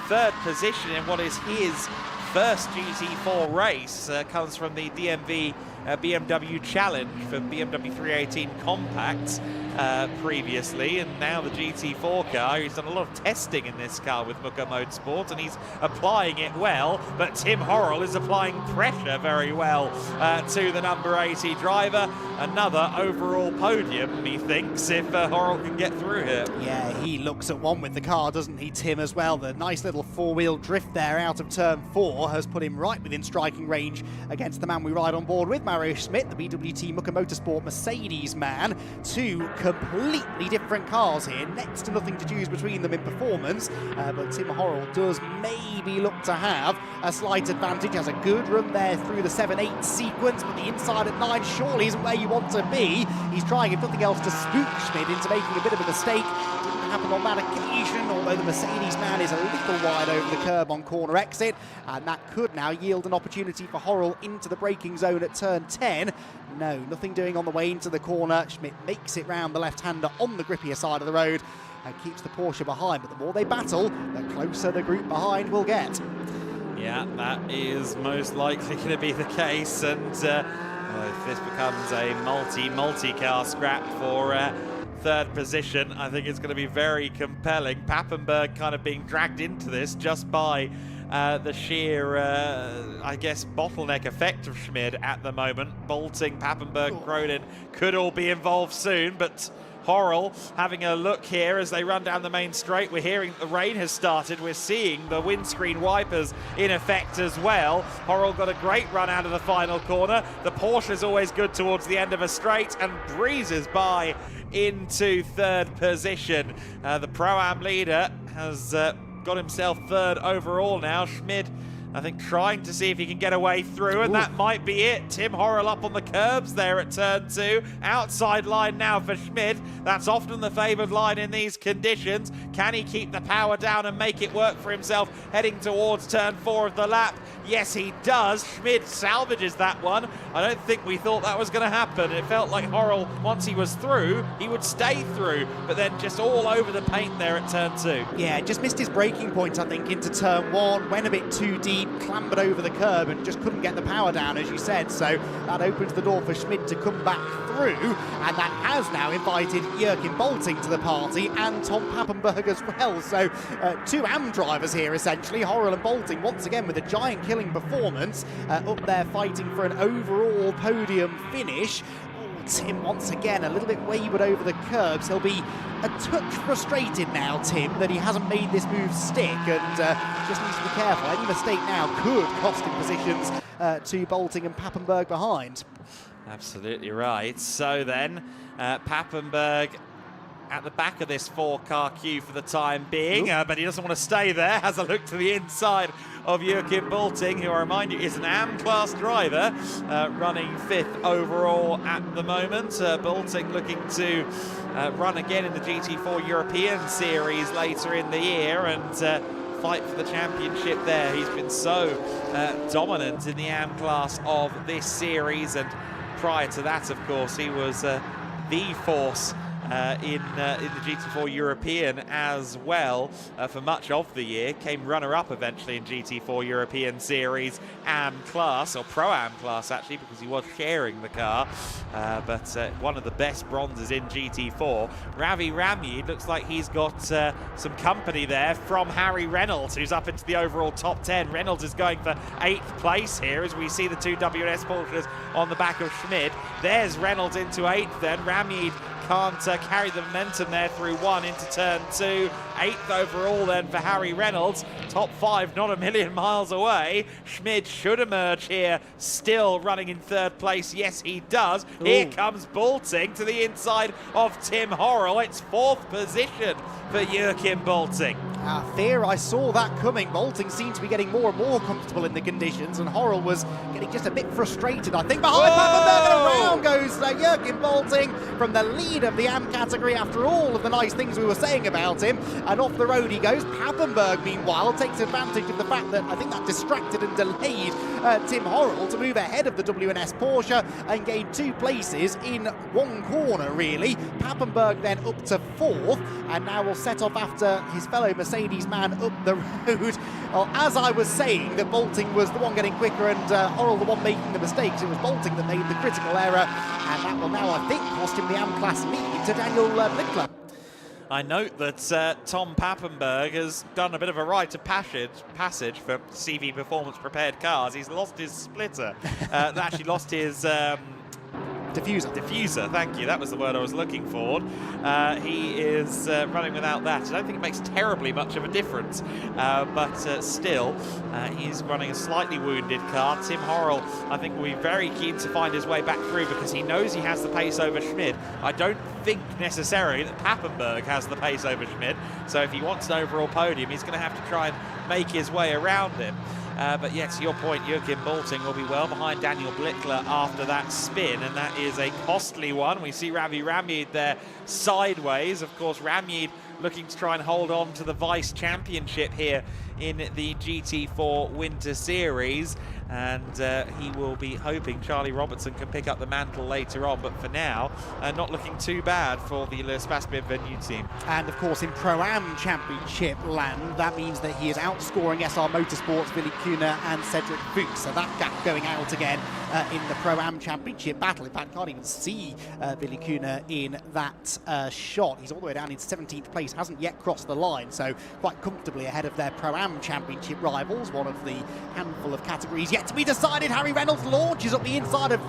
3rd position in what is his first GT4 race, comes from the DMV BMW Challenge for BMW 318 Compacts previously, and now the GT4 car. He's done a lot of testing in this car with Muka Motorsport, and he's applying it well, but Tim Horrell is applying pressure very well to the number 80 driver. Another overall podium, he thinks, if Horrell can get through here. Yeah, he looks at one with the car, doesn't he, Tim, as well? The nice little 4-wheel drift there out of turn 4 has put him right within striking range against the man we ride on board with, Mario Schmidt, the BWT Muka Motorsport Mercedes man. 2 completely different cars here, next to nothing to choose between them in performance, but Tim Horrell does maybe look to have a slight advantage. Has a good run there through the 7-8 sequence, but the inside at 9 surely isn't where you want to be. He's trying, if nothing else, to spook Schmidt into making a bit of a mistake. Didn't happen on that occasion, although the Mercedes man is a little wide over the curb on corner exit, and that could now yield an opportunity for Horrell into the braking zone at turn 10. No, nothing doing on the way into the corner. Schmidt makes it round the left-hander on the grippier side of the road and keeps the Porsche behind, but the more they battle, the closer the group behind will get. Yeah, that is most likely going to be the case, and if this becomes a multi-car scrap for 3rd position, I think it's going to be very compelling. Papenburg kind of being dragged into this just by the sheer, I guess, bottleneck effect of Schmid at the moment. Bolting, Papenburg, Cronin could all be involved soon, but Horrell having a look here as they run down the main straight. We're hearing the rain has started. We're seeing the windscreen wipers in effect as well. Horrell got a great run out of the final corner. The Porsche is always good towards the end of a straight and breezes by into 3rd position. The Pro-Am leader has got himself 3rd overall now. Schmid I think trying to see if he can get away through, and that might be it. Tim Horrell up on the curbs there at turn 2. Outside line now for Schmid. That's often the favoured line in these conditions. Can he keep the power down and make it work for himself heading towards turn 4 of the lap? Yes, he does. Schmid salvages that one. I don't think we thought that was going to happen. It felt like Horrell, once he was through, he would stay through, but then just all over the paint there at turn 2. Yeah, just missed his braking point, I think, into turn 1, went a bit too deep, clambered over the curb and just couldn't get the power down, as you said. So that opens the door for Schmid to come back through, and that has now invited Jürgen Bolting to the party and Tom Pappenberg as well. So 2 AM drivers here, essentially. Horrell and Bolting once again with a giant killing performance, up there fighting for an overall podium finish. Tim once again a little bit wayward over the curbs. He'll be a touch frustrated now, Tim, that he hasn't made this move stick, and just needs to be careful. Any mistake now could cost him positions to Bolting and Pappenberg behind. Absolutely right. So then Pappenberg at the back of this 4-car queue for the time being, but he doesn't want to stay there. Has a look to the inside of Jürgen Bolting, who I remind you is an AM class driver, running 5th overall at the moment. Bolting looking to run again in the GT4 European Series later in the year and fight for the championship there. He's been so dominant in the AM class of this series, and prior to that, of course, he was the force in the GT4 European as well for much of the year. Came runner-up eventually in GT4 European Series AM class, or Pro-Am class actually, because he was sharing the car, but one of the best bronzes in GT4. Ravi Ramyud looks like he's got some company there from Harry Reynolds, who's up into the overall top 10. Reynolds is going for 8th place here as we see the 2 WS Porsches on the back of Schmid. There's Reynolds into 8th then. Ramyud can't carry the momentum there through 1 into turn 2. 8th overall then for Harry Reynolds. Top 5 not a million miles away. Schmid should emerge here, still running in 3rd place. Yes, he does. Ooh. Here comes Bolting to the inside of Tim Horrell. It's 4th position for Jürgen Bolting. Fear, I saw that coming. Bolting seemed to be getting more and more comfortable in the conditions, and Horrell was getting just a bit frustrated, I think. Behind Pappenberg, and around goes Jürgen Bolting from the lead of the AM category after all of the nice things we were saying about him. And off the road he goes. Pappenberg, meanwhile, takes advantage of the fact that I think that distracted and delayed Tim Horrell to move ahead of the WNS Porsche and gain 2 places in 1 corner, really. Pappenberg then up to 4th, and now will set off after his fellow Mercedes man up the road. Well, as I was saying that Bolting was the one getting quicker and Horrell the one making the mistakes, it was Bolting that made the critical error, and that will now, I think, cost him the AM class lead to Daniel Blickler. I note that Tom Pappenberg has done a bit of a rite of passage for CV Performance prepared cars. He's lost his splitter. Actually lost his diffuser, thank you. That was the word I was looking for. He is running without that. I don't think it makes terribly much of a difference, but still, he's running a slightly wounded car. Tim Horrell, I think, will be very keen to find his way back through because he knows he has the pace over Schmid. I don't think necessarily that Pappenberg has the pace over Schmid, so if he wants an overall podium, he's going to have to try and make his way around him. But yes, to your point, Jürgen Bolting will be well behind Daniel Blickler after that spin, and that is a costly one. We see Ravi Ramyud there sideways. Of course, Ramyud looking to try and hold on to the Vice Championship here in the GT4 Winter Series, and he will be hoping Charlie Robertson can pick up the mantle later on, but for now, not looking too bad for the L'Espace Bienvenu team. And of course, in Pro-Am Championship land, that means that he is outscoring SR Motorsport's Billy Kuhner and Cedric Fuchs, so that gap going out again in the Pro-Am Championship battle. In fact, can't even see Billy Kuhner in that shot. He's all the way down in 17th place, hasn't yet crossed the line, so quite comfortably ahead of their Pro-Am Championship rivals, one of the handful of categories yet to be decided. Harry Reynolds launches up the inside of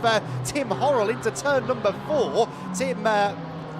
Tim Horrell into turn number 4. Tim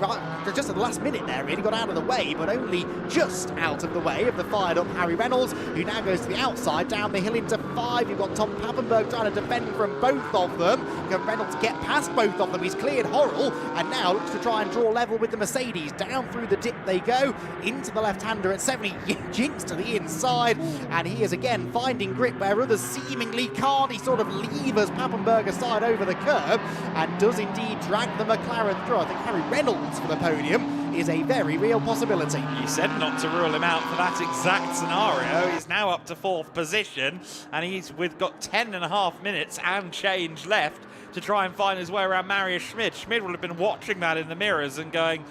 right, just at the last minute there, really got out of the way, but only just out of the way of the fired up Harry Reynolds, who now goes to the outside, down the hill into 5. You've got Tom Pappenberg trying to defend from both of them. Can Reynolds get past both of them? He's cleared Horrell, and now looks to try and draw level with the Mercedes. Down through the dip they go, into the left-hander at 70, jinks to the inside, and he is again finding grip where others seemingly can't. He sort of levers Pappenberg aside over the curb, and does indeed drag the McLaren through. I think Harry Reynolds for the podium is a very real possibility. You said not to rule him out for that exact scenario. He's now up to 4th position, and we've got 10.5 minutes and change left to try and find his way around Marius Schmid. Schmid will have been watching that in the mirrors and going,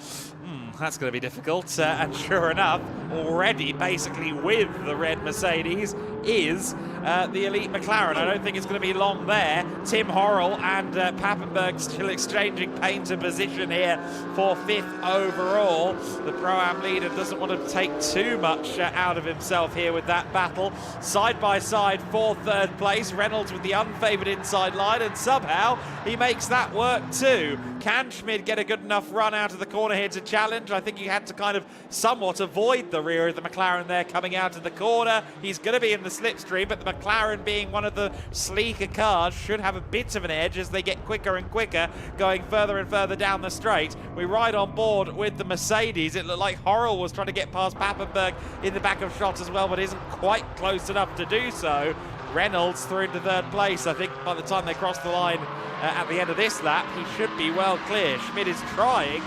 that's going to be difficult. And sure enough, already basically with the red Mercedes is the elite McLaren. I don't think it's going to be long there. Tim Horrell and Pappenberg still exchanging paint and position here for 5th overall. The Pro-Am leader doesn't want to take too much out of himself here with that battle. Side by side for 3rd place. Reynolds with the unfavoured inside line, and somehow he makes that work too. Can Schmid get a good enough run out of the corner here to challenge? I think he had to kind of somewhat avoid the rear of the McLaren there coming out of the corner. He's going to be in the slipstream, but the McLaren, being one of the sleeker cars, should have a bit of an edge as they get quicker and quicker going further and further down the straight. We ride on board with the Mercedes. It looked like Horrell was trying to get past Pappenberg in the back of shot as well, but isn't quite close enough to do so. Reynolds through into 3rd place. I think by the time they cross the line at the end of this lap, he should be well clear. Schmid is trying,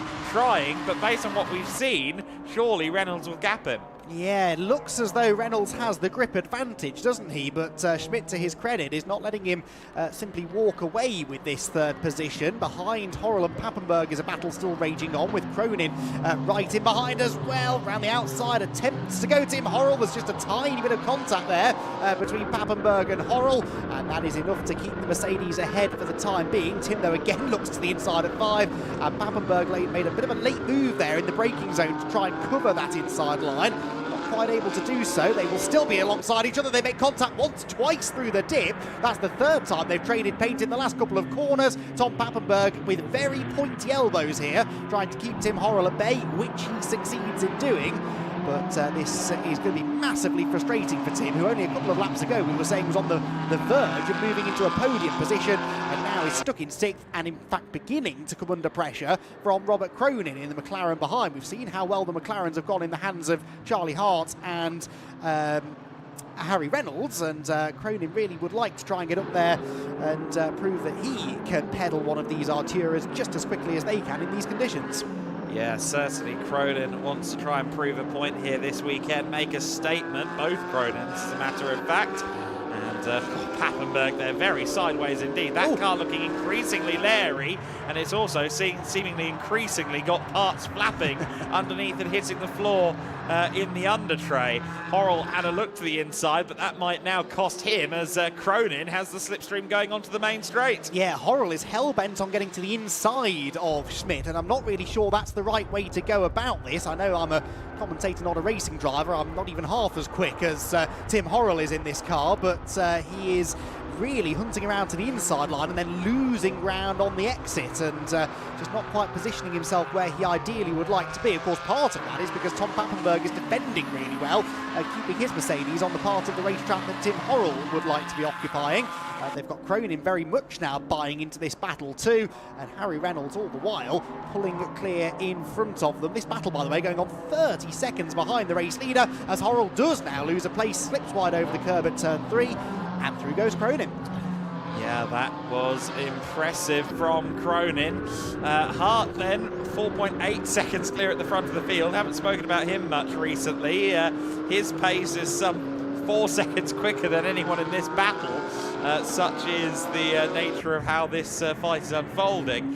but based on what we've seen, surely Reynolds will gap him. Yeah, it looks as though Reynolds has the grip advantage, doesn't he? But Schmidt, to his credit, is not letting him simply walk away with this 3rd position. Behind Horrell and Pappenberg is a battle still raging on, with Cronin right in behind as well. Round the outside, attempts to go Tim Horrell. There's just a tiny bit of contact there between Pappenberg and Horrell, and that is enough to keep the Mercedes ahead for the time being. Tim, though, again looks to the inside at 5, and Pappenberg made a bit of a late move there in the braking zone to try and cover that inside line. Quite able to do so. They will still be alongside each other. They make contact once, twice through the dip. That's the 3rd time they've traded paint in the last couple of corners. Tom Pappenberg with very pointy elbows here, trying to keep Tim Horrell at bay, which he succeeds in doing. But this is going to be massively frustrating for Tim, who only a couple of laps ago we were saying was on the verge of moving into a podium position, and now is stuck in 6th, and in fact beginning to come under pressure from Robert Cronin in the McLaren behind. We've seen how well the McLarens have gone in the hands of Charlie Hart and Harry Reynolds, and Cronin really would like to try and get up there and prove that he can pedal one of these Arturas just as quickly as they can in these conditions. Yeah, certainly Cronin wants to try and prove a point here this weekend, make a statement, both Cronins as a matter of fact. And Pappenberg there, very sideways indeed. That car looking increasingly leery, and it's also seemingly increasingly got parts flapping underneath and hitting the floor in the under tray. Horrell had a look to the inside, but that might now cost him as Cronin has the slipstream going onto the main straight. Yeah, Horrell is hell-bent on getting to the inside of Schmidt, and I'm not really sure that's the right way to go about this. I know I'm a commentator, not a racing driver. I'm not even half as quick as Tim Horrell is in this car, but he is really hunting around to the inside line and then losing ground on the exit, and just not quite positioning himself where he ideally would like to be. Of course, part of that is because Tom Pappenberg is defending really well, keeping his Mercedes on the part of the racetrack that Tim Horrell would like to be occupying. They've got Cronin very much now buying into this battle too, and Harry Reynolds all the while pulling clear in front of them. This battle, by the way, going on 30 seconds behind the race leader, as Horrell does now lose a place, slips wide over the curb at turn 3, and through goes Cronin. Yeah, that was impressive from Cronin. Hart then, 4.8 seconds clear at the front of the field. Haven't spoken about him much recently. His pace is some 4 seconds quicker than anyone in this battle. Such is the nature of how this fight is unfolding.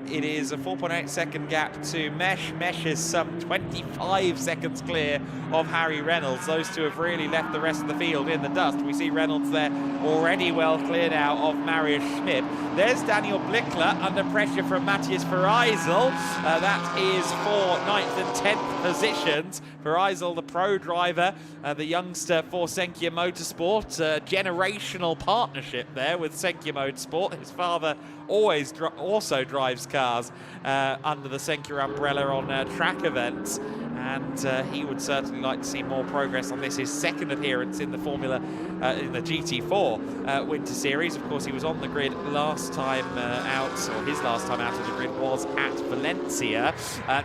It is a 4.8 second gap to Mesh. Mesh is some 25 seconds clear of Harry Reynolds. Those two have really left the rest of the field in the dust. We see Reynolds there already well clear now of Marius Schmid. There's Daniel Blickler under pressure from Matthias Vereisel. That is for 9th and 10th positions. Vereisel, the pro driver, the youngster for Senkia Motorsport, generational part partnership there with Senkia Motorsport. His father always also drives cars under the Senkia umbrella on track events, and he would certainly like to see more progress on this. His second appearance in the in the GT4 Winter Series. Of course, he was on the grid last time out, or his last time out of the grid was at Valencia.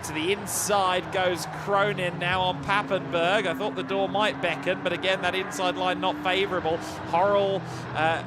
To the inside goes Cronin now on Papenburg. I thought the door might beckon, but again, that inside line not favourable. Horrell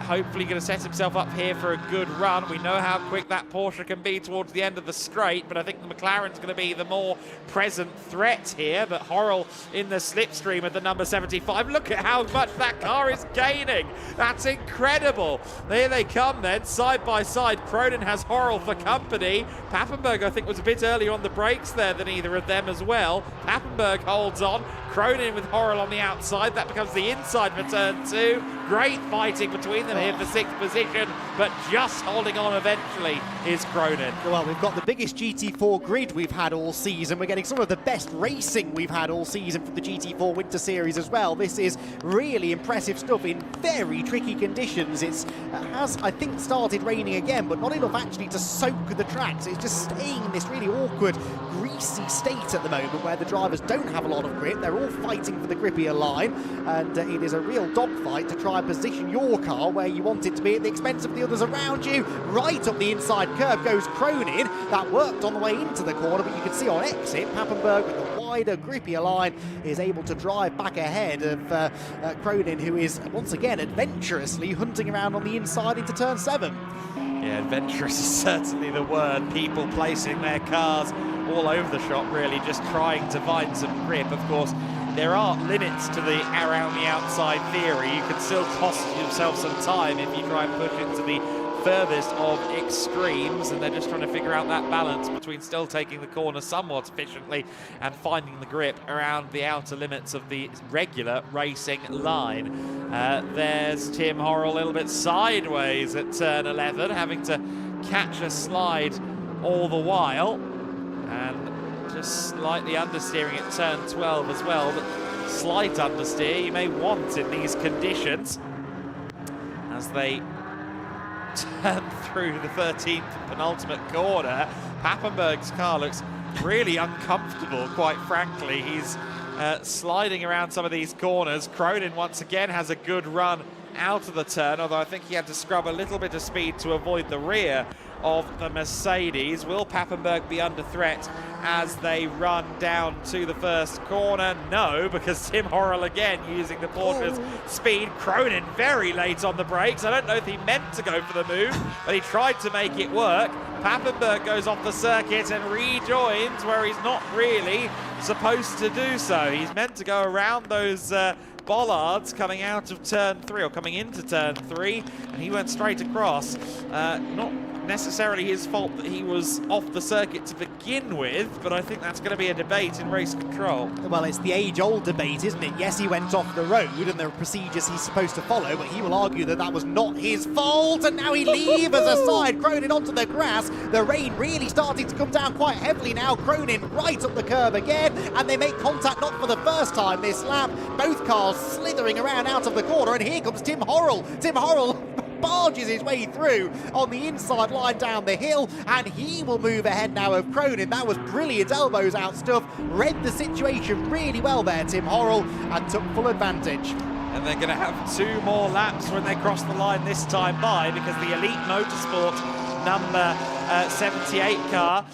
hopefully going to set himself up here for a good run. We know how quick that Porsche can be towards the end of the straight, but I think the McLaren's going to be the more present threat here. But Horrell in the slipstream at the number 75. Look at how much that car is gaining. That's incredible. There they come then, side by side. Cronin has Horrell for company. Papenburg, I think, was a bit earlier on the brakes there than either of them as well. Papenburg holds on. Cronin with Horrell on the outside. That becomes the inside for turn 2. Great fighting between them here for 6th position, but just holding on eventually is Cronin. Well, we've got the biggest GT4 grid we've had all season. We're getting some of the best racing we've had all season from the GT4 Winter Series as well. This is really impressive stuff in very tricky conditions. It has, I think, started raining again, but not enough actually to soak the tracks. It's just staying in this really awkward, greasy state at the moment where the drivers don't have a lot of grip. They're all fighting for the grippier line, and it is a real dogfight to try and position your car where you want it to be at the expense of the others around you. Right up the inside curb goes Cronin. That worked on the way into the corner, but you can see on exit, Papenburg with the wider, grippier line is able to drive back ahead of Cronin, who is once again adventurously hunting around on the inside into turn 7. Yeah, adventurous is certainly the word. People placing their cars all over the shop, really, just trying to find some grip. Of course, there are limits to the around the outside theory. You can still cost yourself some time if you try and push into the furthest of extremes, and they're just trying to figure out that balance between still taking the corner somewhat efficiently and finding the grip around the outer limits of the regular racing line. There's Tim Horrell a little bit sideways at turn 11, having to catch a slide all the while, and just slightly understeering at turn 12 as well, but slight understeer you may want in these conditions as they turn through the 13th penultimate corner. Papenburg's car looks really uncomfortable, quite frankly. He's sliding around some of these corners. Cronin once again has a good run out of the turn, although I think he had to scrub a little bit of speed to avoid the rear of the Mercedes. Will Papenburg be under threat as they run down to the first corner? No, because Tim Horrell again using the Porsche's speed. Cronin very late on the brakes. I don't know if he meant to go for the move, but he tried to make it work. Papenburg goes off the circuit and rejoins where he's not really supposed to do so. He's meant to go around those bollards coming out of turn 3, or coming into turn 3, and he went straight across. Not necessarily his fault that he was off the circuit to begin with, but I think that's going to be a debate in race control. Well, it's the age-old debate, isn't it? Yes, he went off the road and there are procedures he's supposed to follow, but he will argue that that was not his fault, and now he levers aside, Cronin onto the grass. The rain really starting to come down quite heavily now. Cronin right up the curb again, and they make contact not for the first time this lap. Both cars slithering around out of the corner, and here comes Tim Horrell. Tim Horrell barges his way through on the inside line down the hill, and he will move ahead now of Cronin. That was brilliant elbows out stuff. Read the situation really well there, Tim Horrell, and took full advantage. And they're going to have 2 more laps when they cross the line this time by, because the Elite Motorsport number 78 car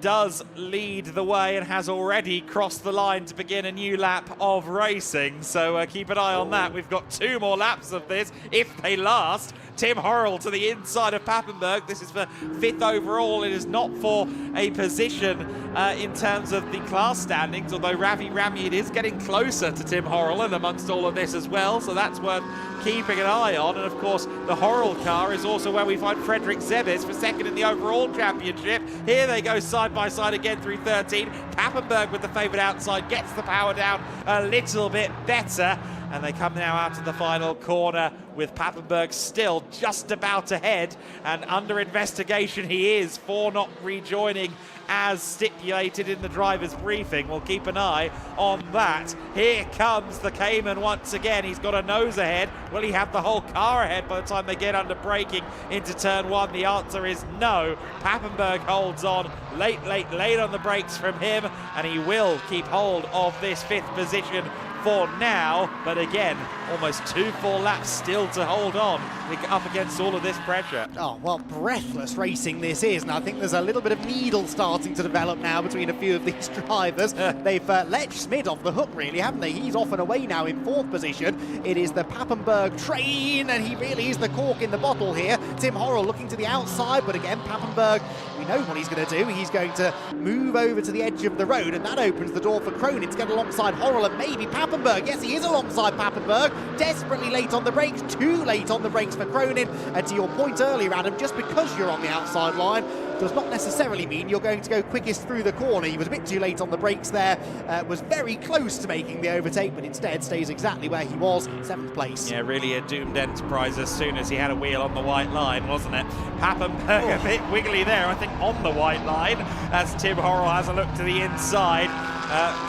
does lead the way and has already crossed the line to begin a new lap of racing. So keep an eye on that. We've got 2 more laps of this if they last. Tim Horrell to the inside of Papenburg. This is for 5th overall. It is not for a position in terms of the class standings, although Ravi Ramyad is getting closer to Tim Horrell and amongst all of this as well, so that's worth keeping an eye on. And of course, the Horrell car is also where we find Frederick Zebes for 2nd in the overall championship. Here they go side by side again through 13. Papenburg with the favoured outside gets the power down a little bit better. And they come now out of the final corner with Papenburg still just about ahead, and under investigation he is for not rejoining as stipulated in the driver's briefing. We'll keep an eye on that. Here comes the Cayman once again. He's got a nose ahead. Will he have the whole car ahead by the time they get under braking into turn one? The answer is no. Papenburg holds on. Late on the brakes from him, and he will keep hold of this 5th position for now, but again, almost 2 full laps still to hold on up against all of this pressure. Oh, well, breathless racing this is, and I think there's a little bit of needle starting to develop now between a few of these drivers. They've let Schmid off the hook, really, haven't they? He's off and away now in 4th position. It is the Papenburg train, and he really is the cork in the bottle here. Tim Horrell looking to the outside, but again, Papenburg, we know what he's going to do. He's going to move over to the edge of the road, and that opens the door for Cronin to get alongside Horrell and maybe Papenburg. Yes, he is alongside Papenburg. Desperately late on the brakes, too late on the brakes for Cronin. And to your point earlier, Adam, just because you're on the outside line does not necessarily mean you're going to go quickest through the corner. He was a bit too late on the brakes there, was very close to making the overtake, but instead stays exactly where he was, 7th place. Yeah, really a doomed enterprise as soon as he had a wheel on the white line, wasn't it? Papenburg a bit wiggly there, I think, on the white line, as Tim Horrell has a look to the inside.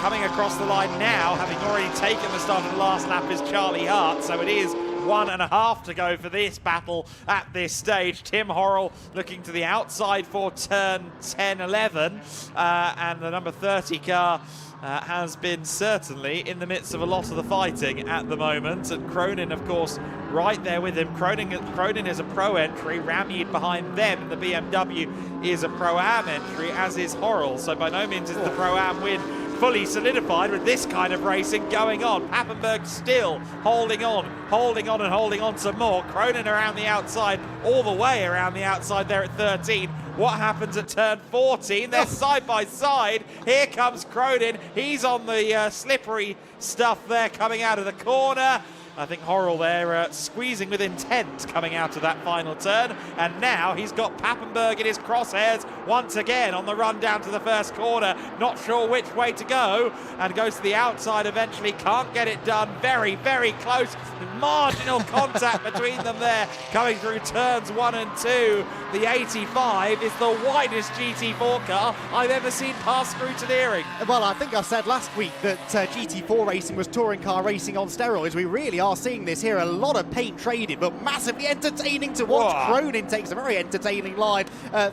Coming across the line now, having already taken the start of the last lap, is Charlie Hart, so it is 1.5 to go for this battle at this stage. Tim Horrell looking to the outside for turn 10-11, and the number 30 car has been certainly in the midst of a lot of the fighting at the moment, and Cronin, of course, right there with him. Cronin is a Pro entry, Ramyed behind them, the BMW is a Pro-Am entry, as is Horrell, so by no means is the Pro-Am win fully solidified with this kind of racing going on. Papenburg still holding on some more. Cronin around the outside, all the way around the outside there at 13. What happens at turn 14? They're side by side. Here comes Cronin. He's on the slippery stuff there coming out of the corner. I think Horrell there squeezing with intent coming out of that final turn, and now he's got Papenburg in his crosshairs once again on the run down to the first corner, not sure which way to go, and goes to the outside eventually, can't get it done, very close, marginal contact between them there, coming through turns 1 and 2. The 85 is the widest GT4 car I've ever seen pass scrutineering. Well, I think I said last week that GT4 racing was touring car racing on steroids. We really are seeing this here. A lot of paint traded, but massively entertaining to watch. Whoa. Cronin takes a very entertaining line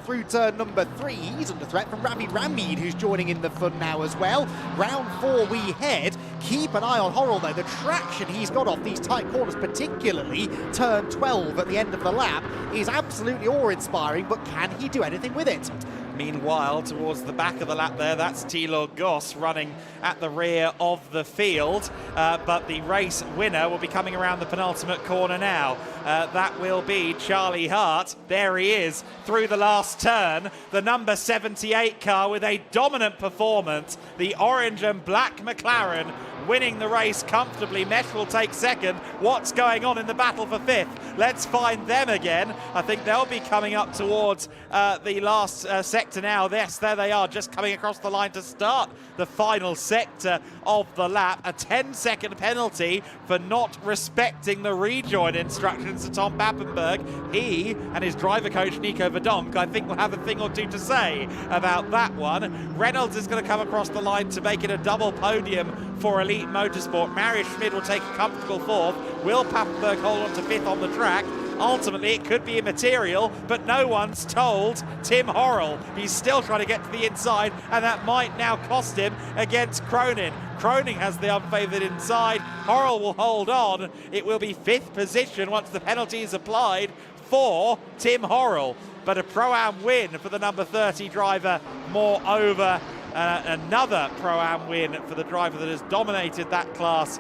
through turn number 3. He's under threat from Ramyed, who's joining in the fun now as well. Round 4 we head. Keep an eye on Horrell though. The traction he's got off these tight corners, particularly turn 12 at the end of the lap, is absolutely awe-inspiring, but can he do anything with it? Meanwhile, towards the back of the lap there, that's Thilo Goss running at the rear of the field. But the race winner will be coming around the penultimate corner now. That will be Charlie Hart. There he is through the last turn. The number 78 car with a dominant performance. The orange and black McLaren winning the race comfortably. Mesh will take second. What's going on in the battle for 5th? Let's find them again. I think they'll be coming up towards the last sector now. Yes, there they are, just coming across the line to start the final sector of the lap. A 10-second penalty for not respecting the rejoin instructions to Tom Papenburg. He and his driver coach Nico Verdonk, I think, will have a thing or two to say about that one. Reynolds is going to come across the line to make it a double podium for Elite Motorsport. Marius Schmid will take a comfortable 4th. Will Papenburg hold on to 5th on the track? Ultimately, it could be immaterial, but no one's told Tim Horrell. He's still trying to get to the inside, and that might now cost him against Cronin. Cronin has the unfavoured inside. Horrell will hold on. It will be 5th position once the penalty is applied for Tim Horrell. But a Pro-Am win for the number 30 driver, moreover. Another Pro-Am win for the driver that has dominated that class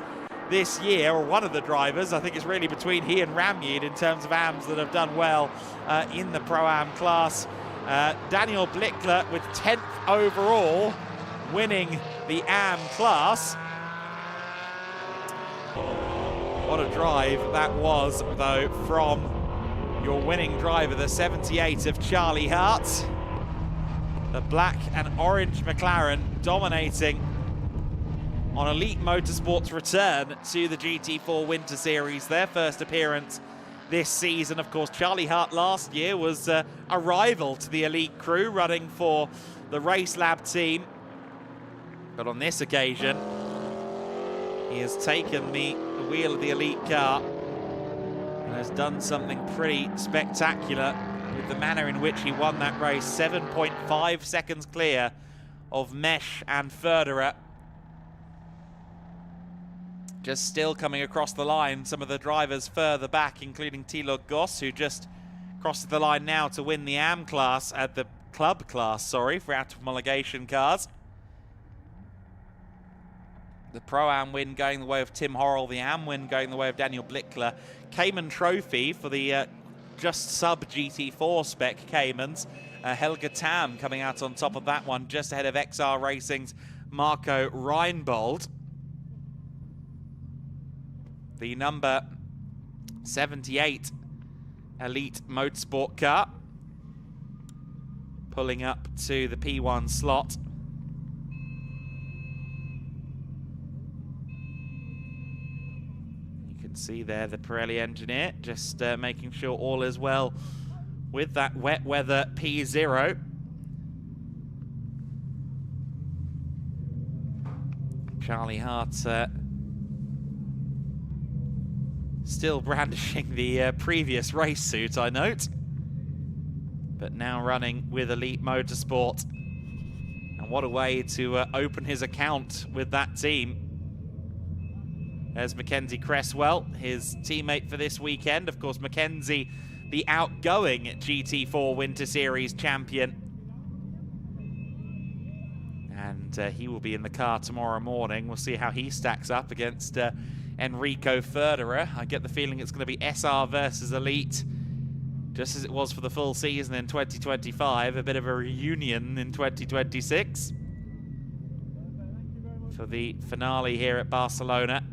this year, or one of the drivers. I think it's really between he and Ramyed in terms of AMs that have done well in the Pro-Am class. Daniel Blickler with 10th overall, winning the AM class. What a drive that was, though, from your winning driver, the 78 of Charlie Hart. The black and orange McLaren dominating on Elite Motorsport's return to the GT4 Winter Series, their first appearance this season. Of course, Charlie Hart last year was a rival to the Elite crew, running for the Race Lab team. But on this occasion, he has taken the wheel of the Elite car and has done something pretty spectacular with the manner in which he won that race. 7.5 seconds clear of Mesh and Förderer. Just still coming across the line, some of the drivers further back, including Thilo Goss, who just crosses the line now to win the AM class, at the club class, sorry, for out of homologation cars. The Pro-Am win going the way of Tim Horrell, the AM win going the way of Daniel Blickler. Cayman Trophy for the just sub GT4 spec Caymans. Helga Tam coming out on top of that one, just ahead of XR Racing's Marco Reinbold. The number 78 Elite Motorsport car pulling up to the P1 slot. You can see there the Pirelli engineer just making sure all is well with that wet weather P0. Charlie Hart still brandishing the previous race suit, I note, but now running with Elite Motorsport. And what a way to open his account with that team. There's Mackenzie Cresswell, his teammate for this weekend. Of course, Mackenzie, the outgoing GT4 Winter Series champion. And he will be in the car tomorrow morning. We'll see how he stacks up against Enrico Förderer. I get the feeling it's going to be SR versus Elite, just as it was for the full season in 2025. A bit of a reunion in 2026 for the finale here at Barcelona.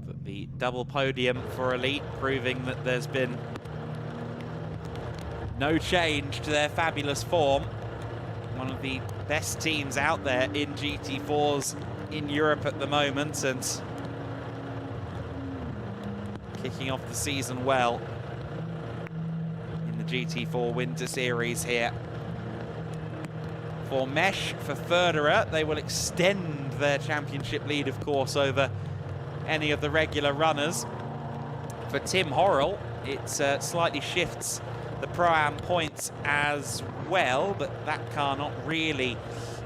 But the double podium for Elite, proving that there's been no change to their fabulous form. One of the best teams out there in GT4s in Europe at the moment, and kicking off the season well in the GT4 Winter Series here. For Mesh, for Förderer, they will extend their championship lead, of course, over any of the regular runners. For Tim Horrell, it slightly shifts the Pro-Am points as well, but that car not really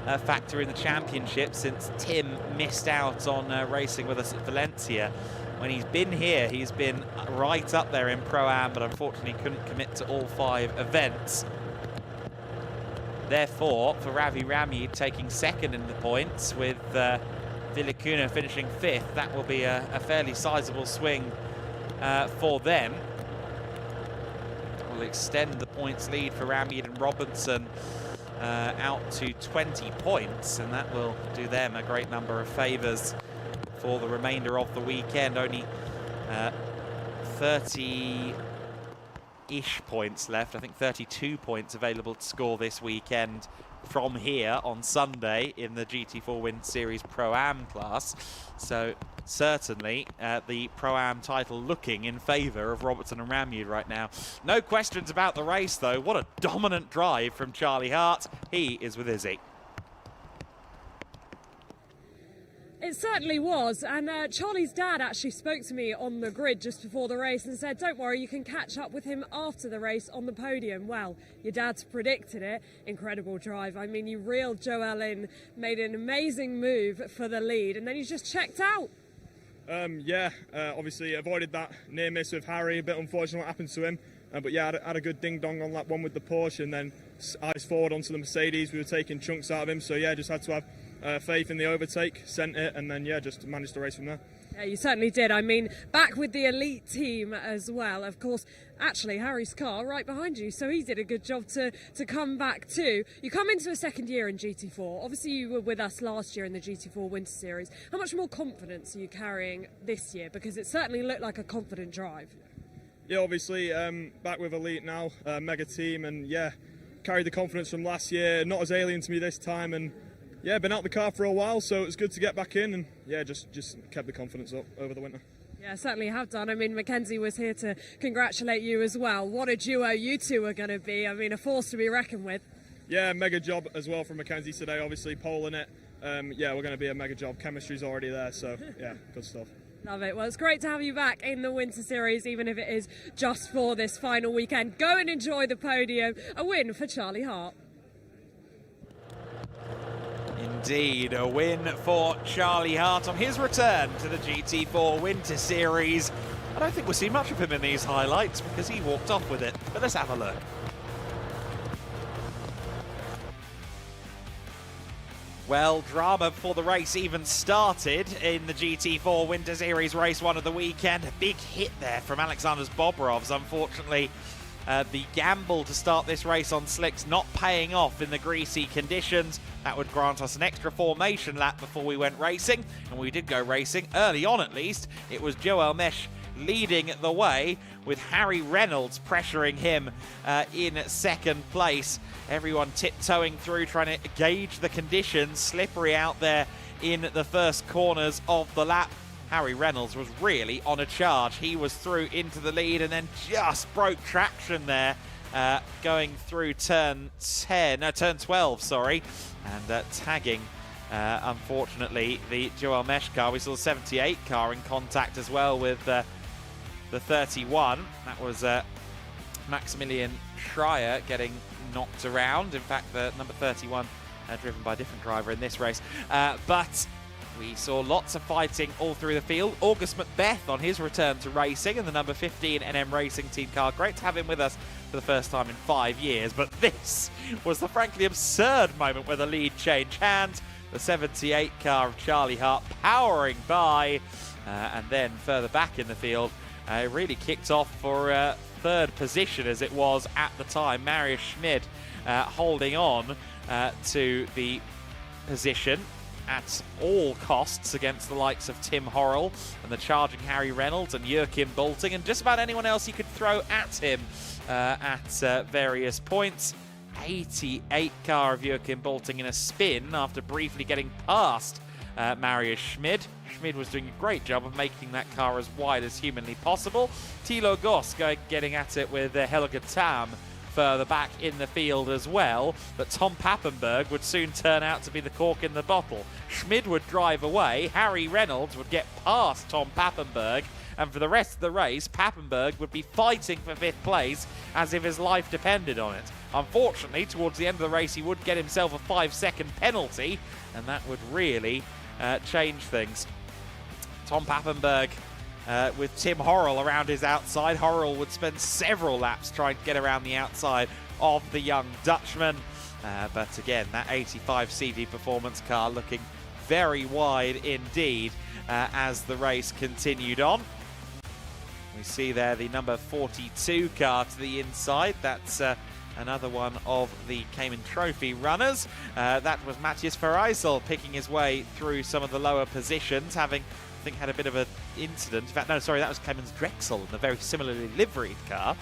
a factor in the championship, since Tim missed out on racing with us at Valencia. When he's been here, he's been right up there in Pro-Am, but unfortunately couldn't commit to all 5 events. Therefore, for Ravi Ramy taking second in the points, with Villicuna finishing 5th, that will be a fairly sizable swing for them. Will extend the points lead for Ramid and Robinson out to 20 points, and that will do them a great number of favours for the remainder of the weekend. Only 30-ish points left. I think 32 points available to score this weekend from here on Sunday in the GT4 Winter Series Pro-Am class. So certainly the Pro-Am title looking in favour of Robertson and Ramud right now. No questions about the race, though. What a dominant drive from Charlie Hart. He is with Izzy. It certainly was, and Charlie's dad actually spoke to me on the grid just before the race and said, don't worry, you can catch up with him after the race on the podium. Well, your dad's predicted it. Incredible drive. I mean, you reeled Joel in, made an amazing move for the lead, and then you just checked out. Obviously avoided that near miss with Harry. A bit unfortunate what happened to him, but yeah, had a good ding-dong on that one with the Porsche, and then eyes forward onto the Mercedes. We were taking chunks out of him, so yeah, just had to have faith in the overtake, sent it, and then yeah, just managed to race from there. Yeah, you certainly did. I mean, back with the Elite team as well. Of course, actually, Harry's car right behind you, so he did a good job to come back too. You come into a second year in GT4. Obviously, you were with us last year in the GT4 Winter Series. How much more confidence are you carrying this year? Because it certainly looked like a confident drive. Yeah, obviously back with Elite now, mega team, and yeah, carried the confidence from last year. Not as alien to me this time, and yeah, been out the car for a while, so it's good to get back in, and yeah, just kept the confidence up over the winter. Yeah, certainly have done. I mean, Mackenzie was here to congratulate you as well. What a duo you two are going to be. I mean, a force to be reckoned with. Yeah, mega job as well from Mackenzie today, obviously poling it. Yeah, we're going to be a mega job. Chemistry's already there, so yeah, good stuff. Love it. Well, it's great to have you back in the Winter Series, even if it is just for this final weekend. Go and enjoy the podium. A win for Charlie Hart. Indeed, a win for Charlie Hart on his return to the GT4 Winter Series. I don't think we'll see much of him in these highlights because he walked off with it, but let's have a look. Well, drama before the race even started in the GT4 Winter Series race one of the weekend. A big hit there from Alexander Bobrovs. Unfortunately, the gamble to start this race on slicks not paying off in the greasy conditions. That would grant us an extra formation lap before we went racing, and we did go racing early on at least. It was Joel Mesh leading the way with Harry Reynolds pressuring him in second place. Everyone tiptoeing through, trying to gauge the conditions. Slippery out there in the first corners of the lap. Harry Reynolds was really on a charge. He was through into the lead and then just broke traction there, going through turn 12, sorry, and tagging, unfortunately, the Joel Mesh car. We saw the 78 car in contact as well with the 31. That was Maximilian Schreier getting knocked around. In fact, the number 31 driven by a different driver in this race. But we saw lots of fighting all through the field. August Macbeth on his return to racing in the number 15 NM Racing Team car. Great to have him with us for the first time in 5 years. But this was the frankly absurd moment where the lead changed hands. The 78 car of Charlie Hart powering by. And then further back in the field, really kicked off for third position as it was at the time. Marius Schmid holding on to the position at all costs against the likes of Tim Horrell and the charging Harry Reynolds and Joachim Bolting and just about anyone else you could throw at him at various points. 88 car of Joachim Bolting in a spin after briefly getting past Marius Schmid. Schmid was doing a great job of making that car as wide as humanly possible. Thilo Goss getting at it with Helge Tam further back in the field as well, but Tom Pappenberg would soon turn out to be the cork in the bottle. Schmid would drive away, Harry Reynolds would get past Tom Pappenberg, and for the rest of the race, Pappenberg would be fighting for 5th place as if his life depended on it. Unfortunately, towards the end of the race, he would get himself a 5-second penalty, and that would really change things. Tom Pappenberg with Tim Horrell around his outside. Horrell would spend several laps trying to get around the outside of the young Dutchman. But again, that 85 CV Performance car looking very wide indeed as the race continued on. We see there the number 42 car to the inside. That's another one of the Cayman Trophy runners. That was Matthias Fereisel picking his way through some of the lower positions, having I think had a bit of an incident. In fact, no, sorry, that was Clemens Drexel in a very similarly liveried car.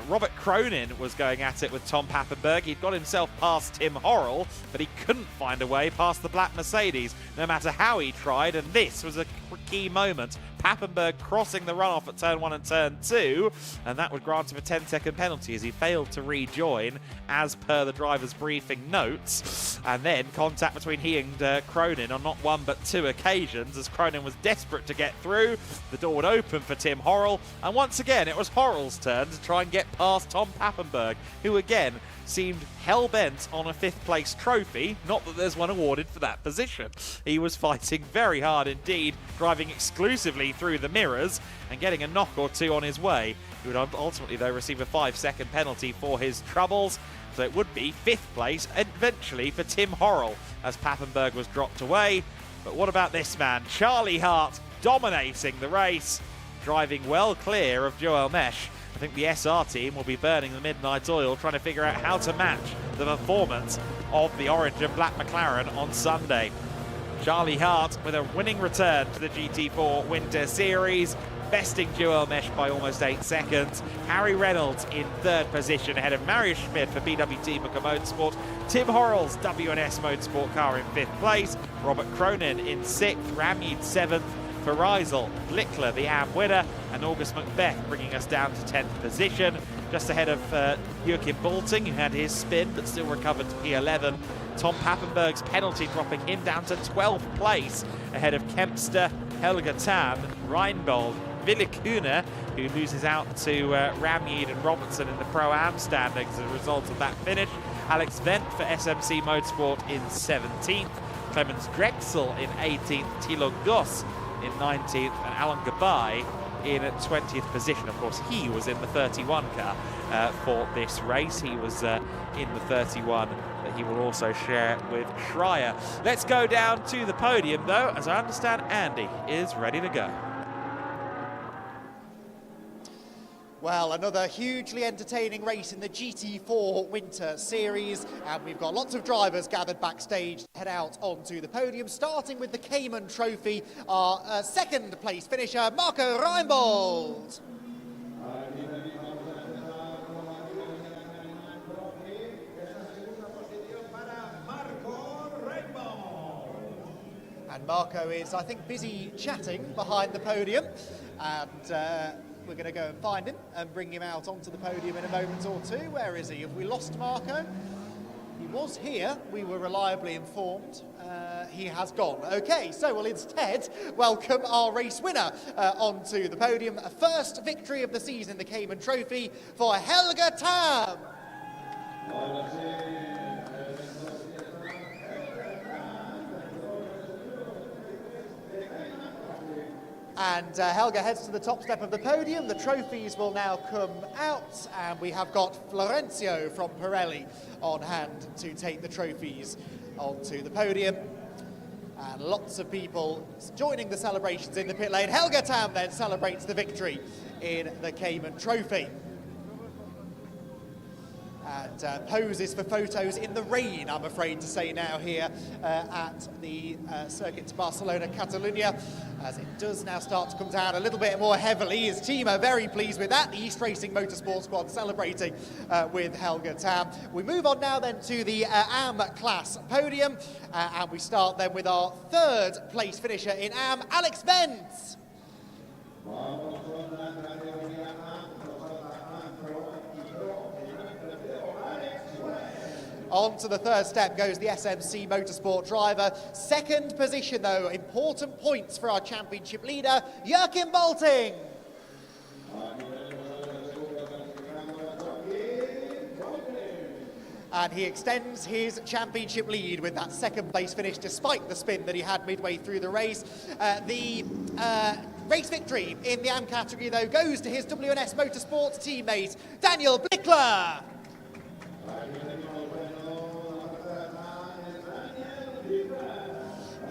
Robert Cronin was going at it with Tom Pappenberg. He'd got himself past Tim Horrell, but he couldn't find a way past the black Mercedes, no matter how he tried, and this was a key moment. Pappenberg crossing the runoff at turn 1 and turn 2, and that would grant him a 10-second penalty as he failed to rejoin as per the driver's briefing notes. And then contact between he and Cronin on not one but 2 occasions as Cronin was desperate to get through. The door would open for Tim Horrell, and once again it was Horrell's turn to try and get past Tom Pappenberg, who again seemed hell-bent on a 5th place trophy, not that there's one awarded for that position. He was fighting very hard indeed, driving exclusively through the mirrors and getting a knock or 2 on his way. He would ultimately though receive a 5-second penalty for his troubles, so it would be 5th place eventually for Tim Horrell as Pappenberg was dropped away. But what about this man, Charlie Hart, dominating the race, driving well clear of Joel Mesh. I think the SR team will be burning the midnight oil trying to figure out how to match the performance of the orange and black McLaren on Sunday. Charlie Hart with a winning return to the GT4 Winter Series, besting dual mesh by almost 8 seconds. Harry Reynolds in 3rd position ahead of Marius Schmidt for BWT Motorsport. Tim Horrell's W&S Motorsport car in 5th place. Robert Cronin in 6th. Ramyed 7th. For Reisel, Blickler, the AM winner, and August Macbeth bringing us down to 10th position, just ahead of Joachim Bolting, who had his spin but still recovered to P11. Tom Pappenberg's penalty dropping him down to 12th place, ahead of Kempster, Helga Tam, Reinbold, Villikuna, who loses out to Ramyed and Robertson in the Pro-Am standings as a result of that finish. Alex Wendt for SMC Motorsport in 17th, Clemens Drexel in 18th, Thilo Goss in 19th, and Alan Gabay in 20th position. Of course, he was in the 31 car for this race. He was in the 31 that he will also share with Schreier. Let's go down to the podium, though, as I understand Andy is ready to go. Well, another hugely entertaining race in the GT4 Winter Series, and we've got lots of drivers gathered backstage to head out onto the podium, starting with the Cayman Trophy, our 2nd place finisher, Marco Reinbold. And Marco is, I think, busy chatting behind the podium, and we're going to go and find him and bring him out onto the podium in a moment or two. Where is he? Have we lost Marco? He was here, we were reliably informed. He has gone. Okay, so we'll instead welcome our race winner onto the podium. A first victory of the season, the Cayman Trophy, for Helga Tam. And Helga heads to the top step of the podium. The trophies will now come out, and we have got Florencio from Pirelli on hand to take the trophies onto the podium. And lots of people joining the celebrations in the pit lane. Helga Tam then celebrates the victory in the Cayman Trophy. And poses for photos in the rain, I'm afraid to say now, here at the Circuit de Barcelona-Catalunya, as it does now start to come down a little bit more heavily. His team are very pleased with that. The East Racing Motorsport squad celebrating with Helga Tam. We move on now then to the AM class podium, and we start then with our 3rd place finisher in AM, Alex Wendt. On to the 3rd step goes the SMC Motorsport driver. 2nd position, though, important points for our championship leader, Joachim Bolting. And he extends his championship lead with that 2nd place finish, despite the spin that he had midway through the race. The race victory in the AM category, though, goes to his W&S Motorsport teammate, Daniel Blickler.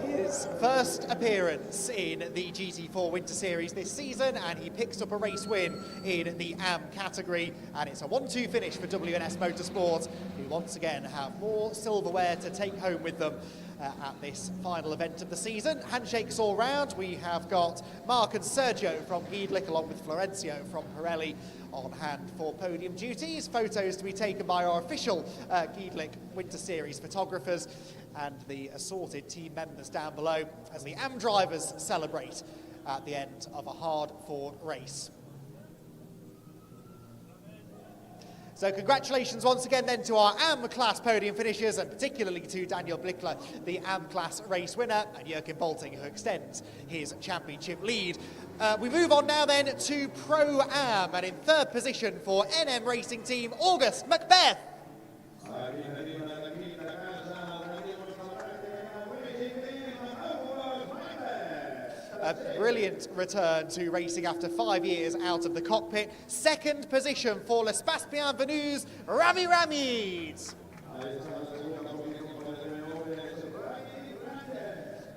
His first appearance in the GT4 Winter Series this season, and he picks up a race win in the AM category, and it's a 1-2 finish for W&S Motorsport, who once again have more silverware to take home with them at this final event of the season. Handshakes all round. We have got Mark and Sergio from GEDLICH, along with Florencio from Pirelli, on hand for podium duties. Photos to be taken by our official GEDLICH Winter Series photographers and the assorted team members down below as the AM drivers celebrate at the end of a hard-fought race. So congratulations once again then to our AM class podium finishers, and particularly to Daniel Blickler, the AM class race winner, and Joachim Bolting, who extends his championship lead. We move on now then to Pro-Am, and in 3rd position for NM Racing Team, August Macbeth. A brilliant return to racing after 5 years out of the cockpit. 2nd position for L'Espace Bienvenu's Rami Ramyed.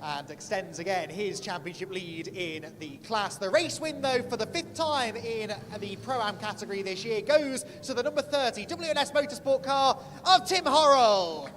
And extends again his championship lead in the class. The race win, though, for the 5th time in the Pro-Am category this year goes to the number 30 W&S Motorsport car of Tim Horrell.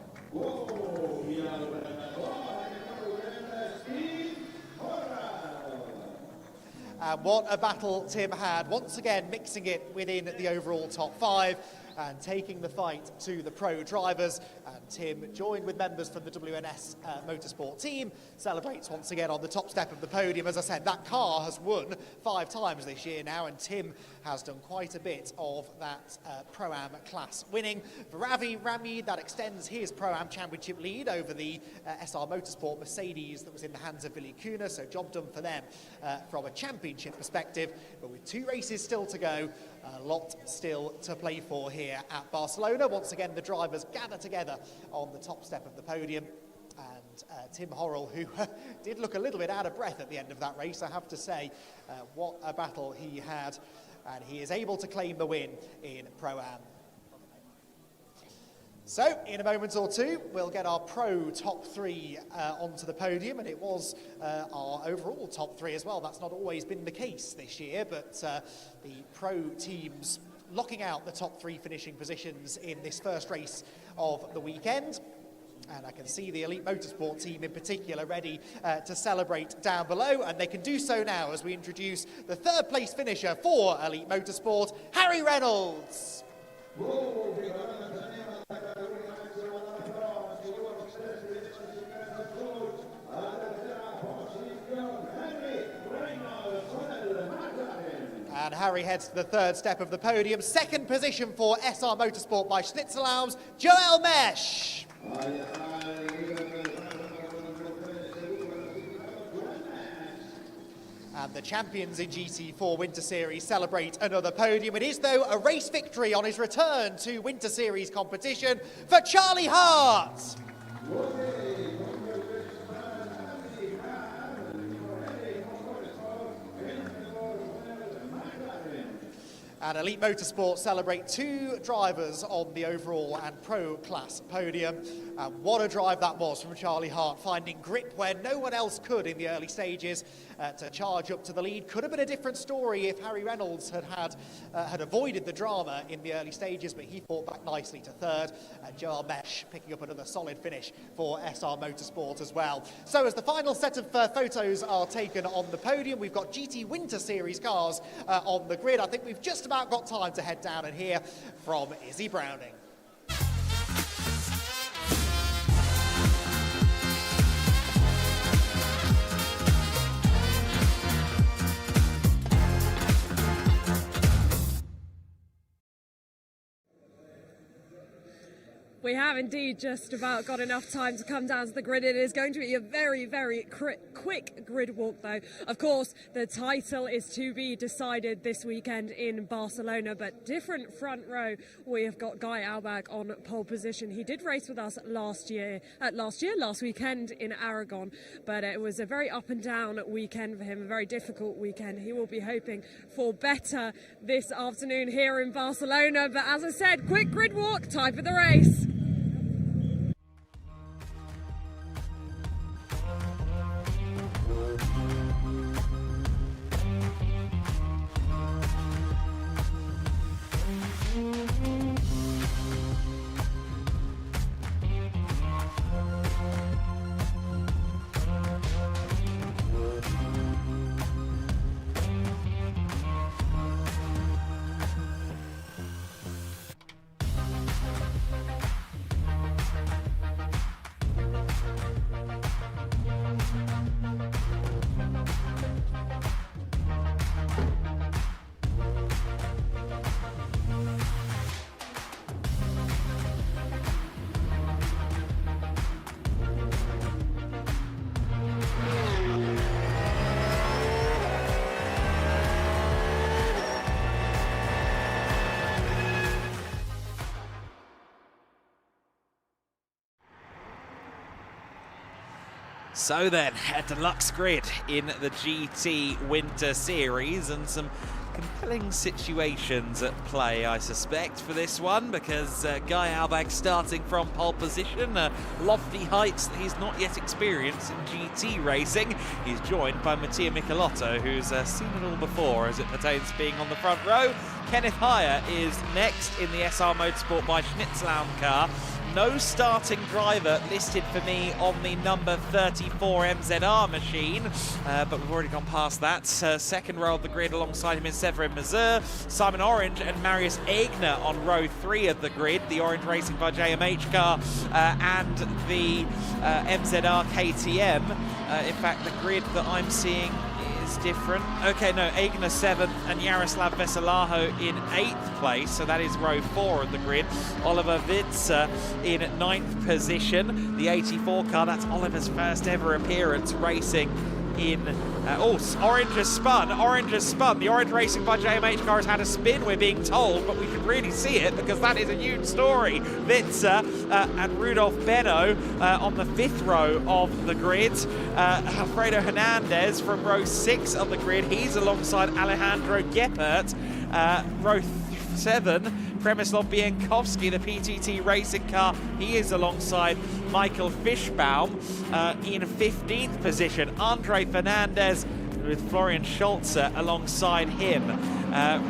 And what a battle Tim had, once again mixing it within the overall top 5 and taking the fight to the pro drivers. And Tim, joined with members from the WNS Motorsport team, celebrates once again on the top step of the podium. As I said, that car has won 5 times this year now, and Tim has done quite a bit of that Pro-Am class winning. For Ravi Rami, that extends his Pro-Am championship lead over the SR Motorsport Mercedes that was in the hands of Billy Kuna, so job done for them from a championship perspective. But with 2 races still to go, a lot still to play for here at Barcelona. Once again, the drivers gather together on the top step of the podium. And Tim Horrell, who did look a little bit out of breath at the end of that race, I have to say, what a battle he had. And he is able to claim the win in Pro-Am. So, in a moment or two, we'll get our pro top 3 onto the podium, and it was our overall top 3 as well. That's not always been the case this year, but the pro teams locking out the top 3 finishing positions in this first race of the weekend. And I can see the Elite Motorsport team in particular ready to celebrate down below, and they can do so now as we introduce the 3rd place finisher for Elite Motorsport, Harry Reynolds. And Harry heads to the 3rd step of the podium. 2nd position for SR Motorsport by Schnitzelhaus, Joel Mesh. And the champions in GT4 Winter Series celebrate another podium. It is, though, a race victory on his return to Winter Series competition for Charlie Hart. And Elite Motorsport celebrate 2 drivers on the overall and pro class podium. And what a drive that was from Charlie Hart, finding grip where no one else could in the early stages to charge up to the lead. Could have been a different story if Harry Reynolds had avoided the drama in the early stages, but he fought back nicely to 3rd. And Joel Mesh picking up another solid finish for SR Motorsport as well. So as the final set of photos are taken on the podium, we've got GT Winter Series cars on the grid. I think we've just about got time to head down and hear from Izzy Browning. We have indeed just about got enough time to come down to the grid. It is going to be a very, very quick grid walk, though. Of course, the title is to be decided this weekend in Barcelona, but different front row. We have got Guy Albach on pole position. He did race with us last weekend in Aragon, but it was a very up and down weekend for him, a very difficult weekend. He will be hoping for better this afternoon here in Barcelona, but as I said, quick grid walk, time for the race. So then, a deluxe grid in the GT Winter Series, and some compelling situations at play, I suspect, for this one, because Guy Albach starting from pole position, lofty heights that he's not yet experienced in GT racing. He's joined by Mattia Michelotto, who's seen it all before as it pertains to being on the front row. Kenneth Heyer is next in the SR Motorsport by Schnitzelhaus car. No starting driver listed for me on the number 34 MZR machine, but we've already gone past that. Second row of the grid alongside him is Severin Mazur, Simon Orange and Marius Aigner on row 3 of the grid. The Orange Racing by JMH car and the MZR KTM. In fact, the grid that I'm seeing is different. Okay, no, Aigner 7th and Jaroslav Veselaho in 8th place, so that is row 4 of the grid. Oliver Witzer in 9th position. The 84 car, that's Oliver's first ever appearance racing in... Orange has spun. Orange has spun. The Orange Racing by JMH car has had a spin, we're being told, but we can really see it because that is a huge story. Witzer and Rudolf Benno on the 5th row of the grid. Alfredo Hernandez from row 6 of the grid. He's alongside Alejandro Geppert. Row 7. Przemysław Bienkowski, the PTT racing car, he is alongside Michael Fischbaum in 15th position. Andre Fernandez with Florian Scholze alongside him.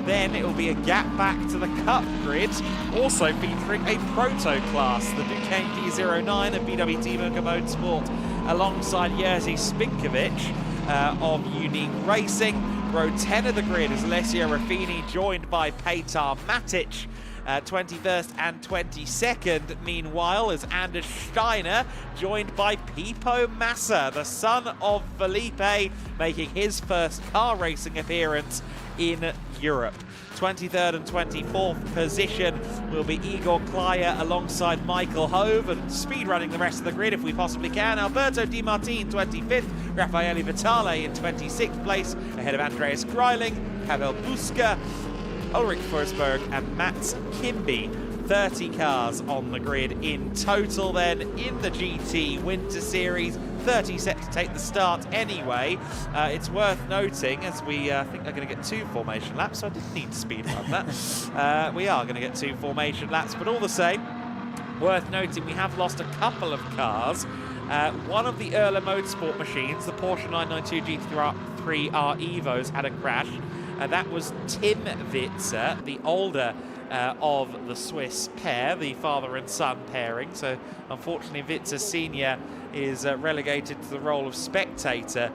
Then it will be a gap back to the Cup grid, also featuring a proto class, the Ducati D09 of BWT Motorsport alongside Jerzy Spinkovic of Unique Racing. Row 10 of the grid is Alessio Raffini, joined by Petar Matic. 21st and 22nd, meanwhile, is Anders Steiner, joined by Pipo Massa, the son of Felipe, making his first car racing appearance in Europe. 23rd and 24th position will be Igor Klaya alongside Michael Hove, and speedrunning the rest of the grid if we possibly can. Alberto Di Martin 25th, Raffaele Vitale in 26th place, ahead of Andreas Greiling, Pavel Buska, Ulrich Forsberg and Mats Kimby. 30 cars on the grid in total then in the GT Winter Series. 30 set to take the start anyway. It's worth noting, as we think they're going to get 2 formation laps, so I didn't need to speed run that. We are going to get 2 formation laps, but all the same, worth noting we have lost a couple of cars. One of the Erla Motorsport machines, the Porsche 992 GT3 R Evos, had a crash. That was Tim Witzer, the older of the Swiss pair, the father and son pairing. So unfortunately Witzer Senior is relegated to the role of spectator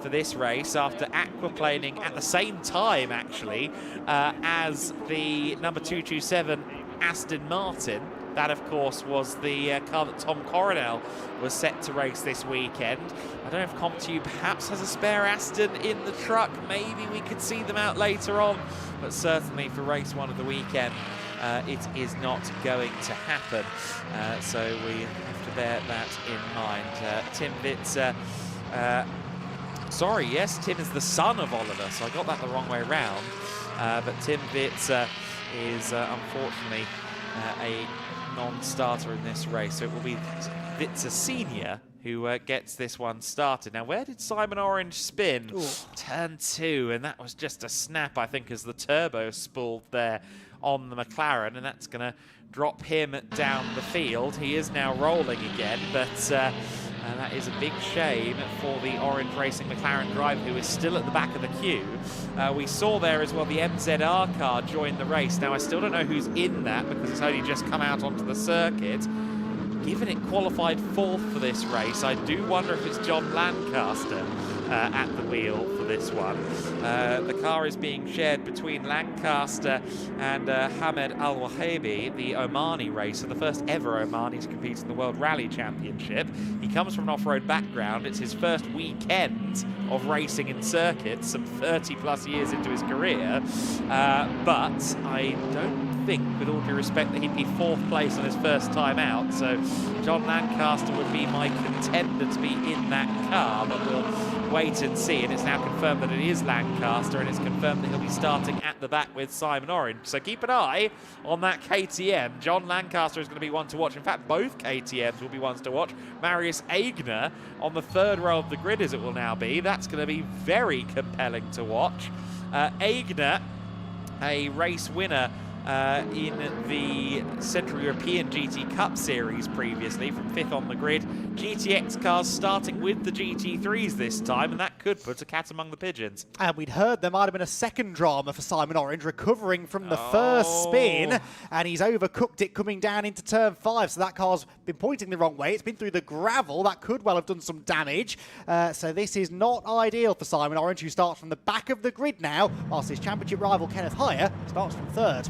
for this race after aquaplaning at the same time actually as the number 227 Aston Martin. That, of course, was the car that Tom Coronel was set to race this weekend. I don't know if CompTube perhaps has a spare Aston in the truck. Maybe we could see them out later on. But certainly for race 1 of the weekend, it is not going to happen. So we have to bear that in mind. Tim Witzer... sorry, yes, Tim is the son of Oliver, so I got that the wrong way round. But Tim Witzer is unfortunately a non-starter in this race, so it will be Witzer Senior who gets this one started. Now, where did Simon Orange spin? Ooh. Turn 2, and that was just a snap, I think, as the turbo spooled there on the McLaren, and that's going to drop him down the field. He is now rolling again, but that is a big shame for the Orange Racing McLaren driver, who is still at the back of the queue. We saw there as well the MZR car join the race. Now, I still don't know who's in that because it's only just come out onto the circuit. Given it qualified 4th for this race, I do wonder if it's John Lancaster at the wheel for this one. The car is being shared between Lancaster and Hamed Al-Wahabi, the Omani racer, the first ever Omani to compete in the World Rally Championship. He comes from an off-road background. It's his first weekend of racing in circuits, some 30-plus years into his career. But I don't think, with all due respect, that he'd be 4th place on his first time out. So John Lancaster would be my contender to be in that car, but we'll wait and see. And it's now confirmed that it is Lancaster, and it's confirmed that he'll be starting at the back with Simon Orange. So keep an eye on that KTM. John Lancaster is going to be one to watch. In fact, both KTMs will be ones to watch. Marius Aigner on the 3rd row of the grid, as it will now be. That's going to be very compelling to watch. Aigner, a race winner in the Central European GT Cup Series previously, from 5th on the grid, GTX cars starting with the GT3s this time, and that could put a cat among the pigeons. And we'd heard there might have been a second drama for Simon Orange, recovering from the first spin, and he's overcooked it coming down into turn 5, so that car's been pointing the wrong way. It's been through the gravel. That could well have done some damage. So this is not ideal for Simon Orange, who starts from the back of the grid now, whilst his championship rival Kenneth Heyer starts from 3rd.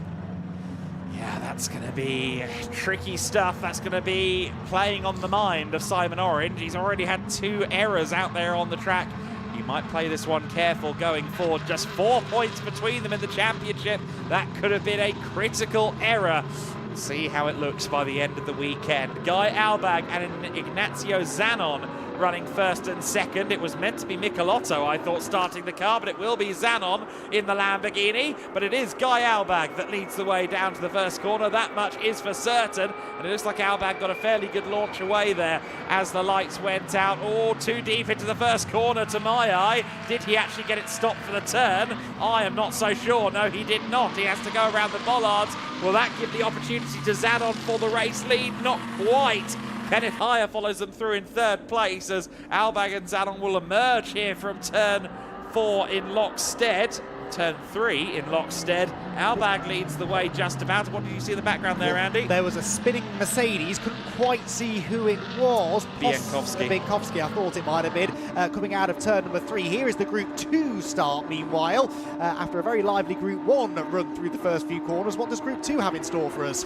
Yeah, that's going to be tricky stuff. That's going to be playing on the mind of Simon Orange. He's already had 2 errors out there on the track. You might play this one careful going forward. Just 4 points between them in the championship. That could have been a critical error. We'll see how it looks by the end of the weekend. Guy Albag and Ignacio Zanon running 1st and 2nd. It was meant to be Michelotto, I thought, starting the car, but it will be Zanon in the Lamborghini. But it is Guy Albag that leads the way down to the first corner. That much is for certain. And it looks like Albag got a fairly good launch away there as the lights went out. Oh, too deep into the first corner to my eye. Did he actually get it stopped for the turn? I am not so sure. No, he did not. He has to go around the bollards. Will that give the opportunity to Zanon for the race lead? Not quite. Kenneth Heyer follows them through in 3rd place as Albag and Zanon will emerge here from turn 4 in Lockstead. Turn 3 in Lockstead. Albag leads the way just about. What did you see in the background there, Andy? There was a spinning Mercedes. Couldn't quite see who it was. Bienkowski. I thought it might have been. Coming out of turn number 3. Here is the Group 2 start, meanwhile. After a very lively Group 1 run through the first few corners. What does Group 2 have in store for us?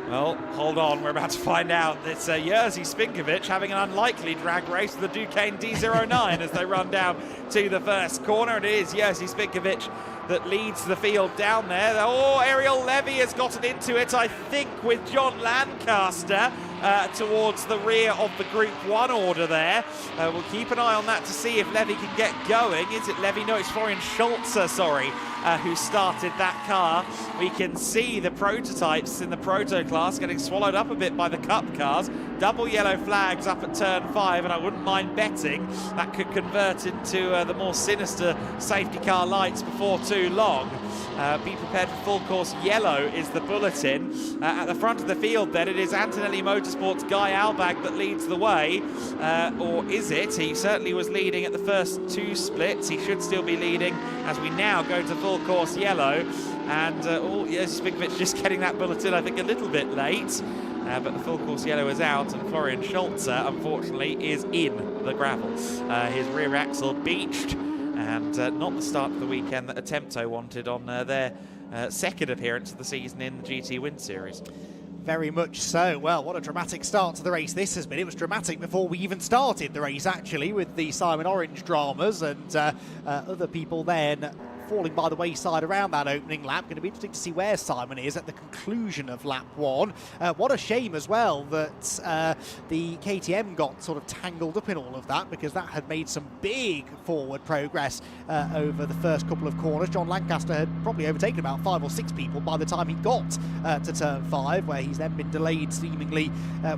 Well, hold on, we're about to find out. It's Jerzy Spinkovic having an unlikely drag race with the Duquesne D09 as they run down to the first corner. It is Jerzy Spinkovic that leads the field down there. Oh, Ariel Levy has gotten into it, I think, with John Lancaster towards the rear of the Group 1 order there. We'll keep an eye on that to see if Levy can get going. Is it Levy? No, it's Florian Schulze, sorry, who started that car. We can see the prototypes in the proto class getting swallowed up a bit by the Cup cars. Double yellow flags up at turn 5, and I wouldn't mind betting that could convert into the more sinister safety car lights before too long. Be prepared for full course yellow is the bulletin. At the front of the field then, it is Antonelli Motorsport's Guy Albag that leads the way. Or is it? He certainly was leading at the first 2 splits. He should still be leading as we now go to full course yellow. And yes, Spinkovic just getting that bulletin, I think, a little bit late. But the full course yellow is out, and Florian Schulze, unfortunately, is in the gravel. His rear axle beached, and not the start of the weekend that Attempto wanted on their 2nd appearance of the season in the GT Win Series. Very much so. Well, what a dramatic start to the race this has been. It was dramatic before we even started the race, actually, with the Simon Orange dramas and other people then falling by the wayside around that opening lap. Going to be interesting to see where Simon is at the conclusion of lap 1. What a shame as well that the KTM got sort of tangled up in all of that, because that had made some big forward progress over the first couple of corners. John Lancaster had probably overtaken about 5 or 6 people by the time he got to turn 5, where he's then been delayed seemingly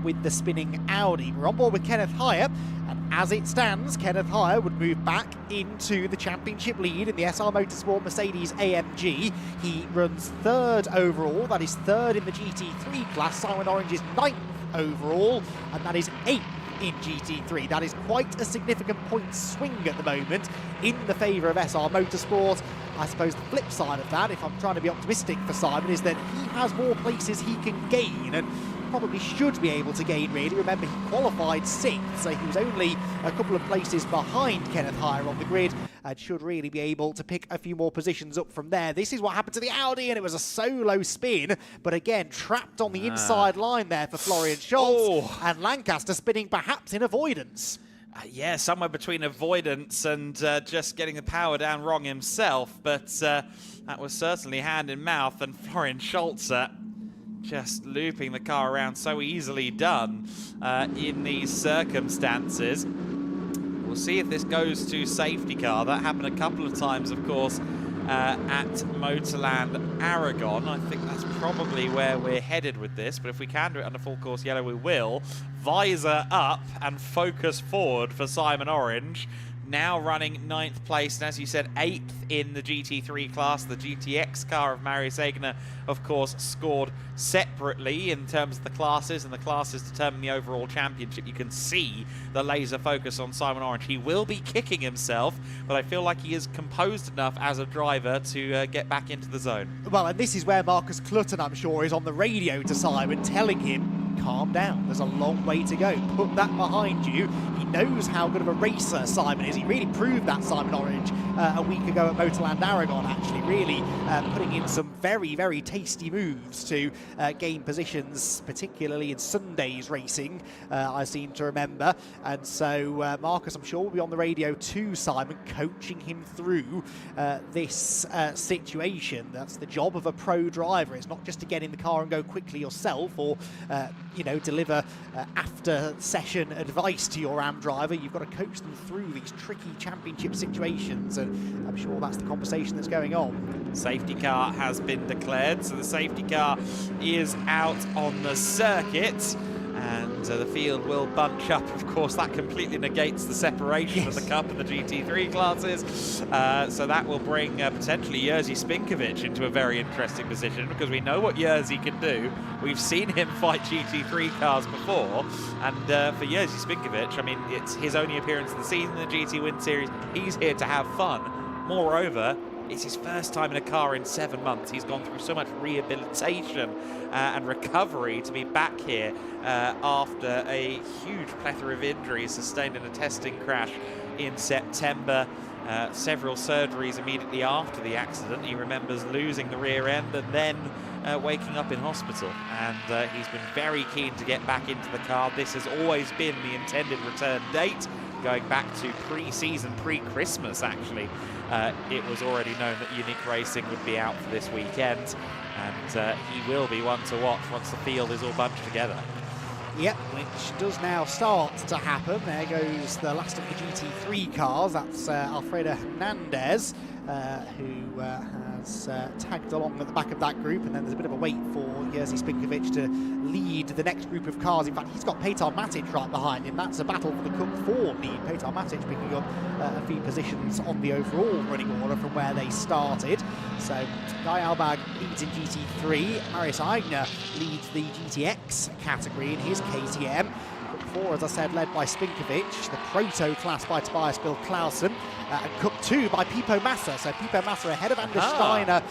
with the spinning Audi. We're on board with Kenneth Heyer, and as it stands, Kenneth Heyer would move back into the championship lead in the SR Motorsport Mercedes AMG. He runs 3rd overall, that is 3rd in the GT3 class. Simon Orange is 9th overall, and that is 8th in GT3. That is quite a significant point swing at the moment in the favour of SR Motorsport. I suppose the flip side of that, if I'm trying to be optimistic for Simon, is that he has more places he can gain, and probably should be able to gain, really. Remember, he qualified 6th, so he was only a couple of places behind Kenneth Heyer on the grid, and should really be able to pick a few more positions up from there. This is what happened to the Audi, and it was a solo spin, but again, trapped on the inside line there for Florian Schulze, and Lancaster spinning perhaps in avoidance. Yeah, somewhere between avoidance and just getting the power down wrong himself, but that was certainly hand in mouth, and Florian Schulze just looping the car around, so easily done in these circumstances. We'll see if this goes to safety car. That happened a couple of times, of course, at Motorland Aragon. I think that's probably where we're headed with this, but if we can do it under full course yellow, we will. Visor up and focus forward for Simon Orange. now running 9th place, and as you said, 8th in the GT3 class. The GTX car of Marius Egner, of course, scored separately in terms of the classes, and the classes determine the overall championship. You can see the laser focus on Simon Orange. He will be kicking himself, but I feel like he is composed enough as a driver to get back into the zone. Well, and this is where Marcus Clutton, I'm sure, is on the radio to Simon, telling him, calm down, there's a long way to go, put that behind you. He knows how good of a racer Simon is. He really proved that, Simon Orange, a week ago at Motorland Aragon, actually, really putting in some very, very tasty moves to gain positions, particularly in Sunday's racing, I seem to remember. And so Marcus, I'm sure, will be on the radio to Simon, coaching him through this situation. That's the job of a pro driver. It's not just to get in the car and go quickly yourself, or you know, deliver after session advice to your AM driver. You've got to coach them through these tricky championship situations, and I'm sure that's the conversation that's going on. Safety car has been declared, so the safety car is out on the circuit, and the field will bunch up. Of course, that completely negates the separation of the Cup and the GT3 classes, so that will bring potentially Jerzy Spinkovic into a very interesting position, because we know what Jerzy can do. We've seen him fight GT3 cars before, and for Jerzy Spinkovic, I mean, it's his only appearance of the season in the GT Win Series. He's here to have fun. Moreover, it's his first time in a car in 7 months. He's gone through so much rehabilitation and recovery to be back here after a huge plethora of injuries sustained in a testing crash in September. Several surgeries immediately after the accident. He remembers losing the rear end and then waking up in hospital. And he's been very keen to get back into the car. This has always been the intended return date, going back to pre-season, pre-Christmas actually. It was already known that Unique Racing would be out for this weekend, and he will be one to watch once the field is all bunched together. Yep, which does now start to happen. There goes the last of the GT3 cars. That's Alfredo Hernandez, who has tagged along at the back of that group, and then there's a bit of a wait for Jerzy Spinkovic to lead the next group of cars. In fact, he's got Petar Matic right behind him. That's a battle for the Cup 4 lead. Petar Matic picking up a few positions on the overall running order from where they started. So Guy Albag leads in GT3. Marius Eigner leads the GTX category in his KTM. Cup 4, as I said, led by Spinkovic. The Proto class by Tobias Bill Clausen. And Cup 2 by Pipo Massa. So Pipo Massa ahead of Anders Steiner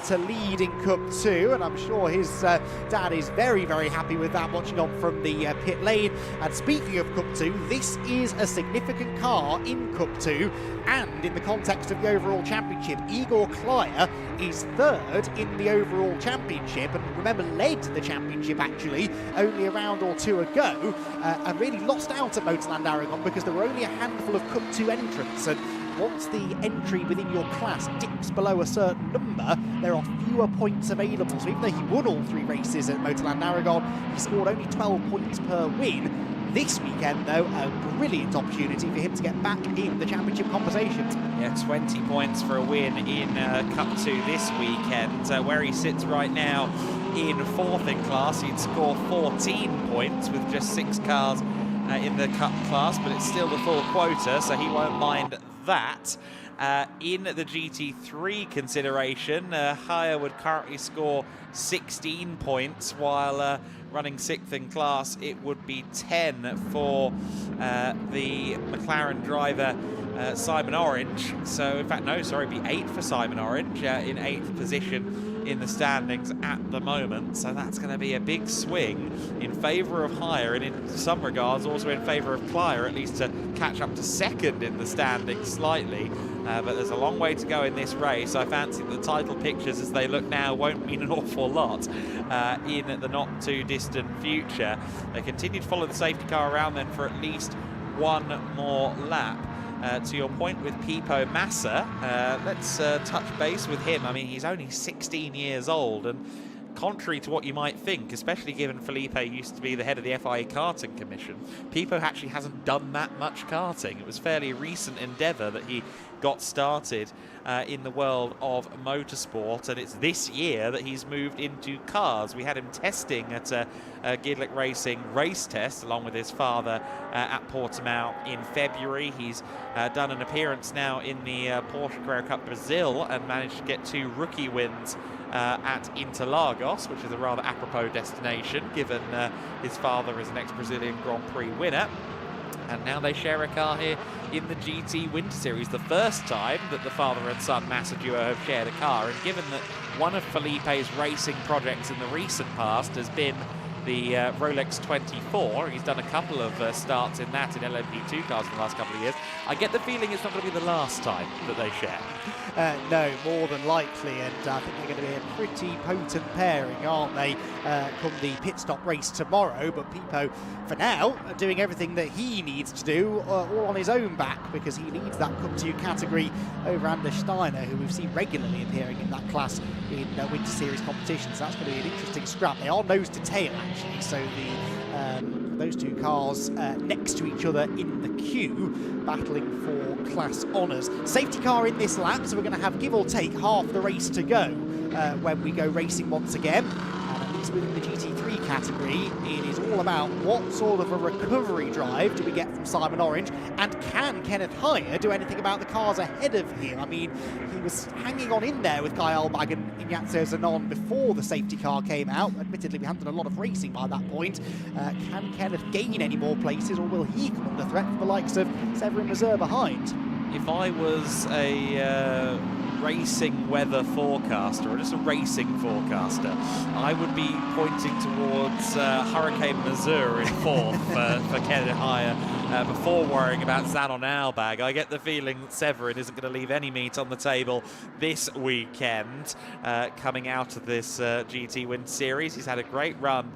to lead in Cup 2. And I'm sure his dad is very, very happy with that, watching on from the pit lane. And speaking of Cup 2, this is a significant car in Cup 2. And in the context of the overall championship, Igor Klyer is third in the overall championship. And remember, led the championship actually only a round or two ago. And really lost out at Motorland Aragon because there were only a handful of Cup 2 entrants. And once the entry within your class dips below a certain number, there are fewer points available. So even though he won all 3 races at Motorland Aragon, he scored only 12 points per win. This weekend, though, a brilliant opportunity for him to get back in the championship conversation. Yeah, 20 points for a win in Cup 2 this weekend. Where he sits right now in 4th in class, he'd score 14 points with just 6 cars in the Cup class, but it's still the full quota, so he won't mind that. In the GT3 consideration, Haya would currently score 16 points, while running 6th in class, it would be 10 for the McLaren driver Simon Orange. So, in fact, no, sorry, it'd be 8 for Simon Orange in 8th position in the standings at the moment. So that's going to be a big swing in favour of Haya, and in some regards also in favour of Klyer, at least to catch up to 2nd in the standings slightly. But there's a long way to go in this race. I fancy the title pictures as they look now won't mean an awful lot in the not too distant future. They continue to follow the safety car around then for at least one more lap. To your point with Pipo Massa, let's touch base with him. I mean, he's only 16 years old and contrary to what you might think, especially given Felipe used to be the head of the FIA Karting Commission, Pipo actually hasn't done that much karting. It was a fairly recent endeavour that he got started in the world of motorsport, and it's this year that he's moved into cars. We had him testing at GEDLICH Racing race test along with his father at Portimao in February. He's done an appearance now in the Porsche Carrera Cup Brazil and managed to get 2 rookie wins at Interlagos, which is a rather apropos destination given his father is an ex-Brazilian Grand Prix winner. And now they share a car here in the GT Winter Series, the first time that the father and son Massa duo have shared a car. And given that one of Felipe's racing projects in the recent past has been the Rolex 24, he's done a couple of starts in that in LMP2 cars in the last couple of years, I get the feeling it's not going to be the last time that they share. No, more than likely, and I think they're going to be a pretty potent pairing, aren't they, come the pit stop race tomorrow. But Pipo, for now, doing everything that he needs to do all on his own back, because he leads that Cup 2 category over Anders Steiner, who we've seen regularly appearing in that class in Winter Series competitions. So that's going to be an interesting scrap. They are nose to tail, actually, so those 2 cars next to each other in the queue, battling for class honours. Safety car in this lap, so we're going to have give or take half the race to go when we go racing once again. And at least within the GT3 category, it is all about what sort of a recovery drive do we get from Simon Orange, and can Kenneth Heyer do anything about the cars ahead of him? I mean, he was hanging on in there with Guy Albag and Ignazio Zanon before the safety car came out. Admittedly, we hadn't done a lot of racing by that point. Can Kenneth gain any more places, or will he come under threat from the likes of Severin Mazur behind? If I was a racing weather forecaster, or just a racing forecaster, I would be pointing towards Hurricane Mazur in 4th for Kenneth Heyer before worrying about Zanon Albag. I get the feeling that Severin isn't going to leave any meat on the table this weekend coming out of this GT Winter Series. He's had a great run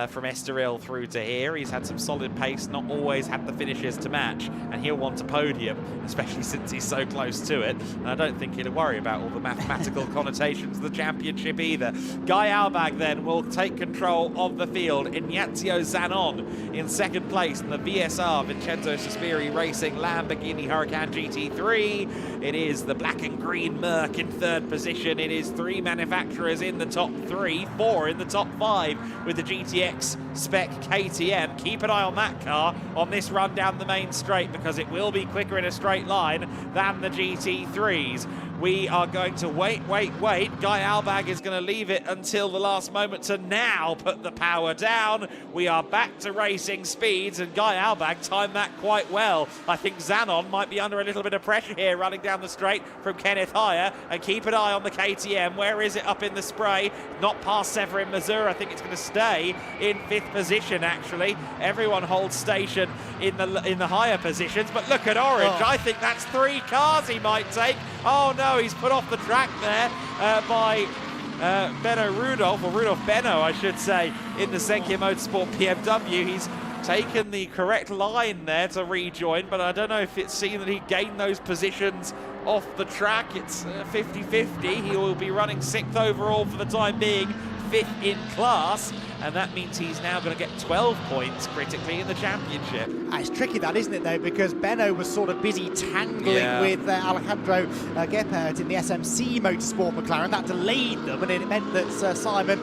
from Estoril through to here. He's had some solid pace, not always had the finishes to match, and he'll want a podium, especially since he's so close to it. And I don't think he'll worry about all the mathematical connotations of the championship either. Guy Albag then will take control of the field. Ignazio Zanon in 2nd place in the VSR Vincenzo Sospiri Racing Lamborghini Huracan GT3. It is the black and green Merc in 3rd position. It is 3 manufacturers in the top 3, 4 in the top 5 with the GTX spec KTM. Keep an eye on that car on this run down the main straight, because it will be quicker in a straight line than the GT3s. We are going to wait. Guy Albag is going to leave it until the last moment to now put the power down. We are back to racing speeds, and Guy Albag timed that quite well. I think Zanon might be under a little bit of pressure here running down the straight from Kenneth Heyer, and keep an eye on the KTM. Where is it up in the spray? Not past Severin Mazur. I think it's going to stay in 5th position, actually. Everyone holds station in the higher positions, but look at Orange. I think that's 3 cars he might take. Oh no, he's put off the track there by Benno Rudolph, or Rudolph Benno, I should say, in the Senkia Motorsport BMW. He's taken the correct line there to rejoin, but I don't know if it's seen that he gained those positions off the track. It's 50-50. He will be running 6th overall for the time being, 5th in class, and that means he's now going to get 12 points critically in the championship. It's tricky that, isn't it, though, because Benno was sort of busy tangling with Alejandro Gephardt in the SMC Motorsport McLaren. That delayed them, and it meant that Simon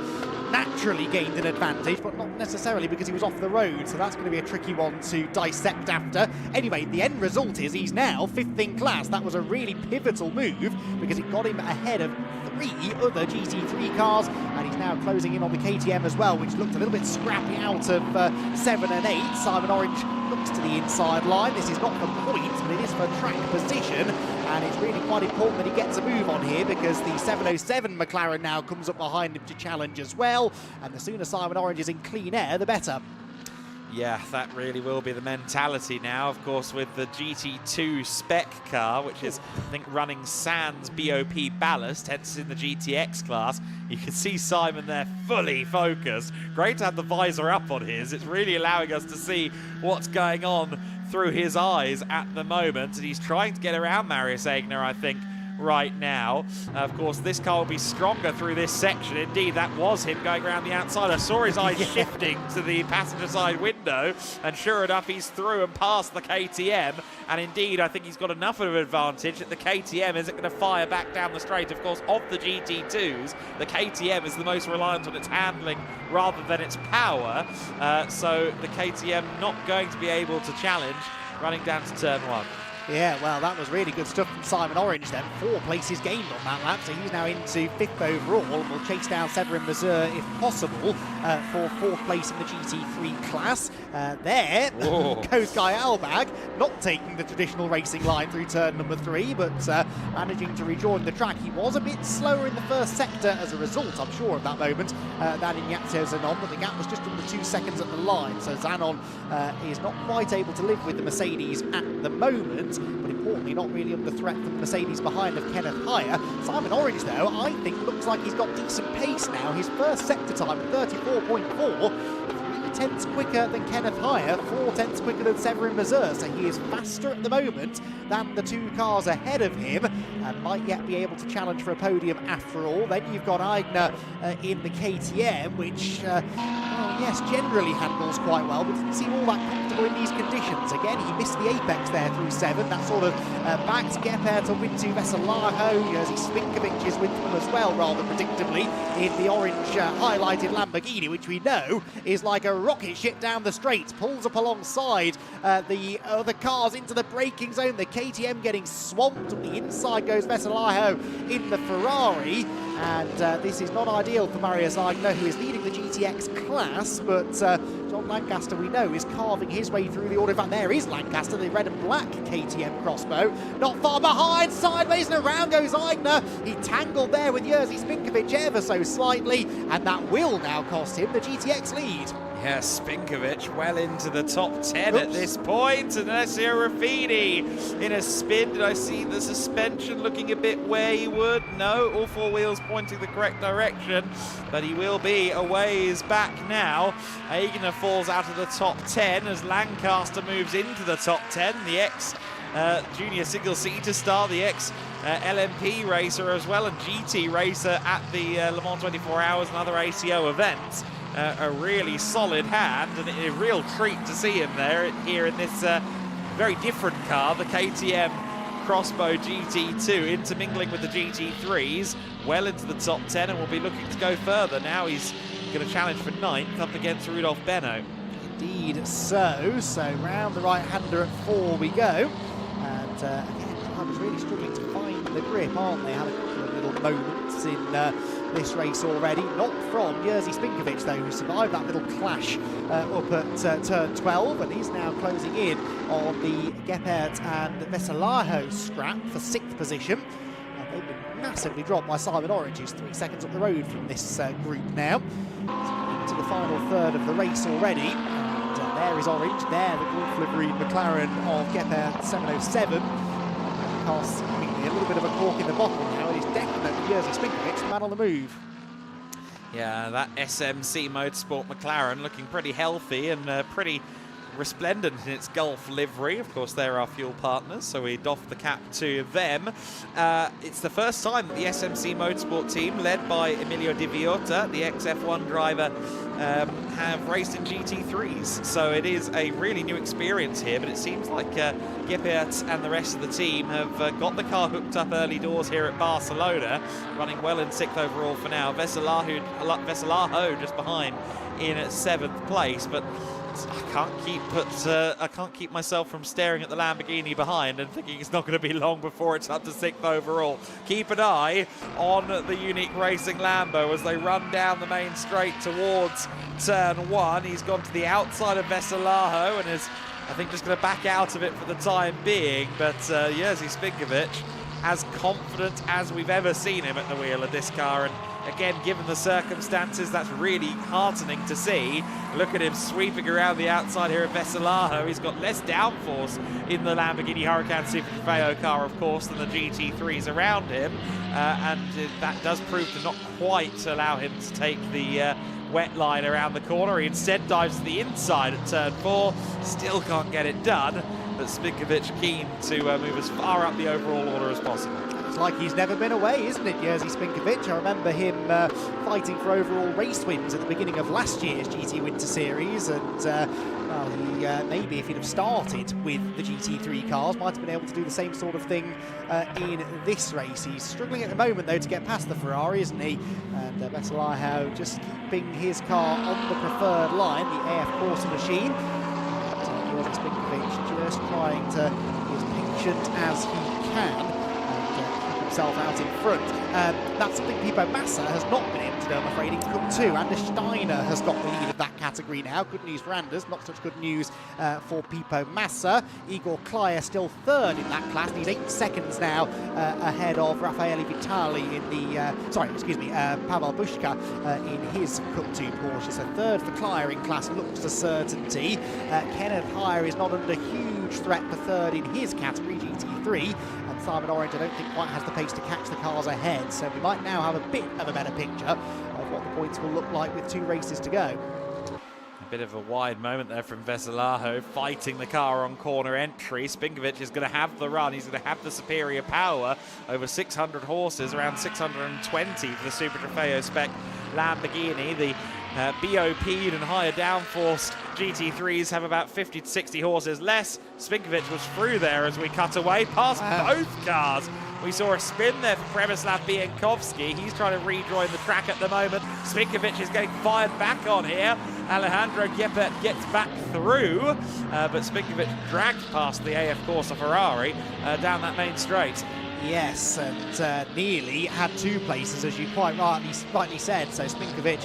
naturally gained an advantage, but not necessarily because he was off the road, so that's going to be a tricky one to dissect after. Anyway, the end result is he's now 5th in class. That was a really pivotal move because it got him ahead of 3 other GT3 cars, and he's now closing in on the KTM as well, which looked a little bit scrappy out of 7 and 8. Simon Orange looks to the inside line. This is not for points, but it is for track position, and it's really quite important that he gets a move on here, because the 707 McLaren now comes up behind him to challenge as well, and the sooner Simon Orange is in clean air, the better. Yeah, that really will be the mentality now, of course, with the GT2 spec car, which is, I think, running sans BOP ballast, hence in the GTX class. You can see Simon there fully focused. Great to have the visor up on his. It's really allowing us to see what's going on through his eyes at the moment, and he's trying to get around Marius Egner, I think, right now. Of course, this car will be stronger through this section. Indeed, that was him going around the outside. I saw his eyes shifting to the passenger side window, and sure enough, he's through and past the KTM. And indeed, I think he's got enough of an advantage that the KTM isn't going to fire back down the straight. Of course, of the GT2s, the KTM is the most reliant on its handling rather than its power. So the KTM not going to be able to challenge running down to turn 1. Yeah, well, that was really good stuff from Simon Orange then. 4 places gained on that lap, so he's now into 5th overall and will chase down Severin Mazur if possible for 4th place in the GT3 class. There goes Guy Albag, not taking the traditional racing line through turn number 3, but managing to rejoin the track. He was a bit slower in the first sector as a result, I'm sure, of that moment, than Ignazio Zanon, but the gap was just under 2 seconds at the line, so Zanon is not quite able to live with the Mercedes at the moment. But importantly, not really under threat from the Mercedes behind of Kenneth Hire. Simon Orange, though, I think looks like he's got decent pace now. His first sector time, 34.4. 3/10 quicker than Kenneth Hire, 4/10 quicker than Severin Mazur, so he is faster at the moment than the 2 cars ahead of him and might yet be able to challenge for a podium after all. Then you've got Aigner in the KTM, which, well, yes, generally handles quite well, but doesn't seem all that comfortable in these conditions. Again, he missed the apex there through 7. That sort of backed Gephardt up into Veselajo. Jerzy Spinkovic is with them as well, rather predictably, in the orange highlighted Lamborghini, which we know is like a rocket ship down the straight. Pulls up alongside the other cars into the braking zone. The KTM getting swamped. On the inside goes Veselajo in the Ferrari. And this is not ideal for Marius Aigner, who is leading the GTX class, but John Lancaster, we know, is carving his way through the order. In fact, there is Lancaster, the red and black KTM crossbow. Not far behind, sideways and around goes Aigner. He tangled there with Jerzy Spinkovic ever so slightly, and that will now cost him the GTX lead. Yes, Spinkovic well into the top 10 at this point. And Alessio Ruffini in a spin. Did I see the suspension looking a bit wayward? No, all 4 wheels pointing the correct direction. But he will be a ways back now. Aigner falls out of the top 10 as Lancaster moves into the top 10. The ex-junior single-seater star, the ex-LMP racer as well, and GT racer at the Le Mans 24 Hours and other ACO events. A really solid hand, and a real treat to see him there here in this very different car, the KTM Crossbow GT2, intermingling with the GT3s, well into the top 10, and will be looking to go further. Now he's going to challenge for 9th up against Rudolf Benno. Indeed so. So round the right-hander at 4 we go. And again, I was really struggling to find the grip, aren't they? Had a couple of little moments in this race already. Not from Jerzy Spinkovic, though, who survived that little clash up at turn 12, and he's now closing in on the Gephardt and Veselajo scrap for 6th position. They've been massively dropped by Simon Orange, who's 3 seconds up the road from this group now. Into the final third of the race already. And there is Orange, there the Gulf livery McLaren of Gephardt 707. Costs a little bit of a cork in the bottle now. It is definitely Jerzy Spinkovic, the man on the move. Yeah, that SMC Motorsport McLaren looking pretty healthy and pretty resplendent in its Gulf livery. Of course, they're our fuel partners, so we doff the cap to them. It's the first time that the SMC Motorsport team, led by Emilio Di Viotta, the ex-F1 driver, have raced in GT3s. So it is a really new experience here, but it seems like Gephardt and the rest of the team have got the car hooked up early doors here at Barcelona, running well in 6th overall for now. Veselajo just behind in 7th place, but I can't keep myself from staring at the Lamborghini behind and thinking it's not going to be long before it's up to 6th overall. Keep an eye on the Unique Racing Lambo as they run down the main straight towards turn 1. He's gone to the outside of Veselajo and is, I think, just going to back out of it for the time being. But Jerzy Spinkovic, as confident as we've ever seen him at the wheel of this car, and again, given the circumstances, that's really heartening to see. Look at him sweeping around the outside here at Veselajo. He's got less downforce in the Lamborghini Huracan Super Trofeo car, of course, than the GT3s around him. And that does prove to not quite allow him to take the wet line around the corner. He instead dives to the inside at turn 4. Still can't get it done, but Spinkovic keen to move as far up the overall order as possible. looks like he's never been away, isn't it, Jerzy Spinkovic? I remember him fighting for overall race wins at the beginning of last year's GT Winter Series, and well, he maybe if he'd have started with the GT3 cars, might have been able to do the same sort of thing in this race. He's struggling at the moment, though, to get past the Ferrari, isn't he? And Veselaho just keeping his car on the preferred line, the AF Corsa machine. Jerzy Spinkovic just trying to be as patient as he can and keep himself out in front. That's something Pipo Massa has not been able to do, I'm afraid, in Cup 2. Anders Steiner has got the lead of that category now. Good news for Anders, not such good news for Pipo Massa. Igor Klyer still third in that class. He's 8 seconds now ahead of Raffaele Vitali in the, Pavel Bushka in his Cup 2 Porsche. So third for Klyer in class looks a certainty. Kenneth Heyer is not under huge threat for third in his category, GT3. And Simon Orange, I don't think, quite has the pace to catch the cars ahead. So we might now have a bit of a better picture of what the points will look like with 2 races to go. A bit of a wide moment there from Veselaho, fighting the car on corner entry. Spinkovic is going to have the run. He's going to have the superior power, over 600 horses, around 620 for the Super Trofeo spec Lamborghini. The BOP'd and higher downforced GT3s have about 50 to 60 horses less. Spinkovic was through there as we cut away past both cars. We saw a spin there for Przemysław Biankowski. He's trying to rejoin the track at the moment. Spinkovic is getting fired back on here. Alejandro Giepert gets back through, but Spinkovic dragged past the AF Corsa Ferrari down that main straight. Yes, and nearly had 2 places, as you quite rightly said. So Spinkovic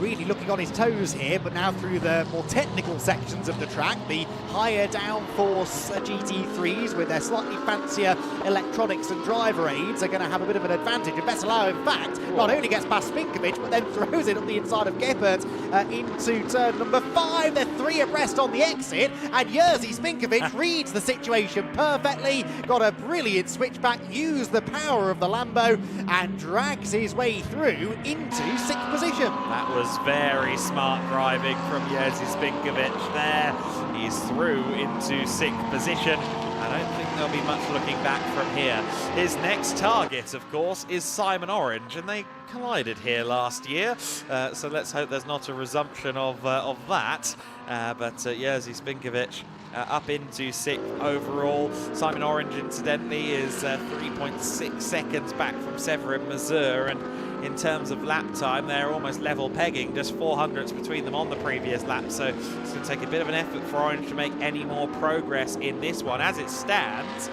really looking on his toes here, but now through the more technical sections of the track, the higher downforce GT3s with their slightly fancier electronics and driver aids are going to have a bit of an advantage. And Veselaho, in fact, not only gets past Spinkovic, but then throws it up the inside of Giepert into turn number 5. They're 3 abreast on the exit, and Jerzy Spinkovic reads the situation perfectly, got a brilliant switchback, used the power of the Lambo, and drags his way through into 6th position. That was very smart driving from Jerzy Spinkovic there. He's through into 6th position. I don't think there'll be much looking back from here. His next target, of course, is Simon Orange, and they collided here last year. So let's hope there's not a resumption of that. But Jerzy Spinkovic up into 6th overall. Simon Orange, incidentally, is 3.6 seconds back from Severin Mazur, and in terms of lap time, they're almost level pegging, just 400ths between them on the previous lap. So it's going to take a bit of an effort for Orange to make any more progress in this one. As it stands,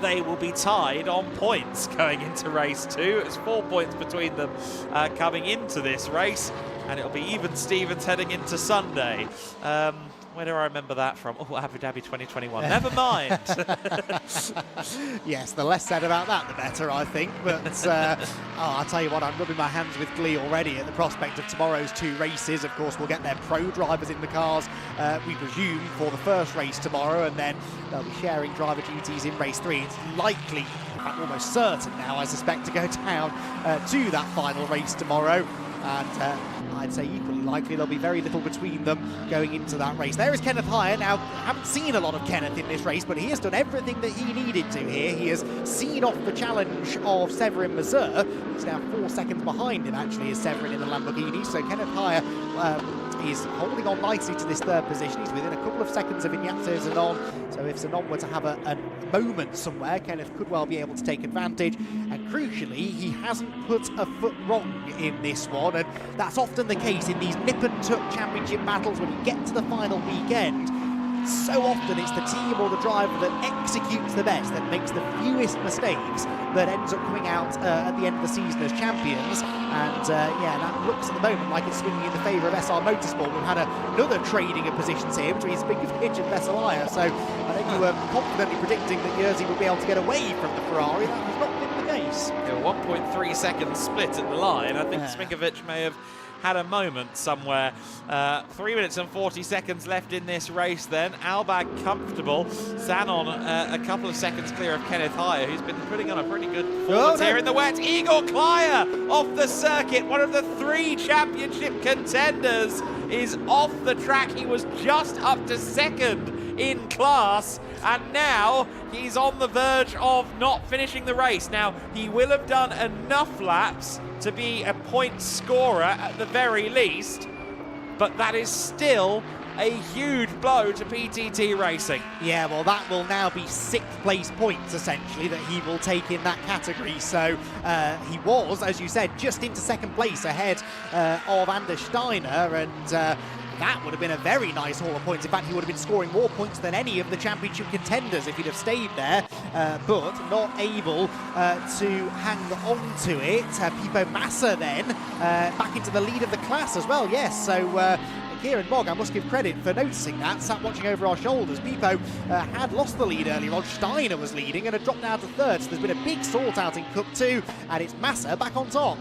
they will be tied on points going into race 2. It's 4 points between them coming into this race, and it'll be even Stevens heading into Sunday. Where do I remember that from? Oh, Abu Dhabi 2021. Never mind. Yes, the less said about that, the better, I think. But I'll tell you what, I'm rubbing my hands with glee already at the prospect of tomorrow's 2 races. Of course, we'll get their pro drivers in the cars, we presume, for the first race tomorrow, and then they'll be sharing driver duties in race 3. It's likely, in fact, almost certain now, I suspect, to go down to that final race tomorrow. And I'd say equally likely there'll be very little between them going into that race. There is Kenneth Heyer. Now, haven't seen a lot of Kenneth in this race, but he has done everything that he needed to here. He has seen off the challenge of Severin Mazur. He's now 4 seconds behind him, actually, is Severin in the Lamborghini. So Kenneth Heyer is holding on nicely to this 3rd position. He's within a couple of seconds of Ignacio Zanon. So if Zanon were to have a moment somewhere, Kenneth could well be able to take advantage. And crucially, he hasn't put a foot wrong in this one. And that's often the case in these nip and tuck championship battles when you get to the final weekend. So often it's the team or the driver that executes the best, that makes the fewest mistakes, that ends up coming out at the end of the season as champions. And yeah, that looks at the moment like it's swinging in the favour of SR Motorsport. We've had another trading of positions here between Spinkovic and Veselaho. So I think we were confidently predicting that Jerzy would be able to get away from the Ferrari. That has not been the case. Yeah, 1.3 seconds split at the line. I think Spinkovic may have had a moment somewhere. 3 minutes and 40 seconds left in this race then. Albag comfortable. Zanon a couple of seconds clear of Kenneth Heyer, who's been putting on a pretty good performance here in the wet. Igor Klyer off the circuit, one of the 3 championship contenders, is off the track. He was just up to 2nd in class, and now he's on the verge of not finishing the race. Now, he will have done enough laps to be a point scorer at the very least, but that is still a huge blow to PTT Racing. Yeah, well, that will now be 6th place points, essentially, that he will take in that category. So he was, as you said, just into 2nd place ahead of Anders Steiner, and that would have been a very nice haul of points. In fact, he would have been scoring more points than any of the championship contenders if he'd have stayed there, but not able to hang on to it. Pipo Massa then back into the lead of the class as well, yes. So Kieran Mogg, I must give credit for noticing that, sat watching over our shoulders. Pipo had lost the lead earlier on. Steiner was leading and had dropped down to 3rd, so there's been a big sort out in Cup 2, and it's Massa back on top.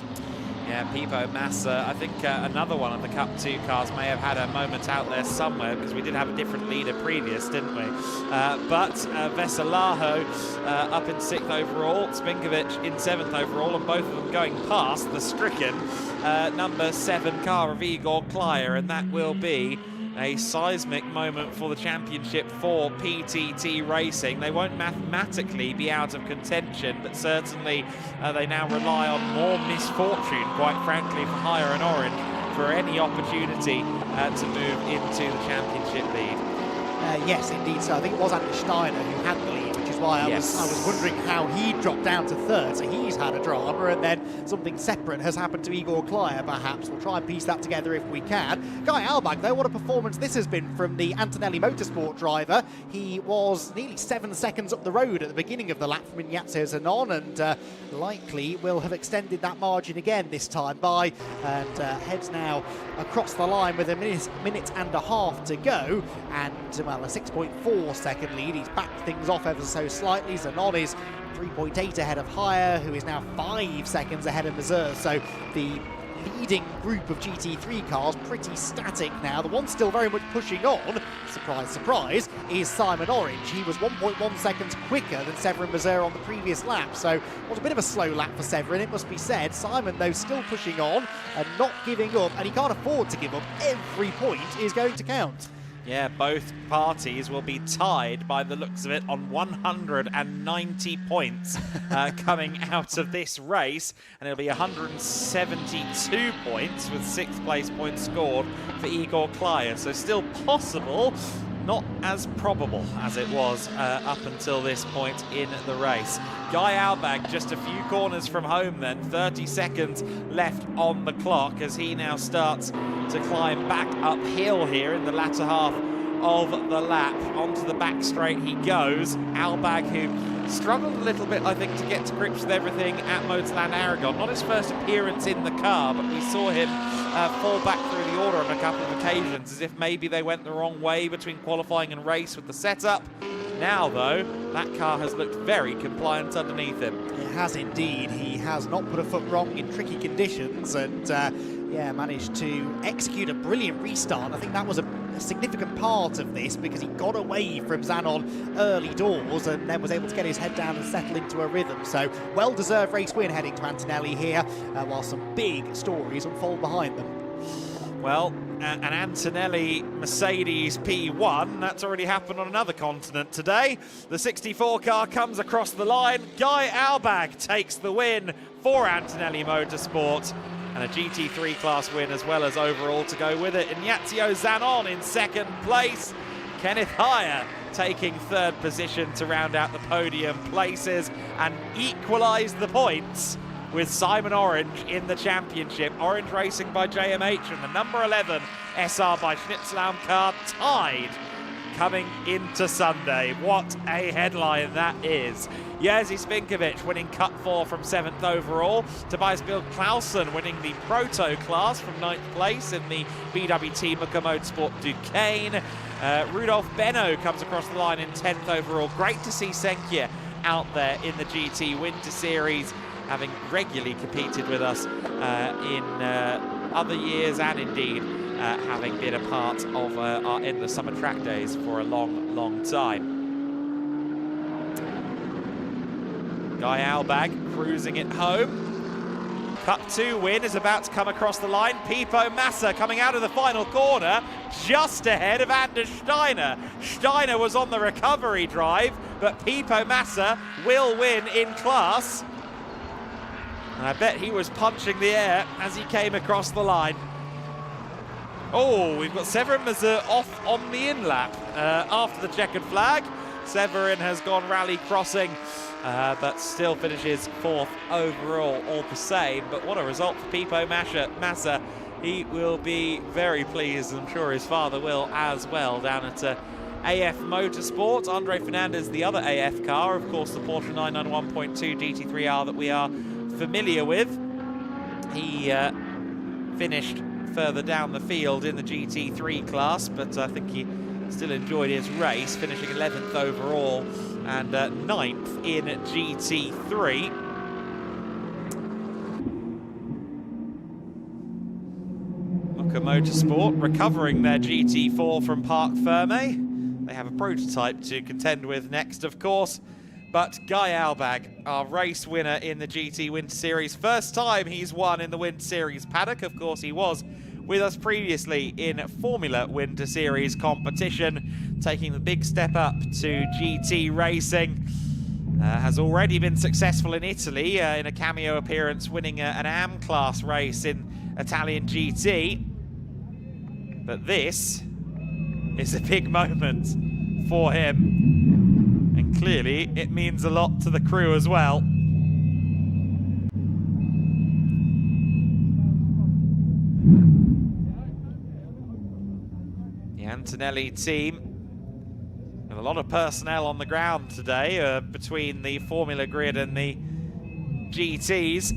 Yeah, Pipo Massa, I think another one of the Cup 2 cars may have had a moment out there somewhere, because we did have a different leader previous, didn't we? But Veselaho up in 6th overall, Spinkovic in 7th overall, and both of them going past the stricken number 7 car of Igor Klyer, and that will be a seismic moment for the championship for PTT Racing. They won't mathematically be out of contention, but certainly they now rely on more misfortune, quite frankly, for Hire and Orange for any opportunity to move into the championship lead. Yes, indeed. So I think it was Anders Steiner who had the lead, which is why I was wondering how he dropped down to 3rd. So he's had a drama, and then something separate has happened to Igor Klyer, perhaps. We'll try and piece that together if we can. Guy Albag, though, what a performance this has been from the Antonelli Motorsport driver. He was nearly 7 seconds up the road at the beginning of the lap from Ignazio Zanon, and likely will have extended that margin again this time by, and heads now across the line with a minute and a half to go, and well, a 6.4 second lead. He's backed things off ever so slightly. Zanon is 3.8 ahead of Hire, who is now 5 seconds ahead of Mazur. So the leading group of GT3 cars pretty static now. The one still very much pushing on, surprise, surprise, is Simon Orange. He was 1.1 seconds quicker than Severin Mazur on the previous lap, so it was a bit of a slow lap for Severin, it must be said. Simon, though, still pushing on and not giving up, and he can't afford to give up. Every point is going to count. Yeah, both parties will be tied by the looks of it on 190 points coming out of this race, and it'll be 172 points with 6th place points scored for Igor Klyer. So still possible, not as probable as it was up until this point in the race. Guy Albag just a few corners from home then, 30 seconds left on the clock as he now starts to climb back uphill here in the latter half of the lap. Onto the back straight he goes. Albag, who struggled a little bit, I think, to get to grips with everything at Motorland Aragon. Not his first appearance in the car, but we saw him fall back through the order on a couple of occasions, as if maybe they went the wrong way between qualifying and race with the setup. Now, though, that car has looked very compliant underneath him. It has indeed. He has not put a foot wrong in tricky conditions, and yeah, managed to execute a brilliant restart. I think that was a significant part of this, because he got away from Zanon early doors and then was able to get his head down and settle into a rhythm. So well-deserved race win heading to Antonelli here, while some big stories unfold behind them. Well, an Antonelli Mercedes P1, that's already happened on another continent today. The 64 car comes across the line. Guy Albag takes the win for Antonelli Motorsport, and a GT3 class win as well as overall to go with it. Ignazio Zanon in 2nd place. Kenneth Hire taking 3rd position to round out the podium places and equalise the points with Simon Orange in the championship. Orange Racing by JMH and the number 11 SR by Schnitzelam car tied coming into Sunday. What a headline that is. Jerzy Spinkovic winning Cup 4 from 7th overall. Tobias Bill Clausen winning the Proto class from 9th place in the BWT Muka Motorsport Duquesne. Rudolf Benno comes across the line in 10th overall. Great to see Senkia out there in the GT Winter Series, having regularly competed with us in other years, and indeed having been a part of our endless summer track days for a long, long time. Guy Albag cruising it home. Cup 2 win is about to come across the line. Pipo Massa coming out of the final corner, just ahead of Anders Steiner. Steiner was on the recovery drive, but Pipo Massa will win in class. And I bet he was punching the air as he came across the line. Oh, we've got Severin Mazur off on the in-lap after the checkered flag. Severin has gone rally crossing, but still finishes 4th overall, all the same. But what a result for Pipo Massa. He will be very pleased, and I'm sure his father will as well, down at AF Motorsport. Andre Fernandez, the other AF car, of course, the Porsche 991.2 GT3R that we are familiar with. He finished further down the field in the GT3 class, but I think he still enjoyed his race, finishing 11th overall and 9th in GT3. Look at Motorsport recovering their GT4 from Parc Ferme. They have a prototype to contend with next, of course. But Guy Albag, our race winner in the GT Winter Series. First time he's won in the Winter Series paddock. Of course, he was with us previously in Formula Winter Series competition, taking the big step up to GT racing. Has already been successful in Italy in a cameo appearance, winning an AM class race in Italian GT. But this is a big moment for him. And clearly, it means a lot to the crew as well. The Antonelli team with a lot of personnel on the ground today between the Formula Grid and the GTs.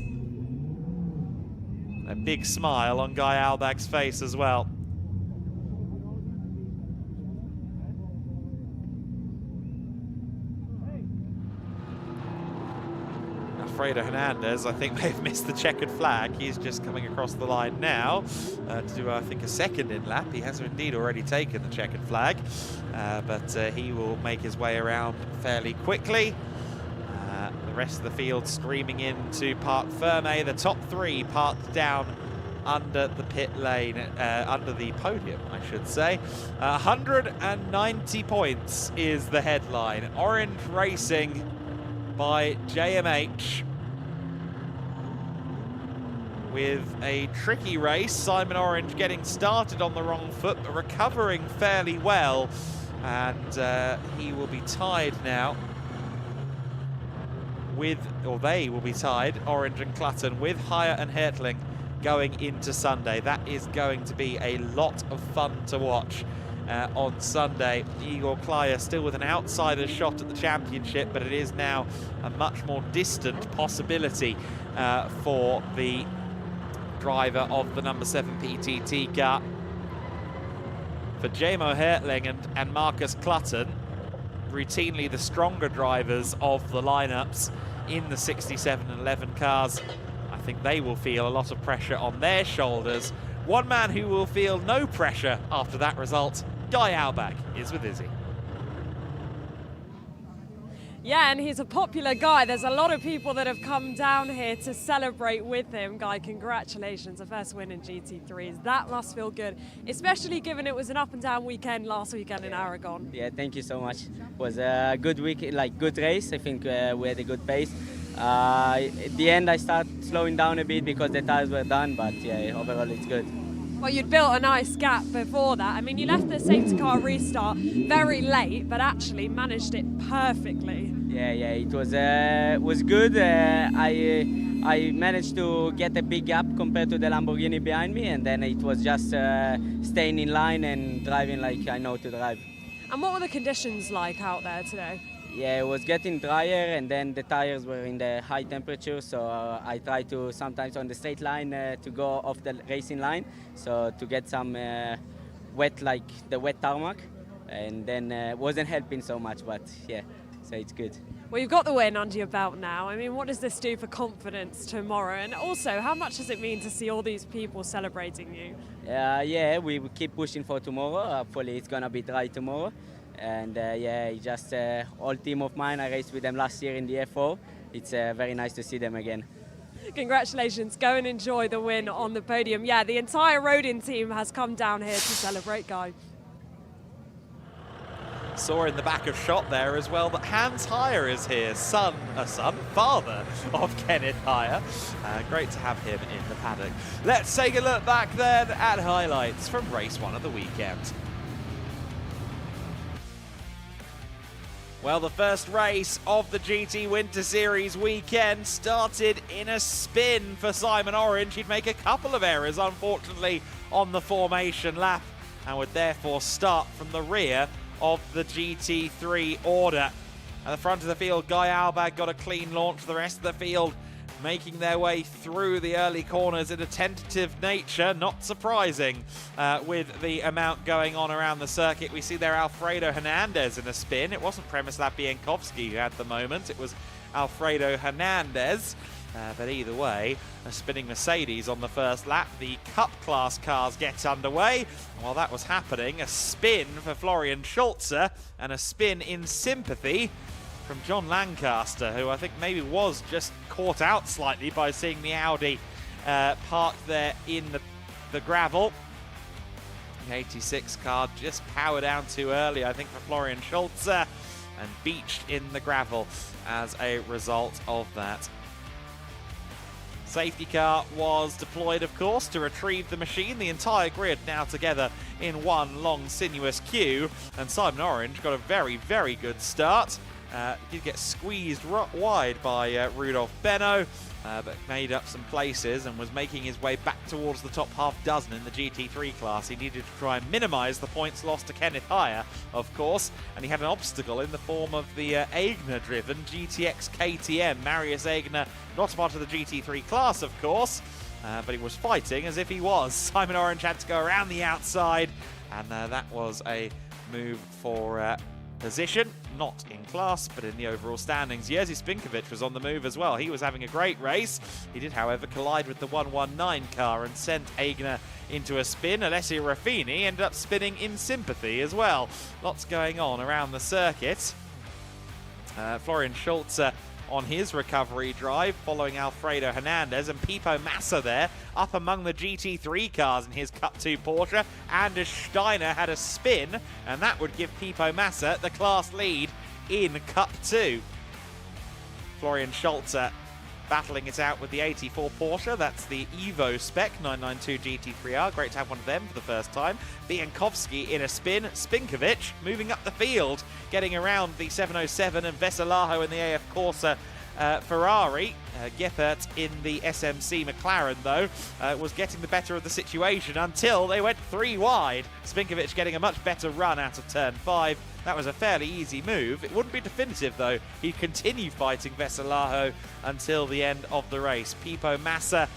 A big smile on Guy Albag's face as well. Alfredo Hernandez, I think, may have missed the checkered flag. He's just coming across the line now to do, I think, a second in lap. He has indeed already taken the checkered flag, but he will make his way around fairly quickly. The rest of the field streaming into Parc Ferme. The top 3 parked down under the pit lane, under the podium, I should say. 190 points is the headline. Orange Racing by JMH, with a tricky race. Simon Orange getting started on the wrong foot, but recovering fairly well. And he will be tied now with, or they will be tied, Orange and Clutton, with Haya and Hertling going into Sunday. That is going to be a lot of fun to watch on Sunday. Igor Klaya still with an outsider shot at the championship, but it is now a much more distant possibility for the driver of the number 7 PTT car. For Jamo Hertling and Marcus Clutton, routinely the stronger drivers of the lineups in the 67 and 11 cars, I think they will feel a lot of pressure on their shoulders. One man who will feel no pressure after that result, Guy Albag, is with Izzy. Yeah, and he's a popular guy. There's a lot of people that have come down here to celebrate with him. Guy, congratulations, a first win in GT3s. That must feel good, especially given it was an up and down weekend last weekend in Aragon. Yeah, thank you so much. It was a good week, like good race. I think we had a good pace. At the end, I started slowing down a bit because the tires were done, but yeah, overall it's good. Well, you'd built a nice gap before that. I mean, you left the safety car restart very late, but actually managed it perfectly. Yeah, it was good. I managed to get a big gap compared to the Lamborghini behind me, and then it was just staying in line and driving like I know to drive. And what were the conditions like out there today? Yeah, it was getting drier, and then the tires were in the high temperature, so I tried to sometimes on the straight line to go off the racing line, so to get some wet, like the wet tarmac, and then wasn't helping so much, but yeah, so it's good. Well, you've got the win under your belt now. I mean, what does this do for confidence tomorrow? And also, how much does it mean to see all these people celebrating you? Yeah, we keep pushing for tomorrow. Hopefully it's gonna be dry tomorrow. And yeah, just old team of mine. I raced with them last year in the F4. It's very nice to see them again. Congratulations, go and enjoy the win on the podium. Yeah, the entire Rodin team has come down here to celebrate, Guy. Saw in the back of shot there as well that Hans Heyer is here, father of Kenneth Heyer. Great to have him in the paddock. Let's take a look back then at highlights from race 1 of the weekend. Well, the first race of the GT Winter Series weekend started in a spin for Simon Orange. He'd make a couple of errors, unfortunately, on the formation lap and would therefore start from the rear of the GT3 order. At the front of the field, Guy Albag got a clean launch. The rest of the field making their way through the early corners in a tentative nature, not surprising with the amount going on around the circuit. We see there Alfredo Hernandez in a spin. It wasn't Przemysław Bienkowski who had the moment, it was Alfredo Hernandez. But either way, a spinning Mercedes on the first lap. The Cup class cars get underway. And while that was happening, a spin for Florian Schulze and a spin in sympathy from John Lancaster, who I think maybe was just caught out slightly by seeing the Audi parked there in the gravel. The 86 car just powered down too early, I think, for Florian Schulze, and beached in the gravel as a result of that. Safety car was deployed, of course, to retrieve the machine. The entire grid now together in one long, sinuous queue. And Simon Orange got a very, very good start. Did get squeezed wide by Rudolf Benno, but made up some places and was making his way back towards the top half dozen in the GT3 class. He needed to try and minimise the points lost to Kenneth Heyer, of course, and he had an obstacle in the form of the Aigner-driven GTX KTM. Marius Aigner, not part of the GT3 class, of course, but he was fighting as if he was. Simon Orange had to go around the outside, and that was a move for position, not in class, but in the overall standings. Jerzy Spinkovic was on the move as well. He was having a great race. He did, however, collide with the 119 car and sent Aigner into a spin. Alessio Raffini ended up spinning in sympathy as well. Lots going on around the circuit. Florian Schulze on his recovery drive, following Alfredo Hernandez, and Pipo Massa there, up among the GT3 cars in his Cup 2 Porsche. Anders Steiner had a spin, and that would give Pipo Massa the class lead in Cup 2. Florian Schulze battling it out with the 84 Porsche. That's the Evo spec 992 GT3R. Great to have one of them for the first time. Bienkowski in a spin. Spinkovic moving up the field, getting around the 707 and Veselaho in the AF Corsa Ferrari. Geppert in the SMC McLaren, though, was getting the better of the situation until they went 3 wide. Spinkovic getting a much better run out of turn 5. That was a fairly easy move. It wouldn't be definitive, though. He'd continue fighting Veselaho until the end of the race. Pipo Massa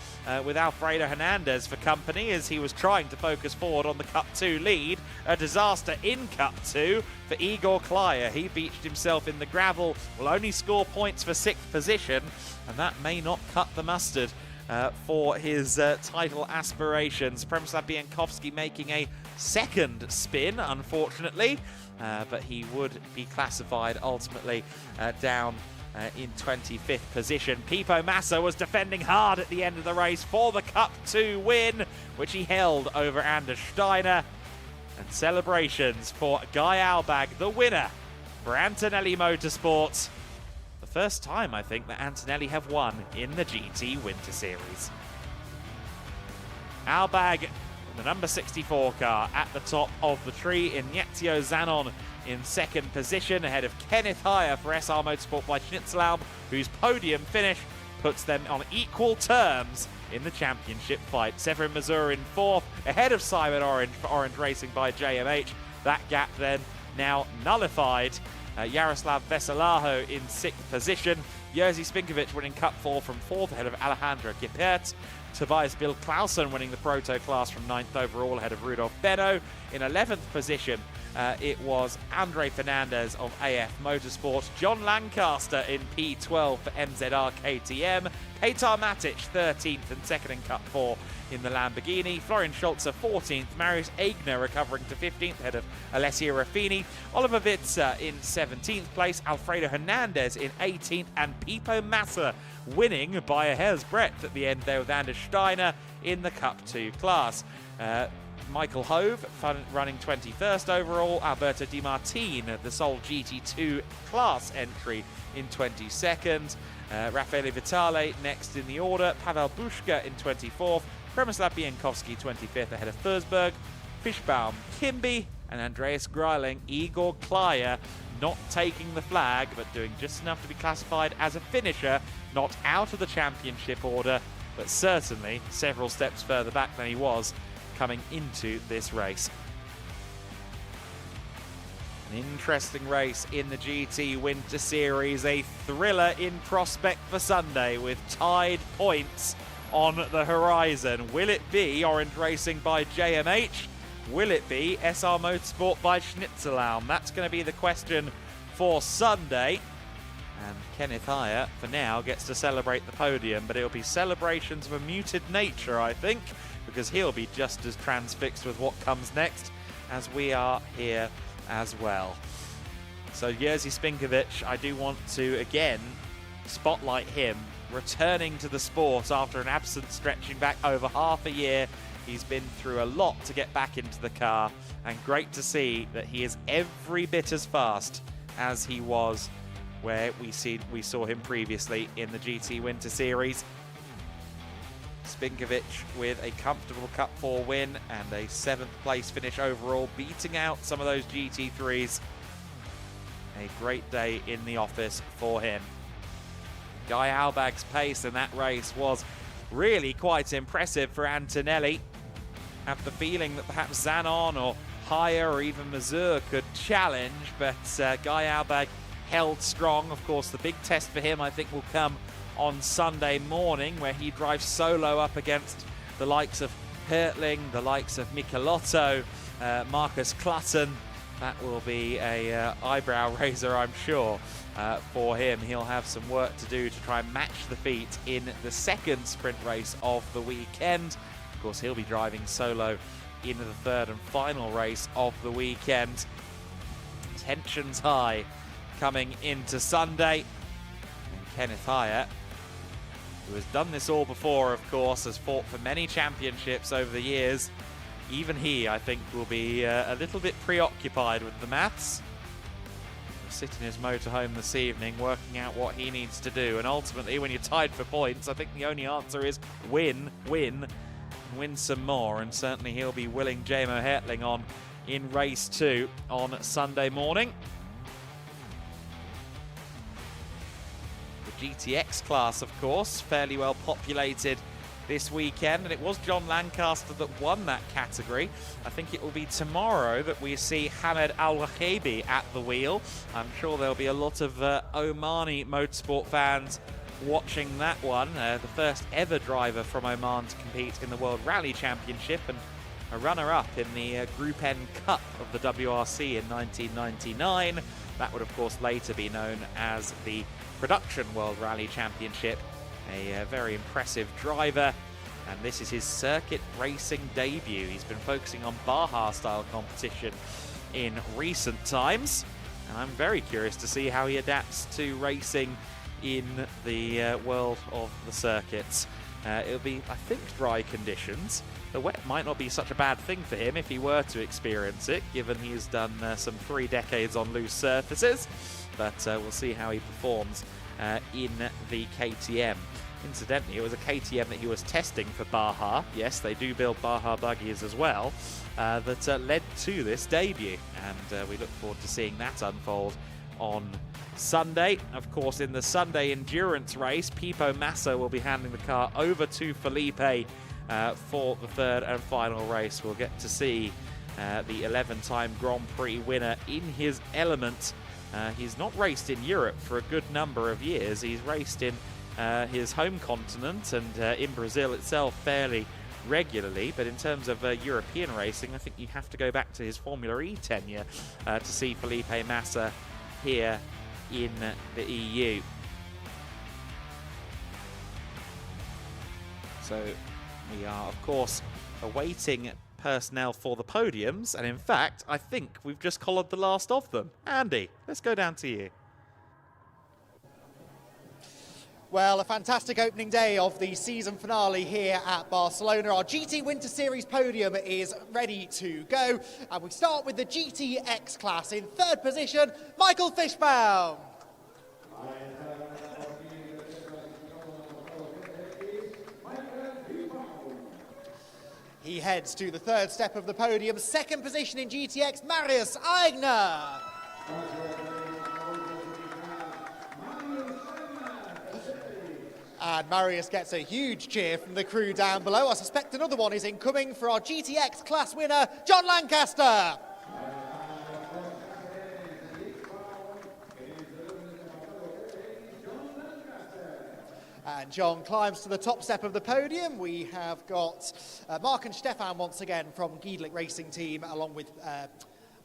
with Alfredo Hernandez for company as he was trying to focus forward on the Cup 2 lead. A disaster in Cup 2 for Igor Klyer. He beached himself in the gravel, will only score points for 6th position, and that may not cut the mustard for his title aspirations. Przemysław Bienkowski making a 2nd spin, unfortunately, but he would be classified ultimately down in 25th position. Pipo Massa was defending hard at the end of the race for the Cup 2 win, which he held over Anders Steiner. And celebrations for Guy Albag, the winner for Antonelli Motorsport. The first time, I think, that Antonelli have won in the GT Winter Series. Albag, the number 64 car, at the top of the tree. Ignazio Zanon in 2nd position, ahead of Kenneth Heyer for SR Motorsport by Schnitzelhaub, whose podium finish puts them on equal terms in the championship fight. Severin Mazur in 4th, ahead of Simon Orange for Orange Racing by JMH. That gap then now nullified. Jaroslav Veselaho in 6th position. Jerzy Spinkovic winning Cup 4 from 4th, ahead of Alejandro Geppert. Tobias Bill Clausen winning the Proto class from 9th overall, ahead of Rudolf Benno. In 11th position, it was Andre Fernandez of AF Motorsport, John Lancaster in P12 for MZR KTM, Petar Matic 13th and 2nd in Cup 4 in the Lamborghini, Florian Scholzer 14th, Marius Eigner recovering to 15th ahead of Alessio Raffini, Oliver Witzer in 17th place, Alfredo Hernandez in 18th, and Pipo Massa winning by a hair's breadth at the end there with Anders Steiner in the Cup 2 class. Michael Hove running 21st overall, Alberto Di Martine, the sole GT2 class entry in 22nd, Raffaele Vitale next in the order, Pavel Bushka in 24th, Przemysław Bienkowski 25th ahead of Thursberg, Fischbaum, Kimby, and Andreas Greiling, Igor Klyer not taking the flag but doing just enough to be classified as a finisher, not out of the championship order, but certainly several steps further back than he was coming into this race. An interesting race in the GT Winter Series, a thriller in prospect for Sunday with tied points on the horizon. Will it be Orange Racing by JMH? Will it be SR Motorsport by Schnitzelbaum? That's going to be the question for Sunday. And Kenneth Hyatt, for now, gets to celebrate the podium, but it'll be celebrations of a muted nature, I think, because he'll be just as transfixed with what comes next as we are here as well. So Jerzy Spinkovic, I do want to again spotlight him returning to the sport after an absence stretching back over half a year. He's been through a lot to get back into the car, and great to see that he is every bit as fast as he was where we saw him previously in the GT Winter Series. Spinkovic with a comfortable Cup 4 win and a 7th place finish overall, beating out some of those GT3s. A great day in the office for him. Guy Albag's pace in that race was really quite impressive for Antonelli. Have the feeling that perhaps Zanon or Haya or even Mazur could challenge, but Guy Albag held strong. Of course, the big test for him, I think, will come on Sunday morning, where he drives solo up against the likes of Hertling, the likes of Michelotto, Marcus Clutton. That will be a eyebrow raiser, I'm sure, for him. He'll have some work to do to try and match the feat in the second sprint race of the weekend. Of course, he'll be driving solo in the third and final race of the weekend. Tensions high coming into Sunday. And Kenneth Hyatt, who has done this all before, of course, has fought for many championships over the years. Even he, I think, will be a little bit preoccupied with the maths. He'll sit in his motorhome this evening working out what he needs to do. And ultimately, when you're tied for points, I think the only answer is win, win, and win some more. And certainly he'll be willing Jamo Hertling on in race 2 on Sunday morning. The GTX class, of course, fairly well populated this weekend, and it was John Lancaster that won that category. I think it will be tomorrow that we see Hamed Al-Wahibi at the wheel. I'm sure there'll be a lot of Omani motorsport fans watching that one. The first ever driver from Oman to compete in the World Rally Championship and a runner-up in the Group N Cup of the WRC in 1999. That would, of course, later be known as the Production World Rally Championship. A very impressive driver, and this is his circuit racing debut. He's been focusing on Baja style competition in recent times, and I'm very curious to see how he adapts to racing in the world of the circuits. It'll be, I think, dry conditions. The wet might not be such a bad thing for him if he were to experience it, given he's done some 3 decades on loose surfaces, but we'll see how he performs in the KTM. Incidentally, it was a KTM that he was testing for Baja. Yes, they do build Baja buggies as well, that led to this debut, and we look forward to seeing that unfold on Sunday. Of course, in the Sunday endurance race, Pipo Massa will be handing the car over to Felipe for the third and final race. We'll get to see the 11-time Grand Prix winner in his element. He's not raced in Europe for a good number of years. He's raced in his home continent and in Brazil itself fairly regularly, but in terms of European racing, I think you have to go back to his Formula E tenure to see Felipe Massa here in the EU. So we are, of course, awaiting personnel for the podiums, and in fact, I think we've just collared the last of them. Andy, let's go down to you. Well, a fantastic opening day of the season finale here at Barcelona. Our GT Winter Series podium is ready to go. And we start with the GTX class. In third position, Michael Fishbaum. He heads to the third step of the podium. Second position in GTX, Marius Aigner. And Marius gets a huge cheer from the crew down below. I suspect another one is incoming for our GTX class winner, John Lancaster. And John climbs to the top step of the podium. We have got Mark and Stefan once again from GEDLICH Racing team, along with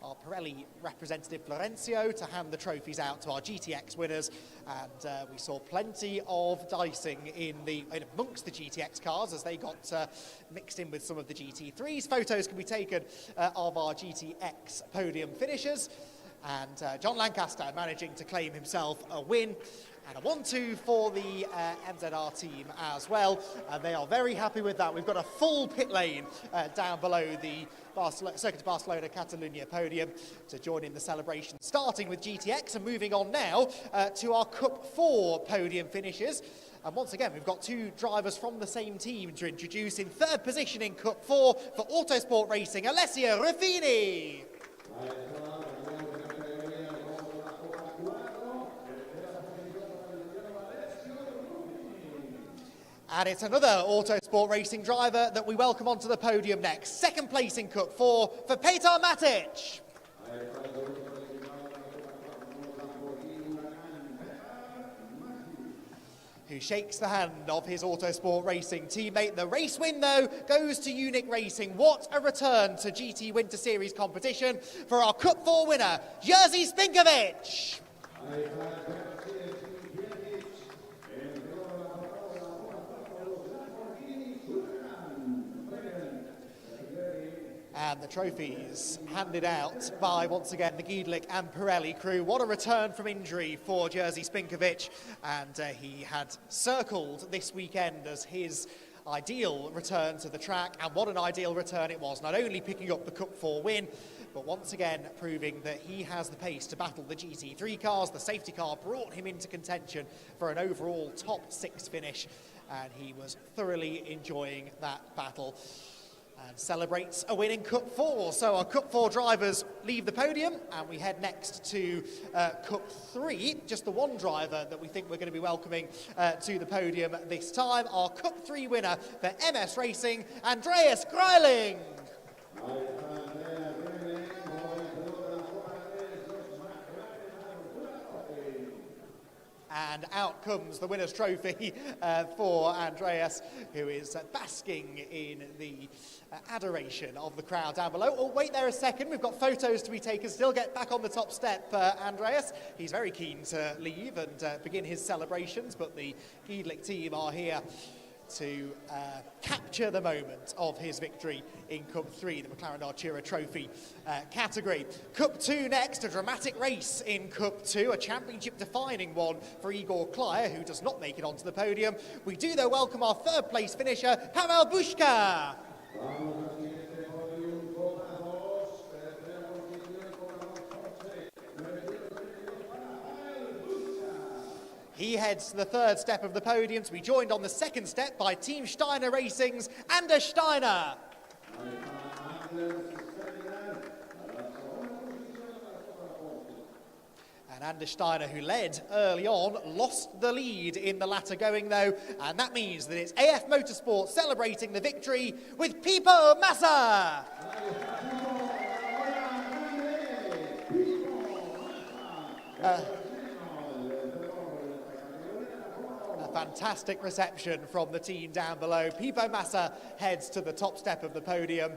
our Pirelli representative Florencio, to hand the trophies out to our GTX winners. And we saw plenty of dicing in amongst the GTX cars as they got mixed in with some of the GT3s. Photos can be taken of our GTX podium finishers. And John Lancaster managing to claim himself a win. And a 1-2 for the MZR team as well. And they are very happy with that. We've got a full pit lane down below the Circuit de Barcelona-Catalunya podium to join in the celebration, starting with GTX and moving on now to our Cup 4 podium finishes. And once again, we've got two drivers from the same team to introduce. In third position in Cup 4 for Autosport Racing, Alessio Ruffini. And it's another Autosport Racing driver that we welcome onto the podium next. Second place in Cup 4 for Petar Matic. Who shakes the hand of his Autosport Racing teammate. The race win, though, goes to Unique Racing. What a return to GT Winter Series competition for our Cup 4 winner, Jerzy Spinkovic. And the trophies handed out by, once again, the GEDLICH and Pirelli crew. What a return from injury for Jerzy Spinkovic. And he had circled this weekend as his ideal return to the track. And what an ideal return it was. Not only picking up the Cup 4 win, but once again proving that he has the pace to battle the GT3 cars. The safety car brought him into contention for an overall top 6 finish. And he was thoroughly enjoying that battle. And celebrates a win in Cup 4. So our Cup 4 drivers leave the podium and we head next to Cup 3. Just the one driver that we think we're going to be welcoming to the podium this time. Our Cup 3 winner for MS Racing, Andreas Greiling. And out comes the winner's trophy for Andreas, who is basking in the adoration of the crowd down below. Oh, wait there a second. We've got photos to be taken. Still get back on the top step, Andreas. He's very keen to leave and begin his celebrations, but the GEDLICH team are here to capture the moment of his victory in Cup 3, the McLaren Artura Trophy category. Cup 2 next, a dramatic race in Cup 2, a championship-defining one for Igor Klyer, who does not make it onto the podium. We do, though, welcome our third-place finisher, Pavel Bushka. He heads to the third step of the podium to be joined on the second step by Team Steiner Racing's Anders Steiner. And Anders Steiner, who led early on, lost the lead in the latter going, though, and that means that it's AF Motorsport celebrating the victory with Pipo Massa. Fantastic reception from the team down below. Pipo Massa heads to the top step of the podium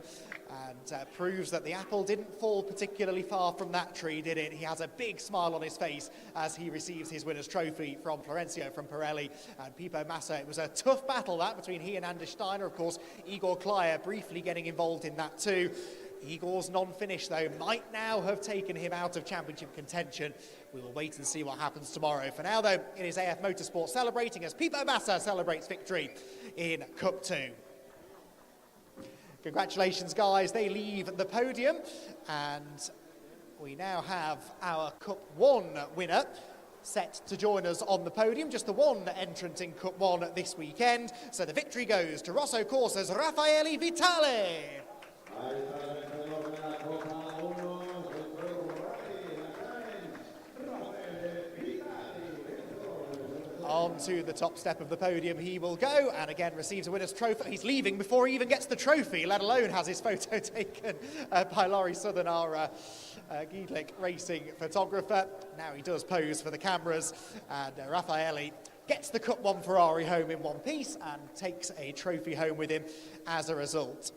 and proves that the apple didn't fall particularly far from that tree, did it? He has a big smile on his face as he receives his winner's trophy from Florencio, from Pirelli, and Pipo Massa. It was a tough battle, that, between he and Anders Steiner. Of course, Igor Klyer briefly getting involved in that too. Igor's non-finish, though, might now have taken him out of championship contention. We will wait and see what happens tomorrow. For now, though, it is AF Motorsport celebrating as Pipo Massa celebrates victory in Cup 2. Congratulations, guys. They leave the podium, and we now have our Cup 1 winner set to join us on the podium. Just the one entrant in Cup 1 this weekend. So the victory goes to Rosso Corsa's Raffaele Vitale. On to the top step of the podium he will go, and again receives a winner's trophy. He's leaving before he even gets the trophy, let alone has his photo taken by Laurie Southern, our GEDLICH Racing photographer. Now he does pose for the cameras, and Raffaele gets the Cup 1 Ferrari home in one piece and takes a trophy home with him as a result.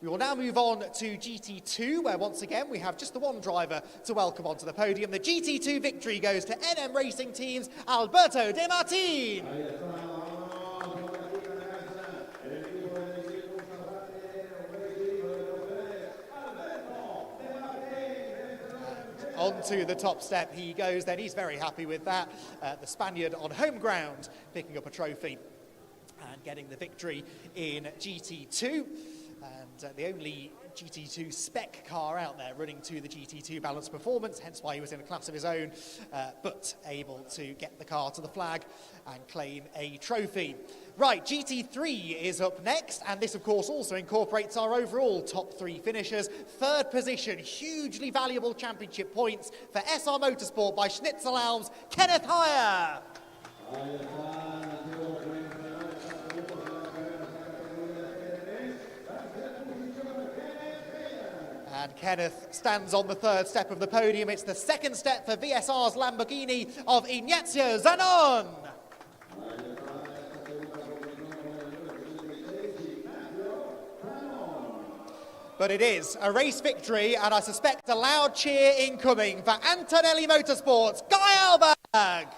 We will now move on to GT2, where once again we have just the one driver to welcome onto the podium. The GT2 victory goes to NM Racing Team's Alberto De Martin. Onto the top step he goes then. He's very happy with that. The Spaniard on home ground picking up a trophy and getting the victory in GT2. And the only GT2 spec car out there running to the GT2 balanced performance, hence why he was in a class of his own, but able to get the car to the flag and claim a trophy. Right, GT3 is up next, and this of course also incorporates our overall top 3 finishers. Third position, hugely valuable championship points for SR Motorsport by Schnitzel-Alm's Kenneth Heyer. And Kenneth stands on the third step of the podium. It's the second step for VSR's Lamborghini of Ignazio Zanon. But it is a race victory, and I suspect a loud cheer incoming for Antonelli Motorsport's Guy Alberg.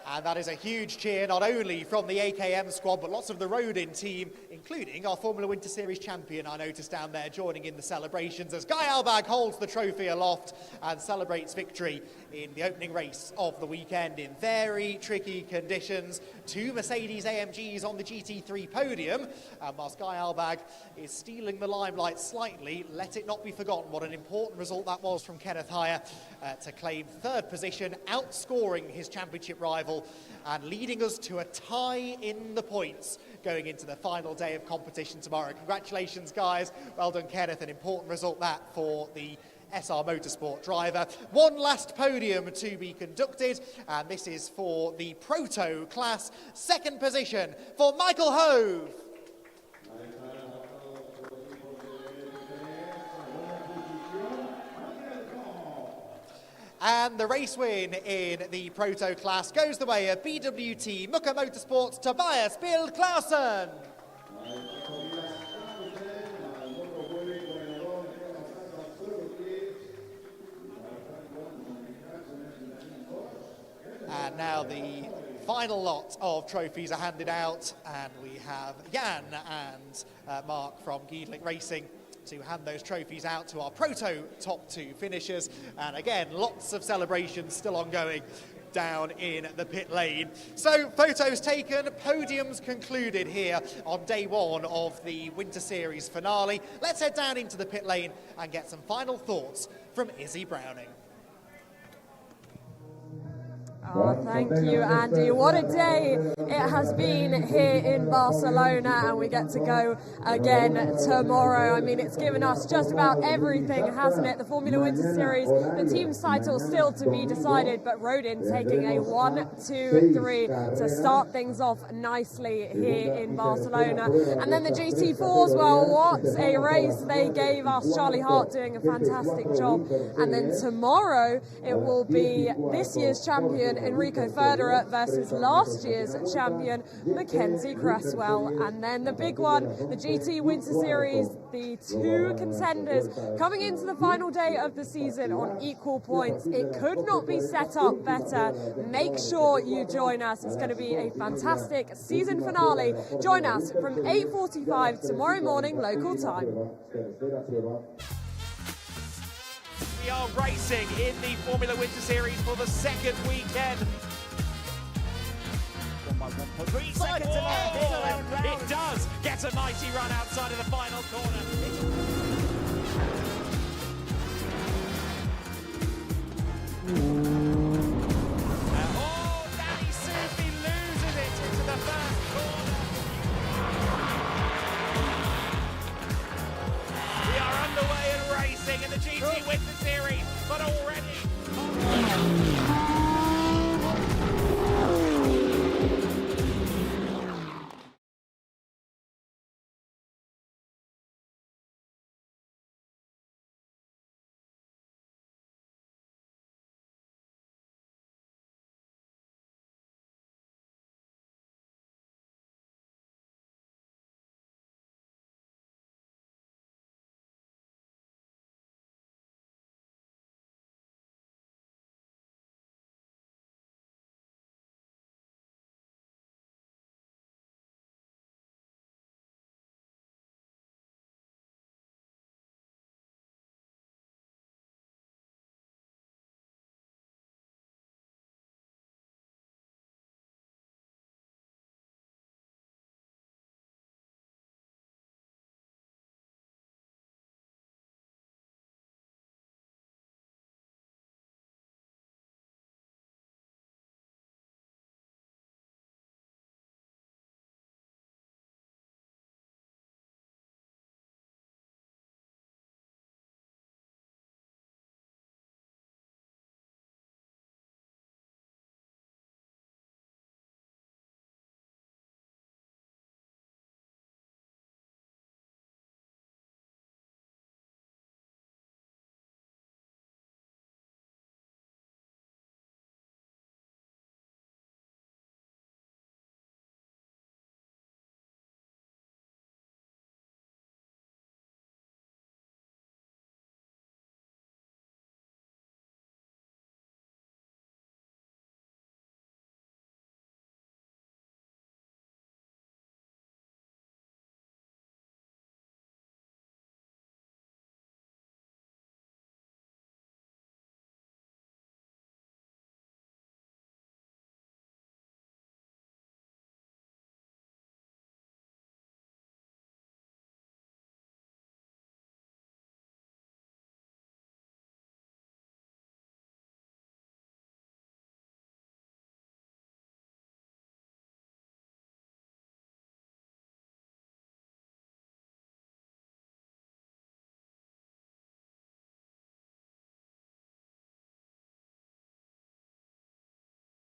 And that is a huge cheer, not only from the AKM squad, but lots of the Rodin team, including our Formula Winter Series champion, I noticed down there, joining in the celebrations as Guy Alberg holds the trophy aloft and celebrates victory in the opening race of the weekend in very tricky conditions. 2 Mercedes AMGs on the GT3 podium, and whilst Guy Alberg is stealing the limelight slightly, let it not be forgotten what an important result that was from Kenneth Heyer to claim third position, outscoring his championship rival and leading us to a tie in the points going into the final day of competition tomorrow. Congratulations, guys. Well done, Kenneth. An important result that for the SR Motorsport driver. One last podium to be conducted, and this is for the Proto class. Second position for Michael Hove. And the race win in the Proto class goes the way of BWT Muka Motorsport's Tobias Bild Clausen. And now the final lot of trophies are handed out, and we have Jan and Mark from GEDLICH Racing to hand those trophies out to our Proto top 2 finishers. And again, lots of celebrations still ongoing down in the pit lane. So photos taken, podiums concluded here on day 1 of the Winter Series finale. Let's head down into the pit lane and get some final thoughts from Izzy Browning. Oh, thank you, Andy. What a day it has been here in Barcelona, and we get to go again tomorrow. I mean, it's given us just about everything, hasn't it? The Formula Winter Series, the team's title still to be decided, but Rodin taking a 1-2-3 to start things off nicely here in Barcelona. And then the GT4s, well, what a race they gave us. Charlie Hart doing a fantastic job. And then tomorrow it will be this year's champion Enrico Federer versus last year's champion Mackenzie Cresswell. And then the big one, the GT Winter Series, the two contenders coming into the final day of the season on equal points. It could not be set up better. Make sure you join us. It's going to be a fantastic season finale. Join us from 8:45 tomorrow morning local time. We are racing in the Formula Winter Series for the second weekend. 1.3 seconds it does get a mighty run outside of the final corner. Danny Sufi loses it into the first corner. We are underway and racing in the GT Winter Series, but already